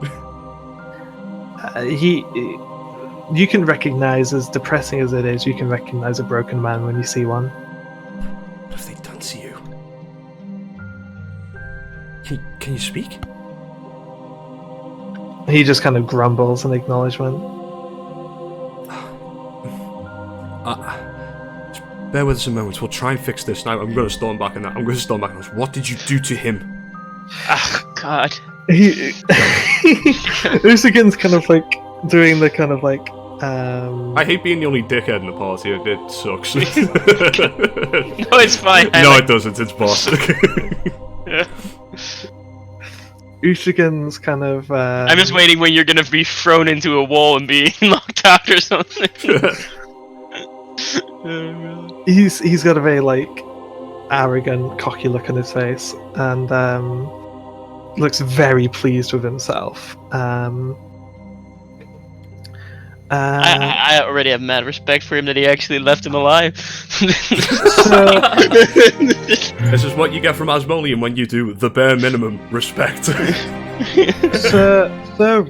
You can recognize, as depressing as it is, you can recognize a broken man when you see one. What have they done to you? Can you speak? He just kind of grumbles in acknowledgement. Just bear with us a moment. We'll try and fix this. Now I'm going to storm back and I'm going to storm back and ask, what did you do to him? Ah, God. Usagin's kind of like doing the kind of like. I hate being the only dickhead in the party. It sucks. No, it's fine. No, it doesn't. It's boss. Usagin's kind of. I'm just waiting when you're gonna be thrown into a wall and be knocked out or something. He's got a very like arrogant, cocky look on his face, and looks very pleased with himself. I already have mad respect for him that he actually left him alive. This is what you get from Asmodean when you do the bare minimum respect. Sir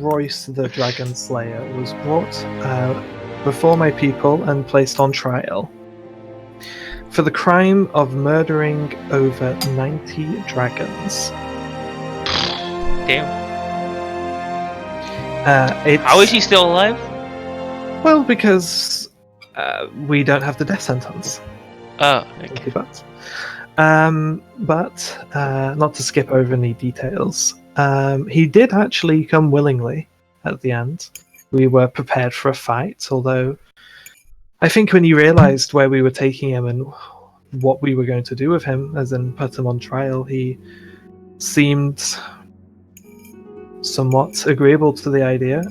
Royce the Dragon Slayer was brought before my people and placed on trial for the crime of murdering over 90 dragons. Damn. How is he still alive? Well, because we don't have the death sentence. Oh, okay. But not to skip over any details, he did actually come willingly at the end. We were prepared for a fight, although I think when he realized where we were taking him and what we were going to do with him, as in put him on trial, he seemed somewhat agreeable to the idea,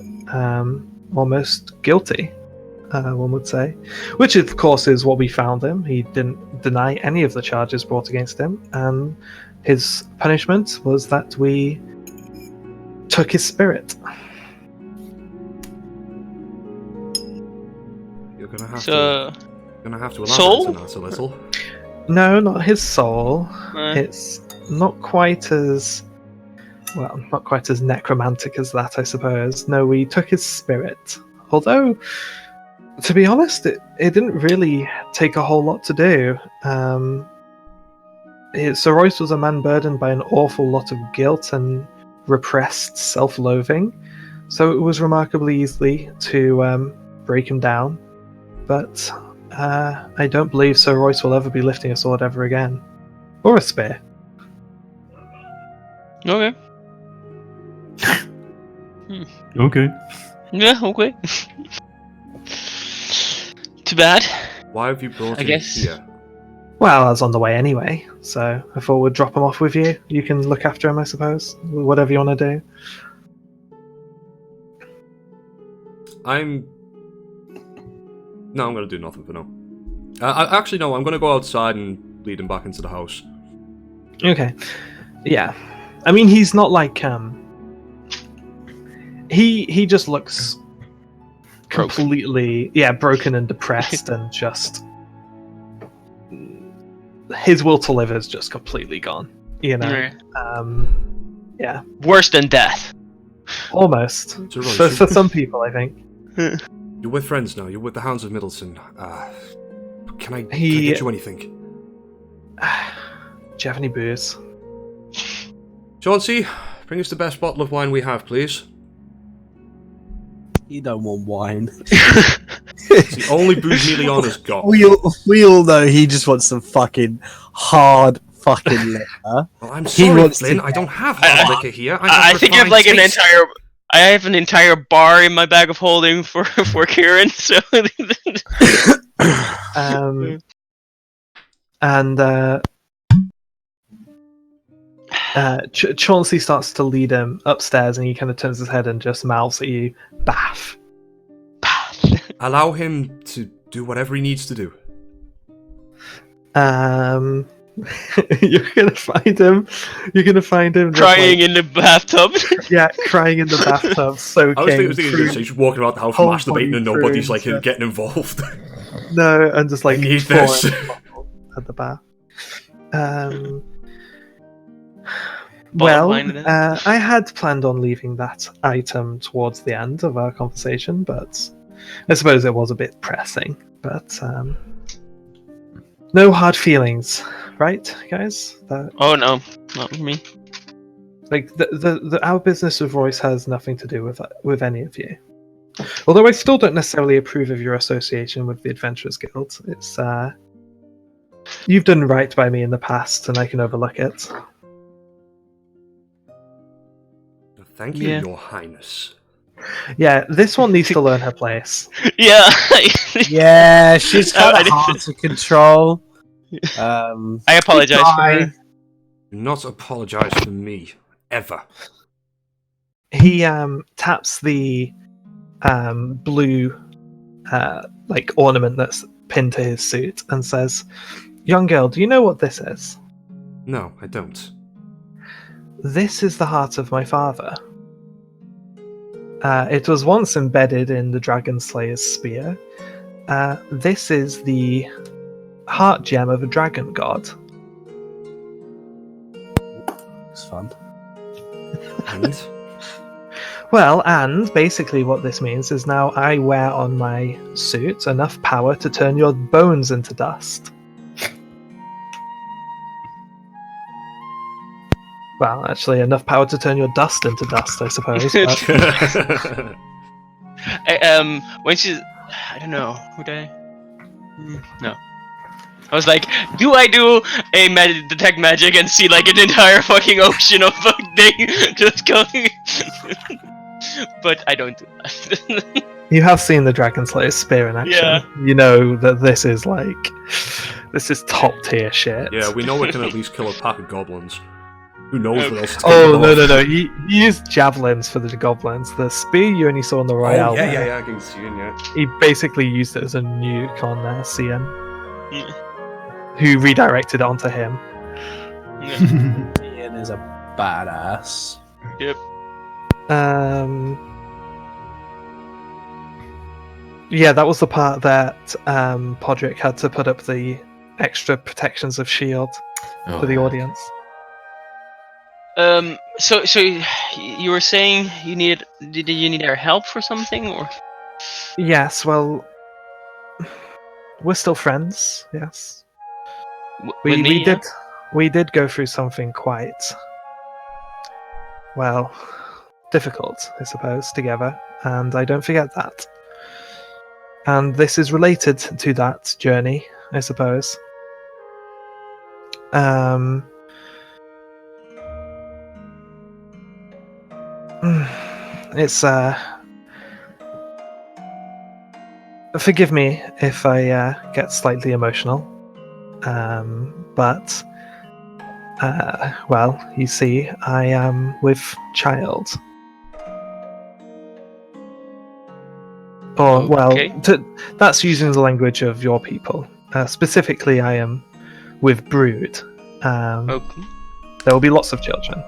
almost guilty, one would say, which of course is what we found him. He didn't deny any of the charges brought against him, and his punishment was that we took his spirit. You're gonna have So, to soul? elaborate on that a little. No, not his soul. Uh. It's not quite as necromantic as that, I suppose. No, we took his spirit. Although, to be honest, it didn't really take a whole lot to do. Sir Royce was a man burdened by an awful lot of guilt and repressed self-loathing, so it was remarkably easy to break him down. But I don't believe Sir Royce will ever be lifting a sword ever again. Or a spear. okay. Okay. Yeah, okay. Too bad. Why have you brought I him guess. here? Well, I was on the way anyway, so I thought we'd drop him off with you. You can look after him, I suppose. Whatever you want to do. I'm gonna do nothing for now. Actually, no, I'm gonna go outside and lead him back into the house. Okay. Yeah. I mean, he's not like, He just looks completely, broken and depressed and just... His will to live is just completely gone, you know? Yeah. Worse than death. Almost. So, Royce, For some people, I think. you're with friends now. You're with the Hounds of Middleton. Can I get you anything? Do you have any booze? Chauncey, bring us the best bottle of wine we have, please. You don't want wine. It's the only booze Miliana's got. We all know he just wants some fucking hard fucking liquor. Well, I'm sorry, wants Flynn. to- I don't have hard liquor here. I think I have like I have an entire bar in my bag of holding for Kieran. So. Chauncey starts to lead him upstairs, and he kind of turns his head and just mouths at you, "Bath." Allow him to do whatever he needs to do. You're gonna find him. You're gonna find him just, Crying in the bathtub. yeah, crying in the bathtub, soaking. I was thinking through- he's just walking around the house whole masturbating and body nobody's like prunes, yeah. getting involved. No, and just like I need pouring this. at the bath. Well, Bottom line of it. I had planned on leaving that item towards the end of our conversation, but I suppose it was a bit pressing. But no hard feelings, right, guys? Oh no, not me. Like our business with Royce has nothing to do with any of you. Although I still don't necessarily approve of your association with the Adventurers Guild. It's you've done right by me in the past, and I can overlook it. Thank you, Yeah. Your Highness. Yeah, this one needs to learn her place. Yeah. Yeah, she's kind I of didn't- hard to control. I apologize for her. Do not apologize for me. Ever. He taps the blue like ornament that's pinned to his suit and says, "Young girl, do you know what this is? No, I don't. This is the heart of my father. It was once embedded in the Dragon Slayer's spear. This is the heart gem of a dragon god. It's fun. And Well, and basically what this means is now I wear on my suit enough power to turn your bones into dust." Well, actually, enough power to turn your dust into dust, I suppose. But When she's, I don't know, would I? No. I was like, do I do a detect magic and see like an entire fucking ocean of thing just going? But I don't do that. you have seen the Dragon Slayer's spear in action. Yeah. You know that this is top tier shit. yeah, we know we can at least kill a pack of goblins. Who knows what else? Oh no! You used javelins for the goblins. The spear you only saw in the Royale. Oh, yeah, I can see it, yeah. He basically used it as a nuke on CN, Yeah. who redirected it onto him. Yeah. Ian is a badass. Yep. Yeah, that was the part that Podrick had to put up the extra protections of shield for the audience. So you were saying you needed? Did you need our help for something, or? Yes, well, we're still friends. Yes, With me, yeah? we did go through something quite well difficult, I suppose, together, and I don't forget that. And this is related to that journey, I suppose. It's forgive me if I get slightly emotional, but well, you see, I am with child. Or Okay. that's using the language of your people. Specifically, I am with brood. Okay. There will be lots of children.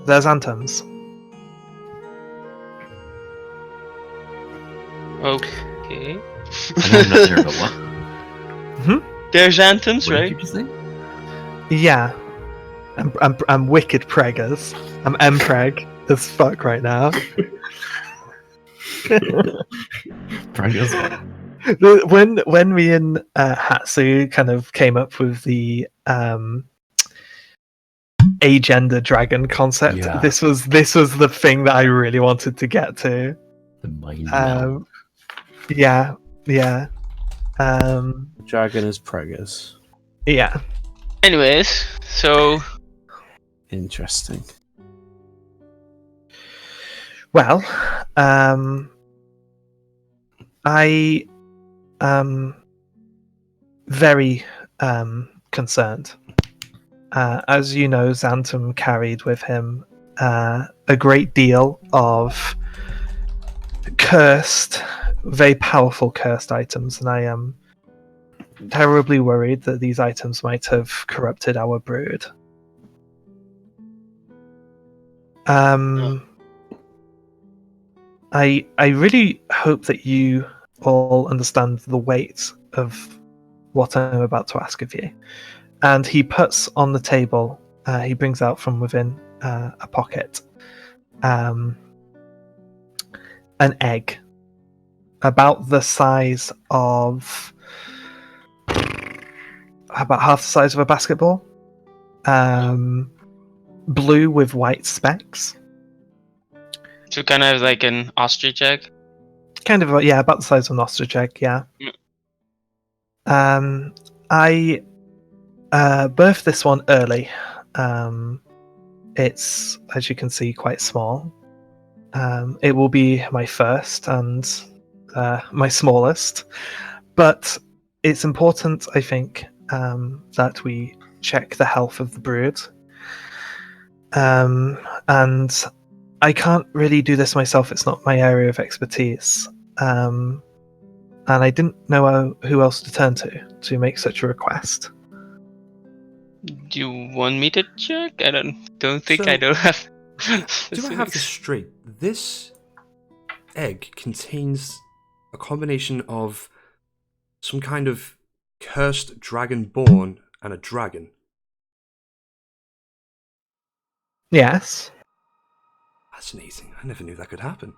There's anthems. Okay. I know I'm not there, but what? There's anthems, What right? did you say? Yeah, I'm wicked preggers. I'm empreg as fuck right now. Preggers? When me and Hatsu kind of came up with the agender dragon concept, Yeah. this was the thing that I really wanted to get to. The mind meld. Yeah. Dragon is preggers. Yeah. Anyways, so Interesting. Well, I am very concerned. As you know, Xantum carried with him a great deal of cursed, very powerful cursed items, and I am terribly worried that these items might have corrupted our brood. I really hope that you all understand the weight of what I'm about to ask of you. And he puts on the table, he brings out from within a pocket an egg about the size of about half the size of a basketball, blue with white specks. So kind of like an ostrich egg. Kind of, yeah, about the size of an ostrich egg, yeah. I birthed this one early. It's, as you can see, quite small. It will be my first and my smallest, but it's important, I think, that we check the health of the brood. And I can't really do this myself, it's not my area of expertise. And I didn't know who else to turn to make such a request. Do you want me to check? I don't think So, I don't have. Do I have this straight? This egg contains a combination of some kind of cursed dragonborn and a dragon. Yes. Fascinating. I never knew that could happen.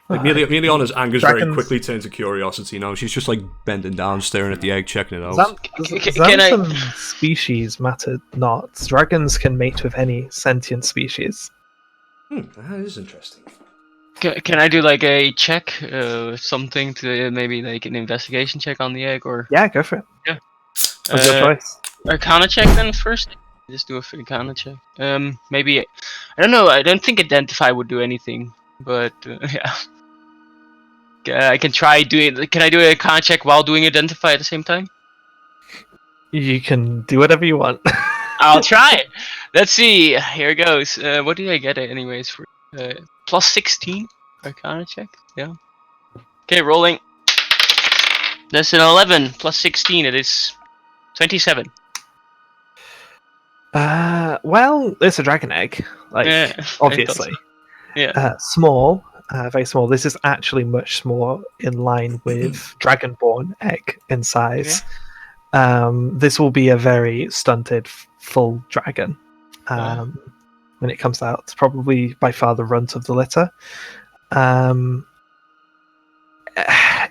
Like, Meliana's anger very quickly turns to curiosity now. She's just like bending down, staring at the egg, checking it out. Xanthan species matter not. Dragons can mate with any sentient species. That is interesting. Can I do like a check, something to maybe like an investigation check on the egg, or Yeah, go for it. Yeah. What's your choice? Arcana check then first? Just do a Arcana check. Maybe I don't know. I don't think identify would do anything, but yeah. I can try doing. Can I do a Arcana check while doing identify at the same time? You can do whatever you want. I'll try it. Let's see. Here goes. What did I get it anyways? For plus 16 Arcana check. Yeah. Okay, rolling. That's an 11 plus 16. It is 27. Well, it's a dragon egg. Like, Yeah, obviously. Yeah. Small. Very small. This is actually much more in line with dragonborn egg in size. This will be a very stunted full dragon when it comes out. It's probably by far the runt of the litter.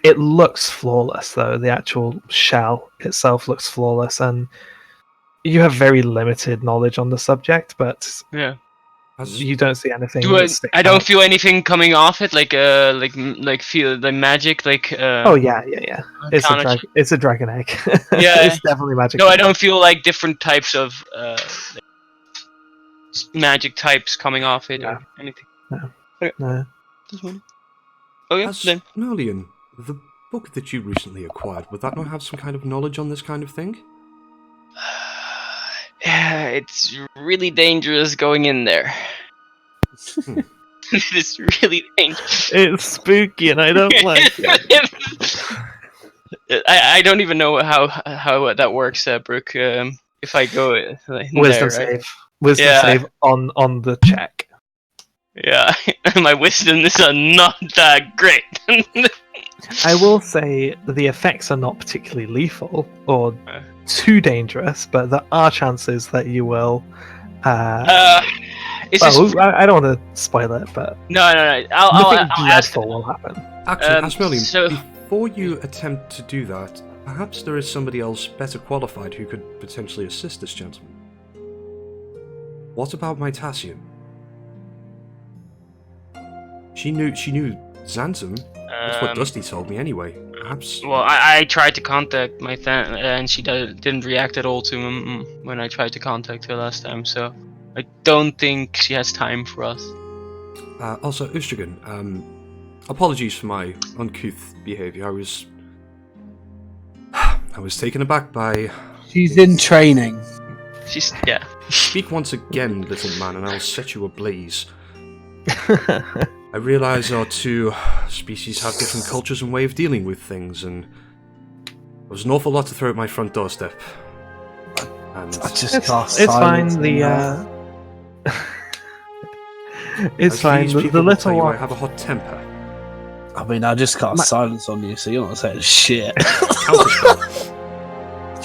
It looks flawless, though. The actual shell itself looks flawless, and you have very limited knowledge on the subject, but Yeah. you don't see anything. I don't feel anything coming off it, like feel the magic, like. Oh yeah. It's a dragon egg. Yeah, it's definitely magic. No, I don't feel like different types of magic types coming off it or anything. No. Okay, then. Merlian, the book that you recently acquired, would that not have some kind of knowledge on this kind of thing? Yeah, it's really dangerous going in there. It's really dangerous. It's spooky, and I don't like it. I don't even know how that works, Brooke. If I go Wisdom there, save. right? Wisdom save on the check. Yeah, my wisdom is not that great. I will say the effects are not particularly lethal or too dangerous, but there are chances that you will. I don't want to spoil it, but no. I'll I'll ask. dreadful will happen. Actually, Asmelian, before you attempt to do that, perhaps there is somebody else better qualified who could potentially assist this gentleman. What about my Tassian? She knew Xantum. That's what Dusty told me anyway. Perhaps. Well, I tried to contact my and she didn't react at all to him when I tried to contact her last time. So I don't think she has time for us. Also, Ustragan, apologies for my uncouth behaviour. I was taken aback by. She's in training. Yeah. Speak once again, little man, and I'll set you ablaze. I realise our two species have different cultures and way of dealing with things, was an awful lot to throw at my front doorstep. And I just It's cast fine. silence on that. It's as fine. these The people will little tell you, I one. have a hot temper. I mean, I just cast silence on you, so you're not saying shit. Counterspell.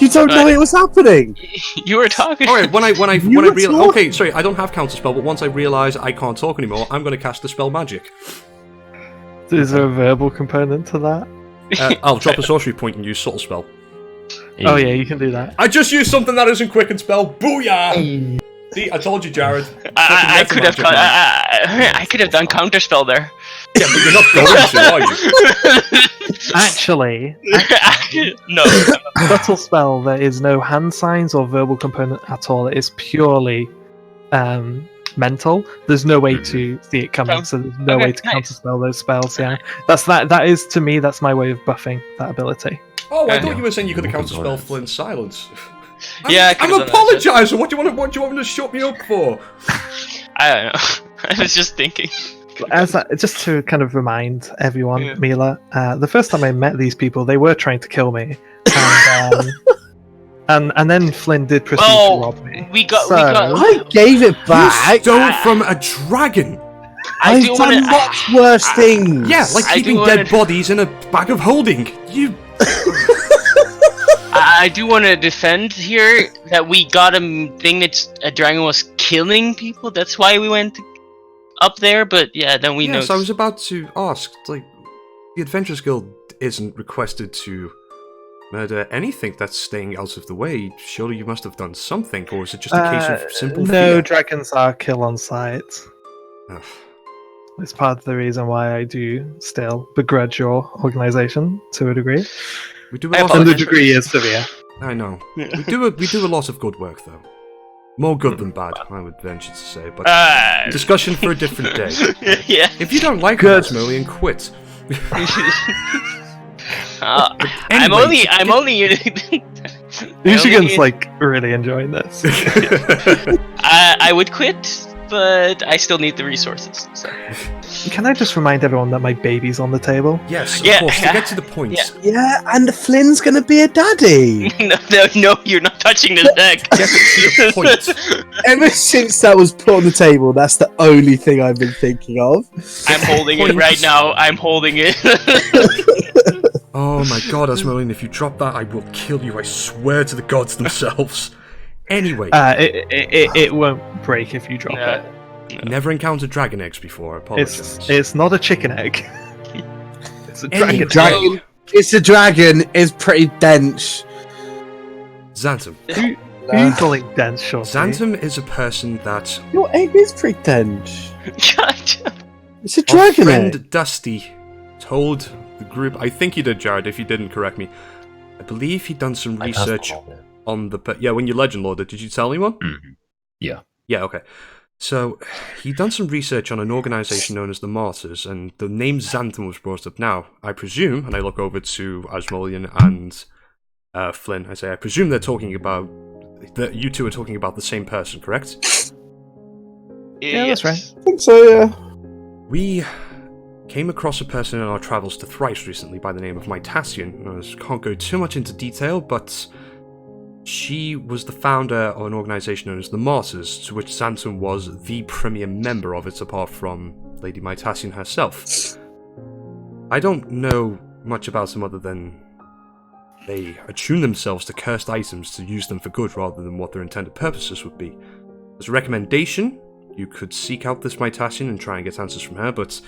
You don't know it was happening. You were talking. Alright, when I You were realize, talking. okay, sorry, I don't have counterspell, but once I realise I can't talk anymore, I'm going to cast the spell magic. Is there a verbal component to that? I'll drop a sorcery point and use subtle spell. Oh yeah, you can do that. I just used something that isn't quick and spell. Booyah! See, I told you, Jared. I could have. Fucking I could have done counterspell there. Yeah, but you're not going to, are you? Actually, No. subtle spell. There is no hand signs or verbal component at all. It is purely mental. There's no way to see it coming, so there's no Okay, way to nice. counterspell those spells. Yeah, that is to me. That's my way of buffing that ability. Oh, I Yeah. thought you were saying you could have counterspell Flynn's silence. Yeah, I I'm could've done that. apologising. What do you want me to shut me up for? I don't know. I was just thinking. Just to kind of remind everyone, Yeah. Mila, the first time I met these people, they were trying to kill me, and then Flynn did proceed to rob me. we got. I gave it back. You stole from a dragon. I've do done wanna- much worse things. Yeah, like I do keeping wanna- dead bodies in a bag of holding. You. I do want to defend here that we got a thing that a dragon was killing people. That's why we went up there. But yeah, then we know. Yes, I was about to ask. Like, the Adventurers Guild isn't requested to murder anything that's staying out of the way. Surely you must have done something, or is it just a case of simple no, fear? dragons are kill on sight. Ugh. It's part of the reason why I do still begrudge your organization to a degree. We do a I lot And the of. apologize. degree is severe. I know. We do a lot of good work, though. More good than bad, I would venture to say. But discussion for a different day. Yeah. If you don't like Good. Maximilian, quit. I'm only. Michigan's like really enjoying this. I would quit, but I still need the resources. So. Can I just remind everyone that my baby's on the table? Yes, of Yeah. course. To get to the point. Yeah. Yeah, and Flynn's gonna be a daddy. No, you're not touching this deck. Get to the point. Ever since that was put on the table, that's the only thing I've been thinking of. I'm holding it right now. I'm holding it. Oh my god, Asmodean, if you drop that, I will kill you. I swear to the gods themselves. Anyway, It won't break if you drop Yeah. it. never encountered dragon eggs before. I apologize. It's not a chicken egg. It's a Any dragon. Dragon. It's a dragon. It's pretty dense. Xantum. Who you calling dense, Shorty? Xantum is a person that Your egg is pretty dense. Gotcha. It's a our dragon friend egg. Dusty told the group. I think he did, Jared. If you didn't, correct me. I believe he'd done some I passed research all of it. on the. Yeah, when you legend lorded, did you tell anyone? Mhm. Yeah. Yeah, okay. So, he'd done some research on an organisation known as the Martyrs, and the name Xantham was brought up. Now, I presume, and I look over to Asmodean and Flynn, I say, I presume they're talking about, that you two are talking about the same person, correct? Yeah, that's right. I think so, yeah. We came across a person in our travels to Thrice recently by the name of Mytasian. I can't go too much into detail, but she was the founder of an organisation known as the Martyrs, to which Xantham was the premier member of it, apart from Lady Mytasian herself. I don't know much about them other than they attune themselves to cursed items to use them for good rather than what their intended purposes would be. As a recommendation, you could seek out this Mytasian and try and get answers from her, but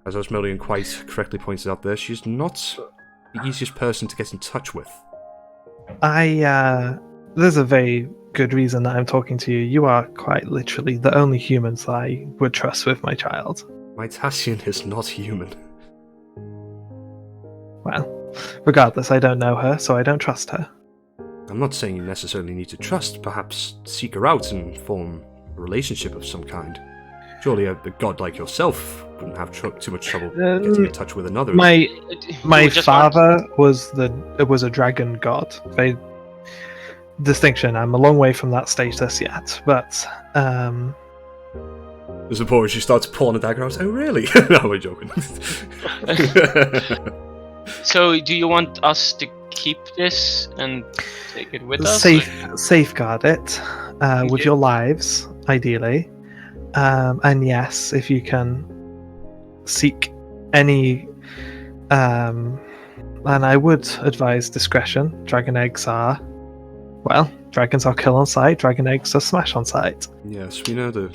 as Asmodean quite correctly pointed out there, she's not the easiest person to get in touch with. There's a very good reason that I'm talking to you. You are quite literally the only humans I would trust with my child. Mytasian is not human. Well, regardless, I don't know her, so I don't trust her. I'm not saying you necessarily need to trust, perhaps seek her out and form a relationship of some kind. Surely a god like yourself wouldn't have too much trouble getting in touch with another. My We just father was a dragon god. By distinction, I'm a long way from that status yet, but There's a point where she starts pulling a dagger out. Oh, really? No, we're joking. So, do you want us to keep this and take it with us? Safeguard it with your lives, ideally. And yes, if you can seek any, and I would advise discretion. Dragon eggs are, well, dragons are kill on sight. Dragon eggs are smash on sight. Yes, we know the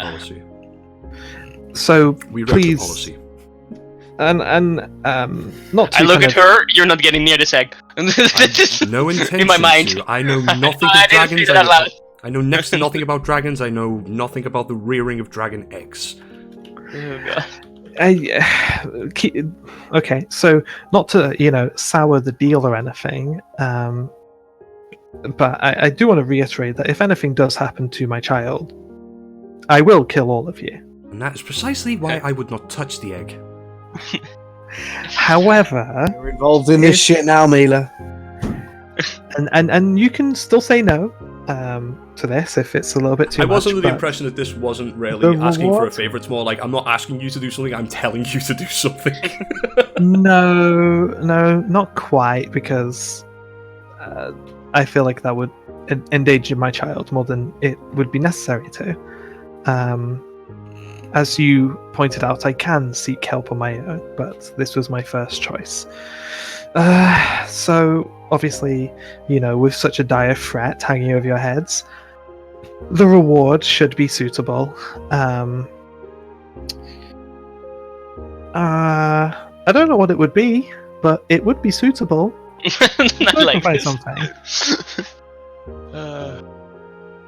policy. So We read please, the policy. and not. I look at her. You're not getting near this egg. No intention. In my mind. To. I know nothing I of didn't say dragons. that out loud. I know next to nothing about dragons. I know nothing about the rearing of dragon eggs. Oh, God. Okay, so not to sour the deal or anything, but I do want to reiterate that if anything does happen to my child, I will kill all of you. And that is precisely why I would not touch the egg. However, You're involved in this shit now, Mila. and you can still say no to this if it's a little bit too much. I was under the but impression that this wasn't really The asking for a reward? favor. It's more like I'm not asking you to do something. I'm telling you to do something. No, not quite, because I feel like that would endanger my child more than it would be necessary to. As you pointed out, I can seek help on my own, but this was my first choice. So, obviously, with such a dire threat hanging over your heads, the reward should be suitable. I don't know what it would be, but it would be suitable. I like find this. something.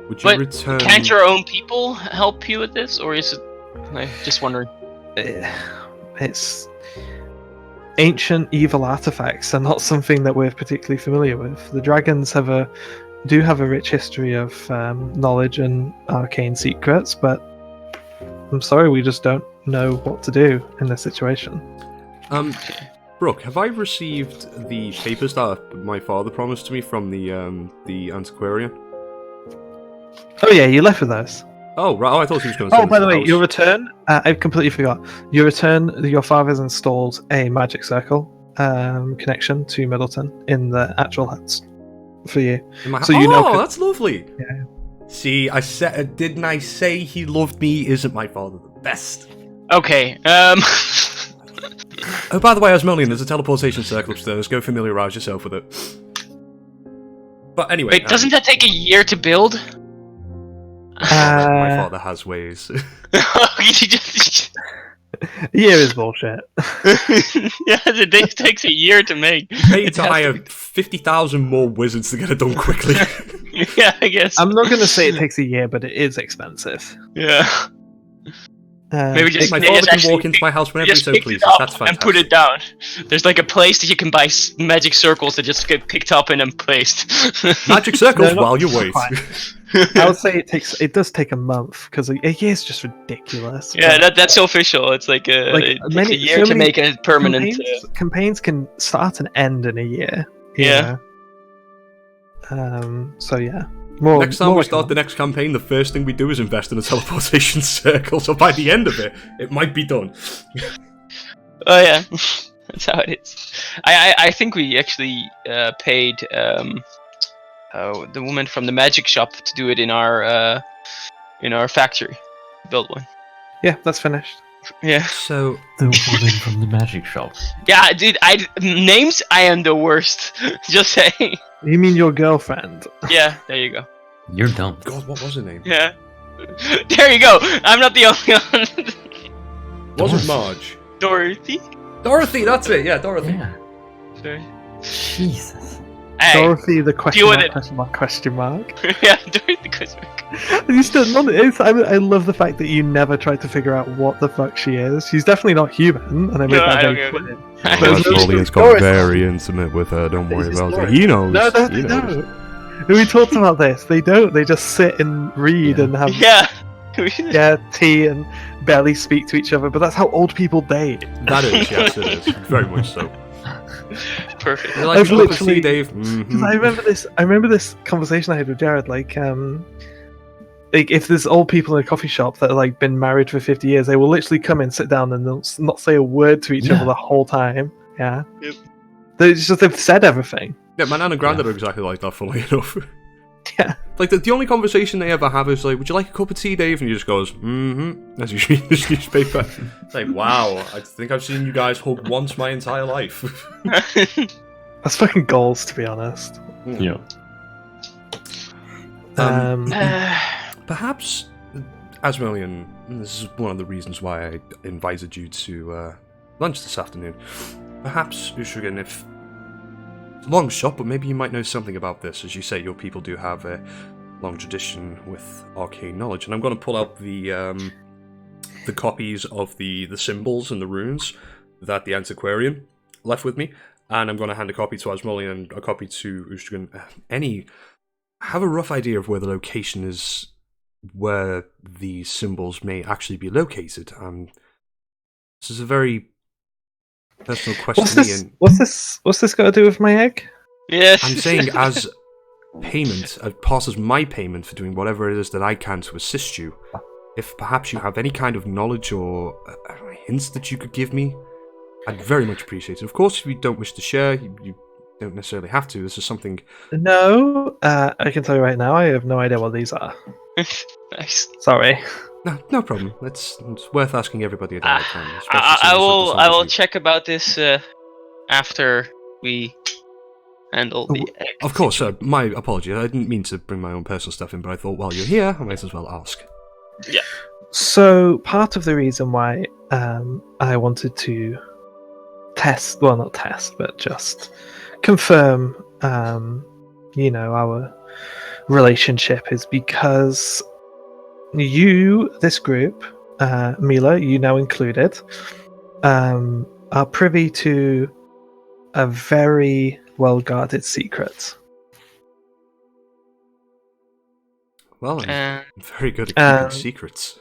Would you But return? Can't your own people help you with this, or is it? I'm just wondering. It's ancient evil artifacts are not something that we're particularly familiar with. The dragons do have a rich history of knowledge and arcane secrets, but I'm sorry, we just don't know what to do in this situation. Brooke, have I received the papers that my father promised to me from the antiquarian? Oh yeah, you left with those. Oh, right. Oh, I thought he was going to. Oh, by the way, your return. I completely forgot. Your return. Your father's installed a magic circle connection to Middleton in the actual huts for you. So you know. Oh, that's lovely. Yeah. See, I said, didn't I say he loved me? Isn't my father the best? Okay. Oh, by the way, Asmolian, there's a teleportation circle upstairs. Go familiarize yourself with it. But anyway, Wait, doesn't that take a year to build? my father has ways. A year is bullshit. Yeah, it takes a year to make. Paid to hire 50,000 more wizards to get it done quickly. Yeah, I guess. I'm not going to say it takes a year, but it is expensive. Yeah. Maybe just my they father just can actually walk into my house whenever he just so pick pleases. it up That's fantastic. and put it down. There's like a place that you can buy magic circles that just get picked up and then placed. Magic circles No, while you not wait. quite. I would say it does take a month because a year is just ridiculous. Yeah, but that's official. It's like, it takes a year to make a permanent. Campaigns can start and end in a year. Yeah. So yeah. More, Next time more we like a start month. the next campaign, the first thing we do is invest in a teleportation circle. So by the end of it, it might be done. Oh yeah, that's how it is. I think we actually paid the woman from the magic shop to do it in our factory. Build one. Yeah, that's finished. Yeah. So The woman from the magic shop. Yeah, dude. Names. I am the worst. Just saying. You mean your girlfriend? Yeah. There you go. You're dumb. God, what was her name? Yeah. There you go. I'm not the only one. Wasn't Marge? Dorothy. Dorothy, that's it. Yeah, Dorothy. Yeah. Sorry. Jesus. Hey. Dorothy, the deal with it. question mark. Yeah, Dorothy Christmas. You still not. I love the fact that you never tried to figure out what the fuck she is. She's definitely not human, and I made No, that I don't very get it. clear. I There's no- Asmolian's got Dorothy. very intimate with her. Don't worry This is about it. Dorothy. He knows. No, they He knows. don't. We talked about this. They don't. They just sit and read Yeah. and have Yeah. tea and barely speak to each other. But that's how old people date. That is, yes, it is. Very much so. Perfect. You like I've to look and see, literally- Dave? 'Cause Mhm. I remember this conversation I had with Jared. Like if there's old people in a coffee shop that have like been married for 50 years, they will literally come in, sit down, and they'll not say a word to each Yeah. other the whole time. Yeah. Yep. They've said everything. Yeah, my nan and granddad are exactly like that, funnily enough. Yeah. Like, the only conversation they ever have is like, would you like a cup of tea, Dave? And he just goes, mm-hmm, as you read this newspaper. It's like, wow, I think I've seen you guys hug once my entire life. That's fucking goals, to be honest. Yeah. Perhaps, Asmodian, this is one of the reasons why I invited you to lunch this afternoon. Perhaps, Ushugan, if it's a long shot, but maybe you might know something about this. As you say, your people do have a long tradition with arcane knowledge, and I'm going to pull out the copies of the symbols and the runes that the antiquarian left with me, and I'm going to hand a copy to Asmodian and a copy to Ushugan. Have a rough idea of where the location is, where the symbols may actually be located. This is a very personal question. What's this got to do with my egg? Yes. I'm saying as payment, as my payment for doing whatever it is that I can to assist you. If perhaps you have any kind of knowledge or hints that you could give me, I'd very much appreciate it. Of course, if you don't wish to share, you don't necessarily have to. This is something... No, I can tell you right now, I have no idea what these are. Nice. Sorry. No problem. It's worth asking everybody at all time. I will check about this after we handle the egg. Of course, my apologies. I didn't mean to bring my own personal stuff in, but I thought while you're here, I might as well ask. Yeah. So, part of the reason why I wanted to not test, but just confirm, our relationship is because this group, Mila, you now included, are privy to a very well-guarded secret. Well, I'm very good at keeping secrets.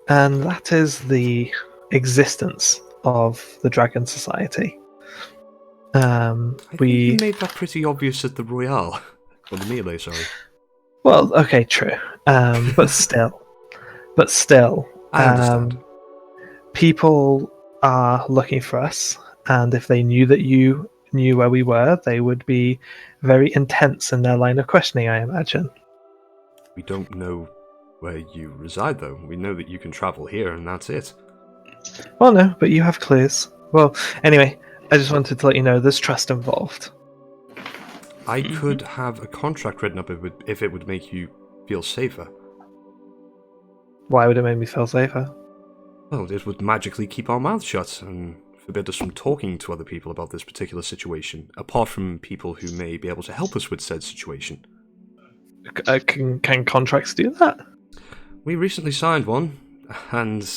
And that is the existence of the Dragon Society. I think you made that pretty obvious at the Royale. Or the Melee, sorry. Well, okay, true. But still. I understand. People are looking for us, and if they knew that you knew where we were, they would be very intense in their line of questioning, I imagine. We don't know where you reside, though. We know that you can travel here, and that's it. Well, no, but you have clues. Well, anyway, I just wanted to let you know there's trust involved. I could have a contract written up if it would make you feel safer. Why would it make me feel safer? Well, it would magically keep our mouths shut and forbid us from talking to other people about this particular situation, apart from people who may be able to help us with said situation. Can contracts do that? We recently signed one, and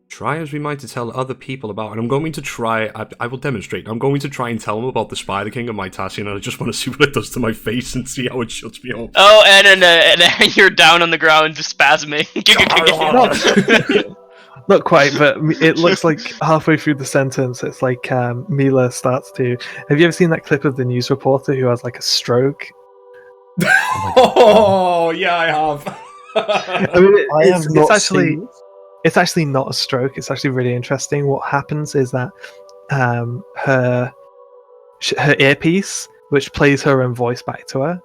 try as we might to tell other people about, and I'm going to try, I will demonstrate, I'm going to try and tell them about the Spider King and my Tassian, and I just want to see what it does to my face and see how it shuts me off. Oh, and then you're down on the ground just spasming. Not quite, but it looks like halfway through the sentence, it's like Mila starts to... Have you ever seen that clip of the news reporter who has like a stroke? Oh, yeah, I have. I mean, it's actually not a stroke. It's actually really interesting. What happens is that her earpiece, which plays her own voice back to her,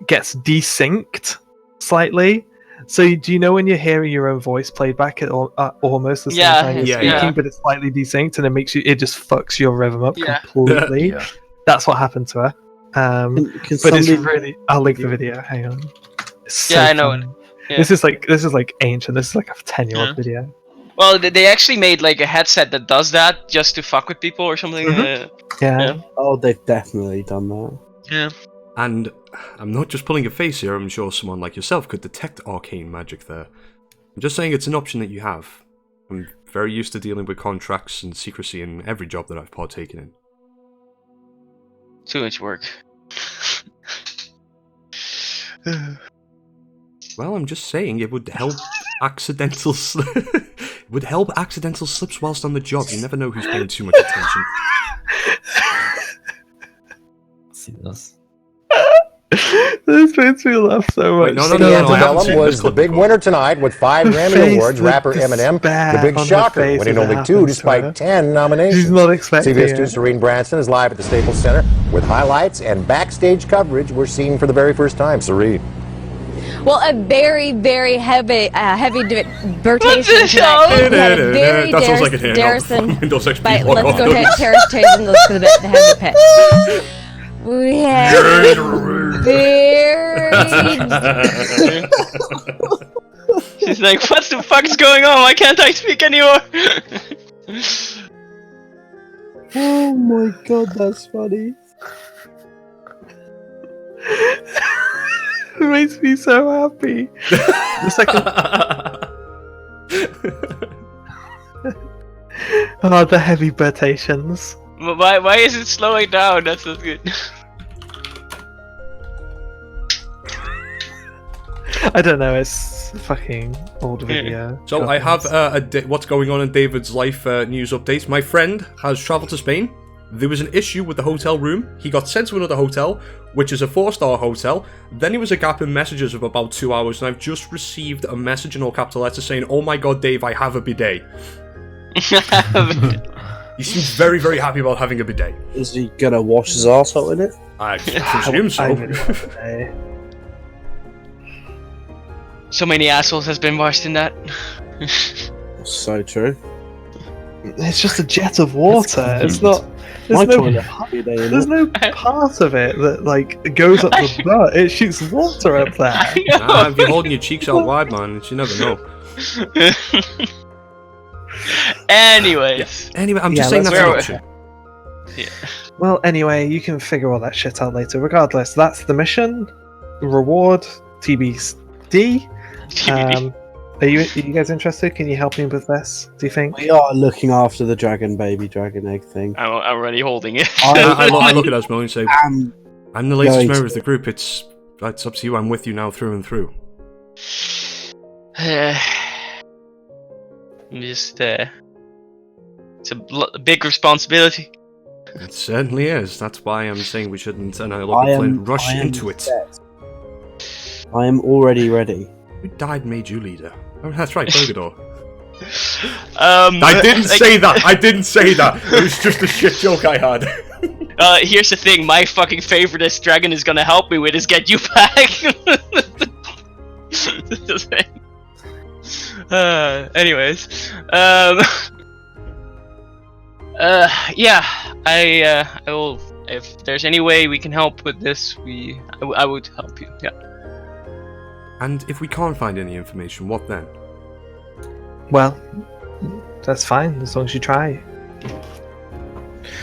gets desynced slightly. So do you know when you're hearing your own voice played back at almost the same time you're speaking, but it's slightly desynced, and it just fucks your rhythm up completely? Yeah. That's what happened to her. But it's really... I'll link the video. Hang on. So I know it. Yeah. This is like ancient. This is like a 10-year-old video. Well, they actually made like a headset that does that just to fuck with people or something. Yeah. Oh, they've definitely done that. Yeah. And I'm not just pulling a face here, I'm sure someone like yourself could detect arcane magic there. I'm just saying it's an option that you have. I'm very used to dealing with contracts and secrecy in every job that I've partaken in. Too much work. Well, I'm just saying it would help accidental slips whilst on the job. You never know who's paying too much attention. See this? This makes me laugh so much. Wait, no, City I haven't Antebellum seen was this the clip big before. winner tonight with 5 Grammy face, Awards. the Rapper Eminem, the despair big on her shocker, face winning as it only 2 happens to her. despite 10 nominations. She's not expecting CBS 2's it. Serene Branson is live at the Staples Center with highlights and backstage coverage we're seeing for the very first time. Serene. Well, a very, very heavy debatation What's tonight. We had a That very sounds like it here. Darrison. Windows XP. But log let's on. go ahead, Terrace Tays, and let's go to the heavy pit. We had very. She's like, what the fuck's going on? Why can't I speak anymore? Oh my god, that's funny. It makes me so happy. The second. Oh, the heavy potations. Why is it slowing down? That's not good. I don't know. It's a fucking old video. So I have what's going on in David's life news update. My friend has travelled to Spain. There was an issue with the hotel room. He got sent to another hotel, which is a 4-star hotel. Then there was a gap in messages of about 2 hours, and I've just received a message in all capital letters saying, "Oh my god, Dave, I have a bidet." He seems very, very happy about having a bidet. Is he gonna wash his arsehole in it? I presume so. So many assholes has been washed in that. So true. It's just a jet of water. It's not. My There's no, toilet happy day in there's it. no part of it that like goes up the butt. It shoots water up there. Nah, if you're holding your cheeks out wide, man, you never know. Anyways. Anyway, I'm Yeah, just saying that's let's an go. option. Well, anyway, you can figure all that shit out later. Regardless, that's the mission. Reward TBD. Are you guys interested? Can you help me with this? Do you think? We are looking after the dragon egg thing. I'm already holding it. I look at Esmo and say, am "I'm the latest going member to- of the group. It's up to you. I'm with you now, through and through." Just, it's a big responsibility. It certainly is. That's why I'm saying we shouldn't. And I rush into it. set. I am already ready. Who died made you leader? Oh, that's right, Burgador. I I didn't say that. I didn't say that. It was just a shit joke I had. Here's the thing: my fucking favoriteest dragon is gonna help me with is get you back. Anyways, yeah, I will. If there's any way we can help with this, I would help you. Yeah. And if we can't find any information, what then? Well, that's fine as long as you try.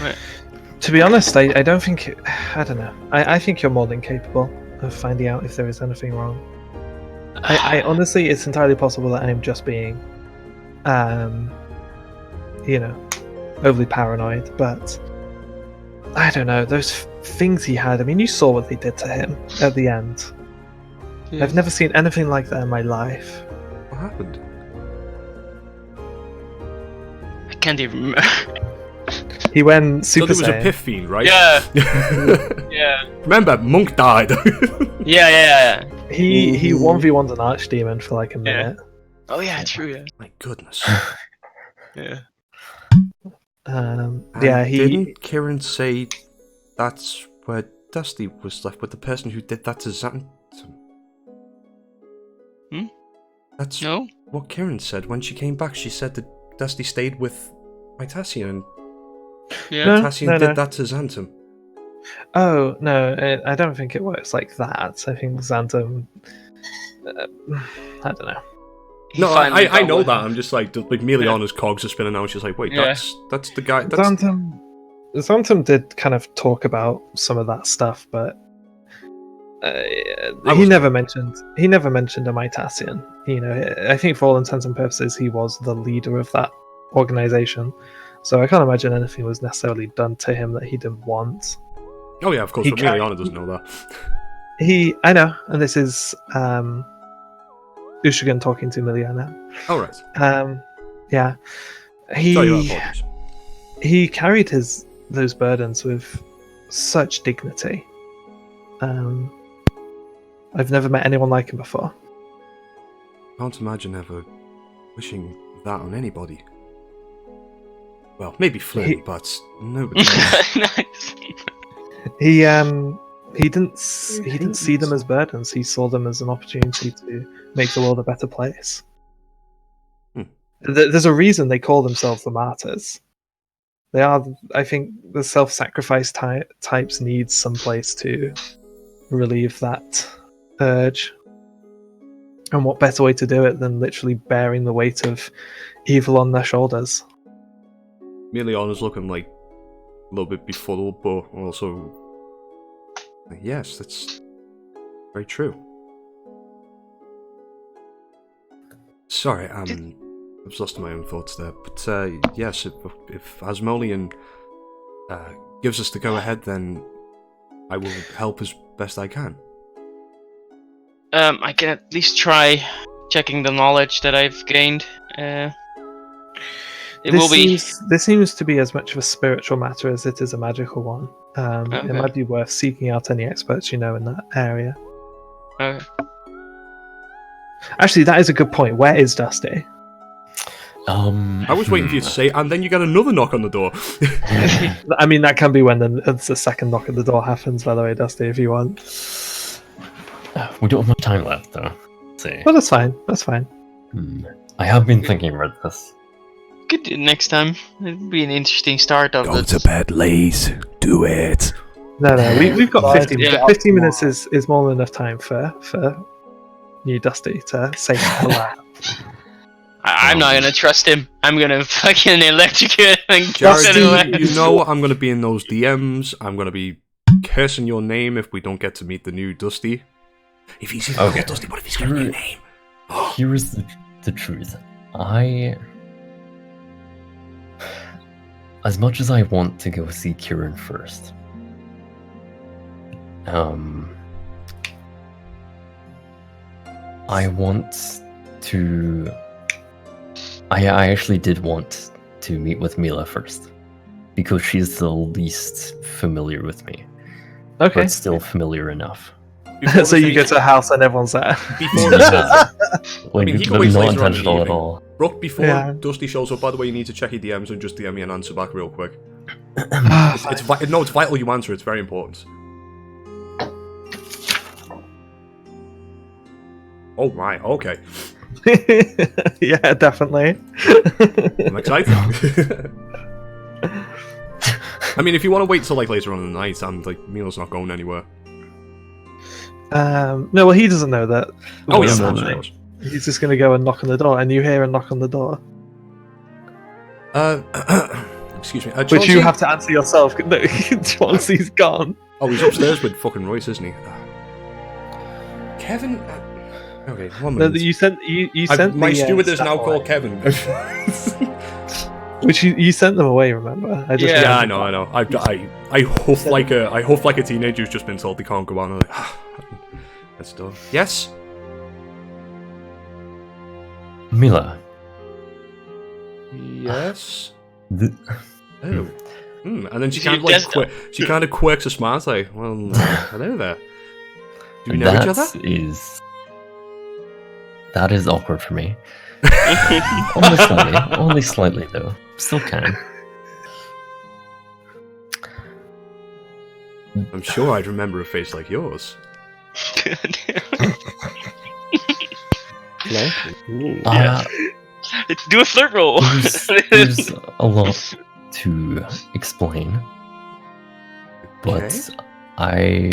Right. To be honest, I don't think. I don't know. I think you're more than capable of finding out if there is anything wrong. I honestly, it's entirely possible that I'm just being, overly paranoid. But I don't know. Those things he had. I mean, you saw what they did to him at the end. Yes. I've never seen anything like that in my life. What happened? I can't even remember. He went So Super there was a Saiyan. Piff Fiend, right? Yeah. Yeah. Remember, Monk died. Yeah. He 1v1'd an archdemon for like a Yeah. minute. Oh yeah, true. Yeah. My goodness. Yeah. And Yeah, he. didn't Kieran say that's where Dusty was left with the person who did that to Xantum? That's No. what Kieran said when she came back. She said that Dusty stayed with Tassian, and Yeah. No. Tassian did that to Xantum. Oh no, I don't think it works like that. I think Xantum. I don't know. He No, finally I got know one. that. I'm just like Meliana's cogs are spinning now. She's like, wait, Yeah. that's the guy. That's Xantum did kind of talk about some of that stuff, but he was- never mentioned a Mytasian. You know, I think for all intents and purposes, he was the leader of that organization. So I can't imagine anything was necessarily done to him that he didn't want. Oh yeah, of course. He But can't- Meliana doesn't know that. I know, and this is Ushigan talking to Miliana. All right. Yeah, Sorry, my apologies. he carried those burdens with such dignity. I've never met anyone like him before. Can't imagine ever wishing that on anybody. Well, maybe Flynn, but nobody else. Nice. He didn't see them as burdens. He saw them as an opportunity to make the world a better place. There's a reason they call themselves the martyrs. They are. I think the self-sacrifice types need some place to relieve that urge. And what better way to do it than literally bearing the weight of evil on their shoulders? Miliana's looking like a little bit befuddled, but also, yes, that's very true. Sorry, I was lost in my own thoughts there. But yes, if Asmodean gives us the go-ahead, then I will help as best I can. I can at least try checking the knowledge that I've gained. This seems to be as much of a spiritual matter as it is a magical one. It might be worth seeking out any experts you know in that area. Okay. Actually, that is a good point. Where is Dusty? I was waiting for you to say, and then you get another knock on the door. I mean, that can be when the second knock at the door happens, by the way, Dusty, if you want. We don't have much time left, though. Let's see. Well, that's fine. That's fine. I have been thinking about this. Could do it next time. It'd be an interesting start of Go to bed, Laze. Do it. No, we've got 15 minutes. Yeah. 15 minutes is more than enough time for new Dusty to say hello. I'm not gonna trust him. I'm gonna fucking electrocute and Jared, get you know I'm going to be in those DMs. I'm going to be cursing your name if we don't get to meet the new Dusty. If he's even called Dusty, what if he's got a new name? Here's the truth. As much as I want to go see Kieran first, I want to... I actually did want to meet with Mila first, because she's the least familiar with me, Okay. but still familiar enough. So you get to a house and everyone's there. Before he says, Like, mean, he can but wait not later on in the intentional at evening. all. Brooke, before Yeah. Dusty shows up, by the way, you need to check your DMs and just DM me an answer back real quick. Ah, It's vital you answer. It's very important. Oh my, okay. Yeah, definitely. I'm excited. I mean, if you want to wait till like later on in the night, I'm like, Milo's not going anywhere. No, well, he doesn't know that. Oh yeah, What's of course, happening. of course. He's just going to go and knock on the door, and you hear a knock on the door, Excuse me. which Chauncey? you have to answer yourself. No, Chauncey's gone. Oh, he's upstairs with fucking Royce, isn't he? Kevin. Okay, 1 No, minute. you sent My the, steward is staff now away. called Kevin. Which you sent them away. Remember? I just Yeah, I remembered. know. I huff like a teenager who's just been told they can't go on. I'm like, that's done. Yes. Mila, Yes. th- Oh. And then she Is kind it of like desktop? she kind of quirks a smile, like, well, hello there. Do we know each other? That is awkward for me. Only slightly though. Still can. I'm sure I'd remember a face like yours. Do a flirt roll. There's a lot to explain, but Okay.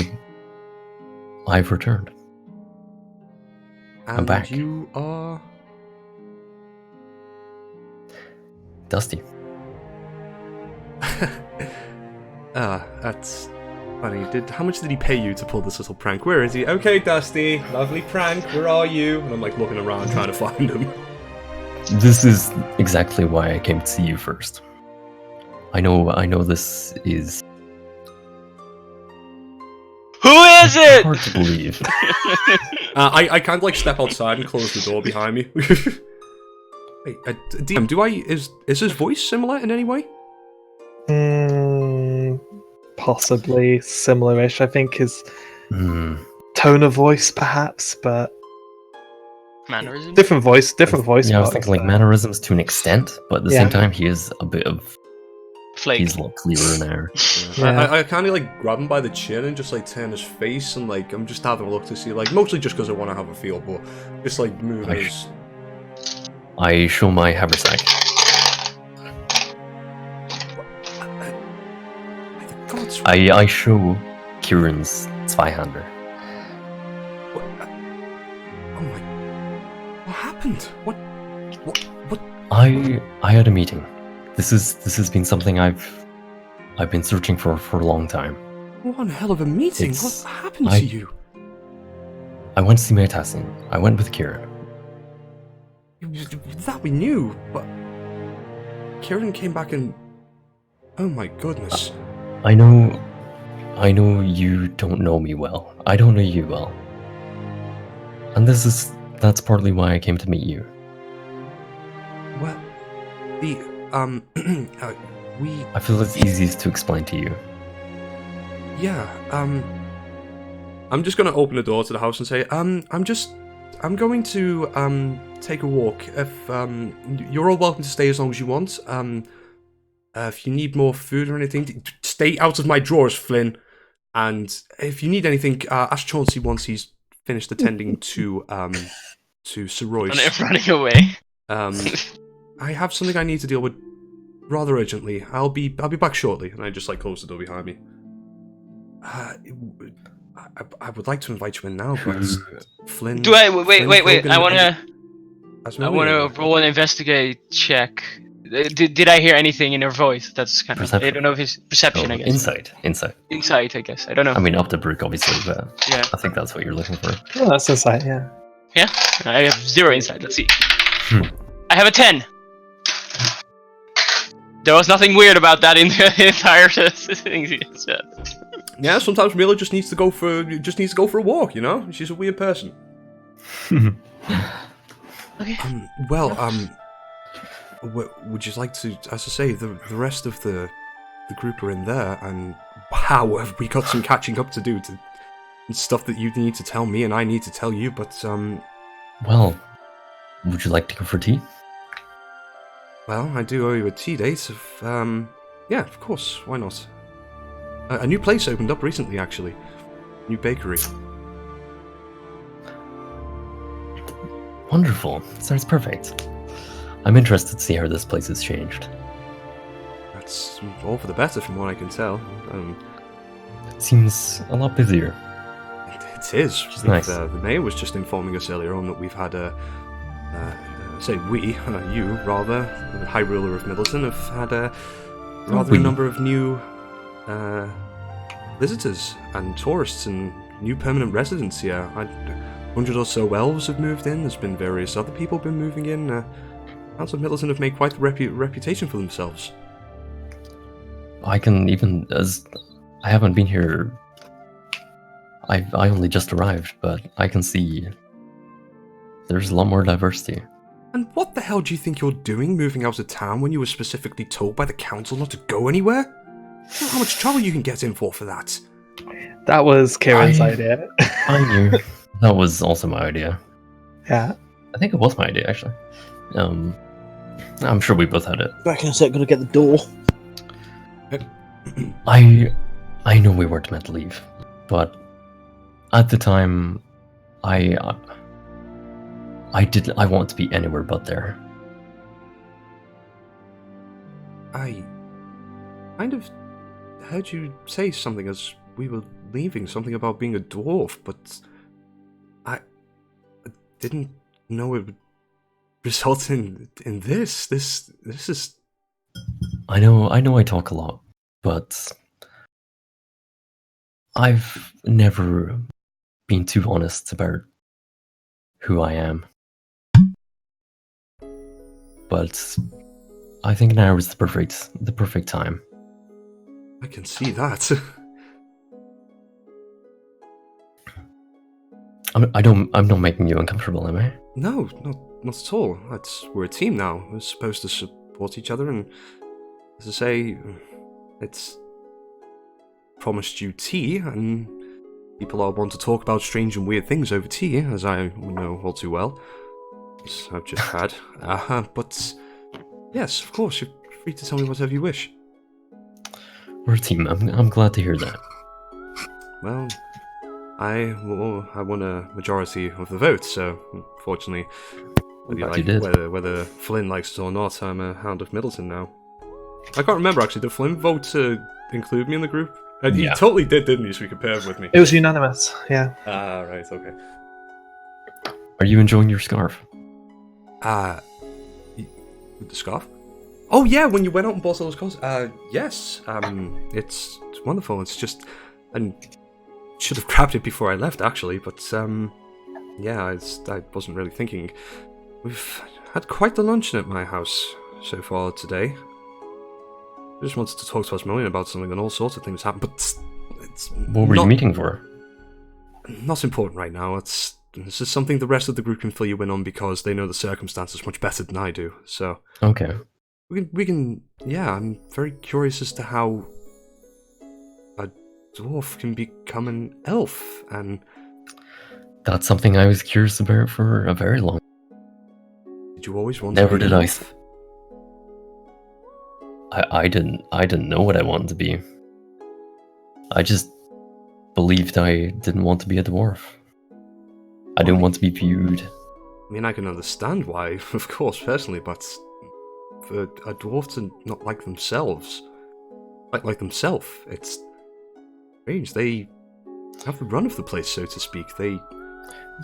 I've returned. And back. You are. Dusty. That's funny. How much did he pay you to pull this little prank? Where is he? Okay, Dusty, lovely prank. Where are you? And I'm like looking around trying to find him. This is exactly why I came to see you first. I know this is Who is it? hard to believe. I can't like step outside and close the door behind me. Wait, DM, is his voice similar in any way? Possibly similar-ish. I think his Hmm. tone of voice, perhaps, but Mannerism. different voice Yeah, I was box, thinking like but- mannerisms to an extent, but at the Yeah. same time, he is a bit of. Flake. He's a lot clearer now. Yeah. I kind of like grab him by the chin and just like turn his face and like I'm just having a look to see like mostly just because I want to have a feel, but just like move I his. I show my haversack. God's I show Kieran's Zweihander. Oh my! What happened? What? I had a meeting. This has been something I've been searching for a long time. One hell of a meeting. It's- What happened I- to you? I went to see my testing. I went with Kieran. That we knew, but Kieran came back and. Oh my goodness! I know you don't know me well. I don't know you well. And that's partly why I came to meet you. Well, the we I feel it's easiest to explain to you. yeah I'm just gonna open the door to the house and say I'm going to take a walk. If you're all welcome to stay as long as you want. If you need more food or anything, stay out of my drawers, Flynn. And if you need anything, ask Chauncey once he's finished attending to Sir Royce. Running away. I have something I need to deal with rather urgently. I'll be back shortly. And I just like close the door behind me. I would like to invite you in now, but Flynn. Do I wait? Flynn I Hogan wanna roll an investigate check. Did I hear anything in her voice? That's kind of Perception. I don't know if it's perception. Oh, I guess insight. insight. I guess I don't know. I mean, up to Brook, obviously, but Yeah. I think that's what you're looking for. Oh, that's insight, yeah. Yeah, I have 0 insight. Let's see. Hmm. I have a 10. There was nothing weird about that in the entire thing she said. Yeah, sometimes Mila just needs to go for a walk. You know, she's a weird person. Okay. Would you like to, as I say, the rest of the group are in there, and wow, have we got some catching up to do and stuff that you need to tell me and I need to tell you, but Well, would you like to go for tea? well, I do owe you a tea date. Yeah, of course, why not? A new place opened up recently, actually. New bakery. Wonderful. Sounds perfect. I'm interested to see how this place has changed. That's all for the better, from what I can tell. It seems a lot busier. It is. Which is nice. The mayor was just informing us earlier on that we've had you rather, the High Ruler of Middleton, have had a We. number of new visitors and tourists and new permanent residents here. 100 or so elves have moved in. There's been various other people been moving in. House of Middleton have made quite the reputation for themselves. I can even, as I haven't been here, I only just arrived, but I can see there's a lot more diversity. And what the hell do you think you're doing moving out of town when you were specifically told by the council not to go anywhere? You know how much trouble you can get in for that? That was Kieran's I- idea. I knew. That was also my idea. Yeah. I think it was my idea, actually. I'm sure we both had it. Back in a sec, gotta get the door. I know we weren't meant to leave, but at the time, I wanted to be anywhere but there. I kind of heard you say something as we were leaving, something about being a dwarf, but I didn't know it would result in this. This is... I know I talk a lot, but I've never been too honest about who I am. But I think now is the perfect time. I can see that. I'm not making you uncomfortable, am I? No, not at all. We're a team now. We're supposed to support each other, and as I say, it's promised you tea, and people are wont to talk about strange and weird things over tea, as I know all too well. As I've just had. But yes, of course, you're free to tell me whatever you wish. We're a team. I'm glad to hear that. Well, I won a majority of the vote, so fortunately, whether Flynn likes it or not, I'm a Hound of Middleton now. I can't remember actually. Did Flynn vote to include me in the group? He totally did, didn't he? So he could pair with me. It was unanimous. Yeah. Ah, right, okay. Are you enjoying your scarf? With the scarf? Oh yeah, when you went out and bought all those clothes. Yes. It's wonderful. It's just, and should have grabbed it before I left actually, but yeah, I wasn't really thinking. We've had quite the luncheon at my house so far today. I just wanted to talk to Osmilion about something, and all sorts of things happened, but it's What were you meeting for? not important right now. This is something the rest of the group can fill you in on because they know the circumstances much better than I do. So Okay. we can yeah. I'm very curious as to how a dwarf can become an elf, and That's something I was curious about for a very long. did you always want Never to be did an I. elf? I didn't know what I wanted to be. I just believed I didn't want to be a dwarf. I didn't want to be viewed. I mean, I can understand why, of course, personally, but for a dwarf to not like themselves, like themselves, it's strange. They have the run of the place, so to speak.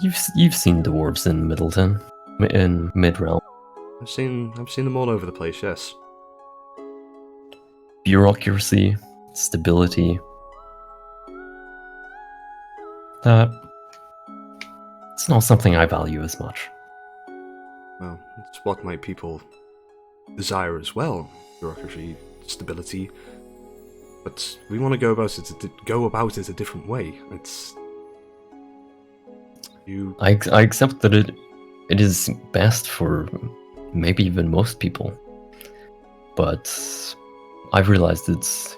You've seen dwarves in Middleton, in Midrealm. I've seen them all over the place. Yes. Bureaucracy, stability. That it's not something I value as much. Well, it's what my people desire as well. Bureaucracy, stability. But we want to go about it a different way. It's you. I accept that it is best for maybe even most people, but I've realized it's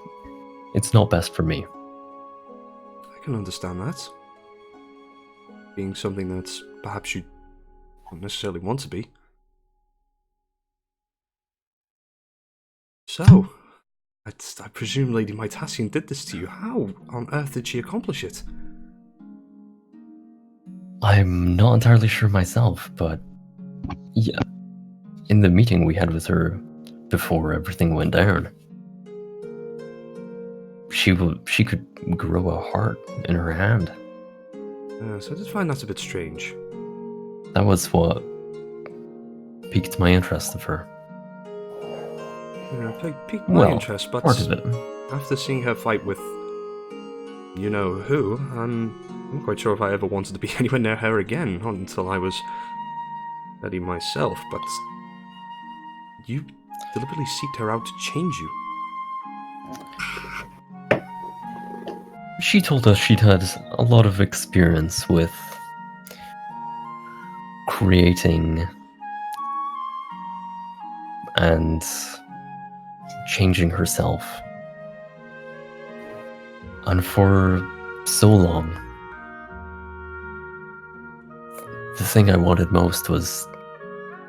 not best for me. I can understand that. Being something that's perhaps you don't necessarily want to be. So, I presume Lady Mytassian did this to you. How on earth did she accomplish it? I'm not entirely sure myself, but yeah, in the meeting we had with her before everything went down, she could grow a heart in her hand. So I did find that a bit strange. That was what piqued my interest of her. Piqued my Well, interest, but part of it. after seeing her fight with you know who, I'm not quite sure if I ever wanted to be anywhere near her again, not until I was ready myself, but you deliberately seeked her out to change you. She told us she'd had a lot of experience with creating and changing herself. And for so long, the thing I wanted most was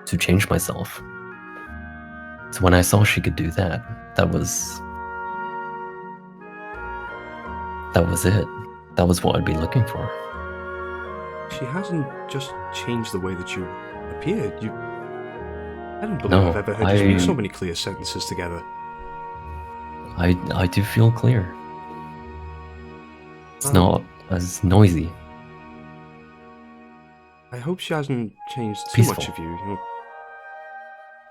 to change myself. So when I saw she could do that, that was it. That was what I'd be looking for. She hasn't just changed the way that you appeared. I don't believe No, I've ever heard you speak so many clear sentences together. I do feel clear. It's not as noisy. I hope she hasn't changed too Peaceful. much of you. You know,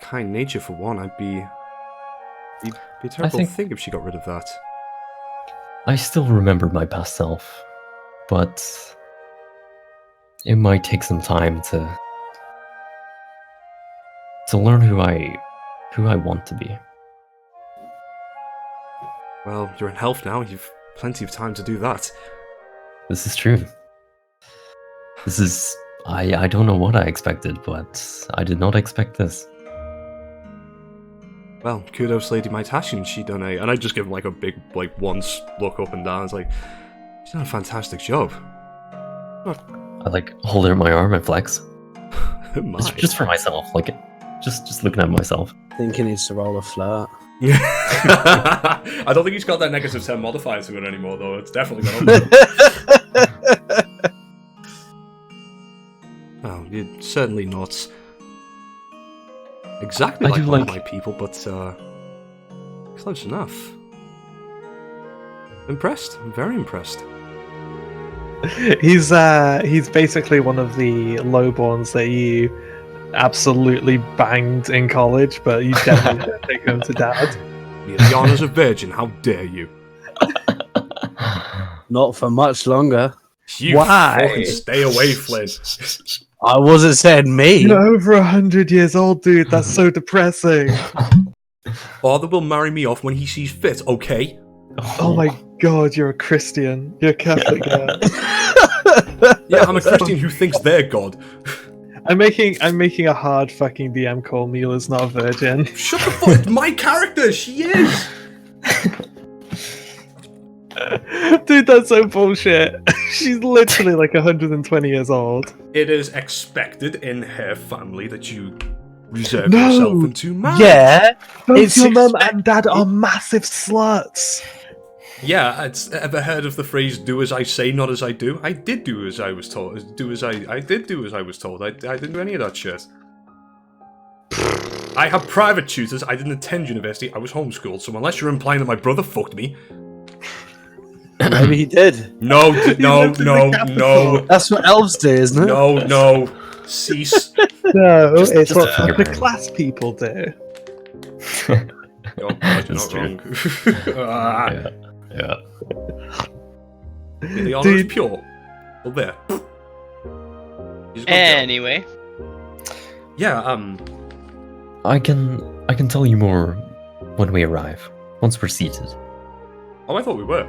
kind nature for one. It'd be a terrible thing if she got rid of that. I still remember my past self, but it might take some time to learn who I want to be. Well, you're in health now. You've plenty of time to do that. This is true. I don't know what I expected, but I did not expect this. Well, kudos, Lady Mytassian. She done a, and I just give him like a big, like once look up and down. It's like, He's done a fantastic job. I like hold her in my arm and flex. My. Just for myself, like just looking at myself. I think he needs to roll a flirt. I don't think he's got that negative 10 modifier to it anymore, though. It's definitely got on there. Oh, you're certainly not exactly I like do one of like- my people, but close enough. Impressed. I'm very impressed. He's basically one of the lowborns that you absolutely banged in college, but you definitely didn't take him to dad. You're the honours of virgin. How dare you? Not for much longer. You Why? fucking stay away, Flynn. I wasn't saying me. You're over 100 years old, dude. That's so depressing. Father will marry me off when he sees fit. Okay. Oh my god, you're a Christian. You're a Catholic. Yeah. Yeah, I'm a Christian who thinks they're God. I'm making a hard fucking DM call. Mila's not a virgin. Shut the fuck! My character. She is. Dude, that's so bullshit. She's literally like 120 years old. It is expected in her family that you reserve No. yourself into marriage. Yeah. Both It's your mum and dad are massive sluts. Yeah, ever heard of the phrase "do as I say, not as I do"? I did do as I was told. I did do as I was told. I didn't do any of that shit. I have private tutors. I didn't attend university. I was homeschooled. So unless you're implying that my brother fucked me, Maybe he did. no, lived in the capital. That's what elves do, isn't it? no, cease. No, Just- it's just what figure upper it out. class people do. Oh, God, you're That's not wrong. Ah, Yeah. the honor is Dude. pure. Well, there. He's a good girl. Anyway, Yeah, I can tell you more when we arrive. Once we're seated. Oh, I thought we were.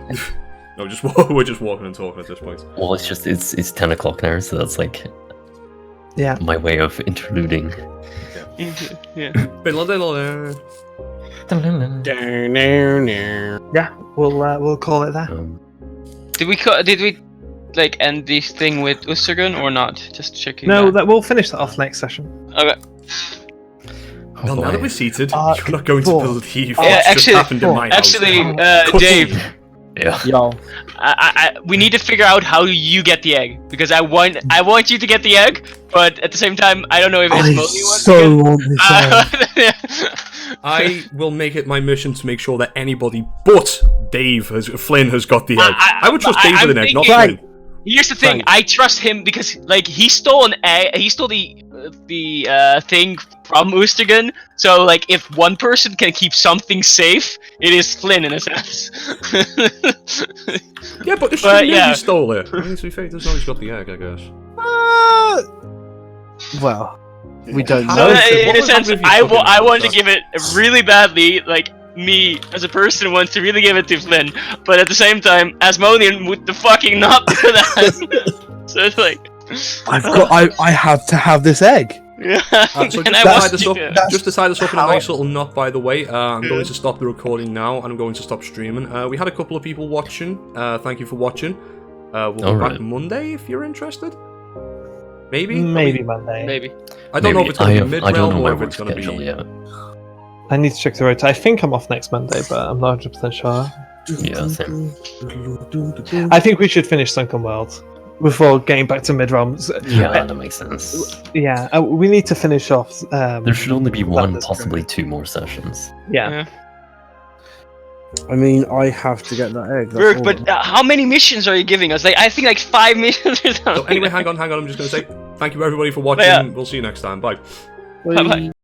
No, we're just walking and talking at this point. Well, it's 10 o'clock now, so that's like Yeah. my way of interluding. yeah. Yeah, we'll call it that. Did we like end this thing with Ustergun or not? Just checking. No, that. we'll finish that off next session. Okay. Oh, Well, now boy. that we're seated, Uh, you're not going to four. believe Yeah, what's just actually- happened in my house. Actually, Cooking. Dave, Yeah. Yo, we need to figure out how you get the egg because I want you to get the egg, but at the same time, I don't know if I Esmodi wants so to want this egg. get. I will make it my mission to make sure that anybody but Flynn has got the egg. I would trust Dave I'm with an egg, not thinking- Flynn. Here's the thing: Frank. I trust him because, like, he stole an egg. He stole the thing from Ustergun. So, like, if one person can keep something safe, it is Flynn in a sense. Yeah, but if But, she yeah. maybe stole it. I mean, to be fair, he doesn't know he's got the egg, I guess. Well, we don't How know. is it? in What a would sense, happen if you I took it and want to stuff? give it really badly. Like, me as a person wants to really give it to Flynn, but at the same time, Asmodian would the fucking not do that. So it's like, I have to have this egg. yeah. So And I just want to to- tie this up, just to tie this up in a how- nice little knot, by the way, I'm going to stop the recording now, and I'm going to stop streaming. We had a couple of people watching. Thank you for watching. We'll be back Alright. Monday if you're interested. Maybe? Maybe Monday. Maybe. I don't know if it's going to be I don't Midrealm know or my if work it's going to schedule be... yet. I need to check the rotor. I think I'm off next Monday, but I'm not 100% sure. Yeah, same. I think we should finish Sunken World before getting back to Midrealm. Yeah, that makes sense. Yeah, we need to finish off. There should only be one, this possibly two more sessions. Yeah. I mean, I have to get that egg. that's Rook, all. but how many missions are you giving us? Like, I think like 5 missions or something. So anyway, hang on, I'm just going to say thank you everybody for watching. Yeah. We'll see you next time. Bye. Bye-bye.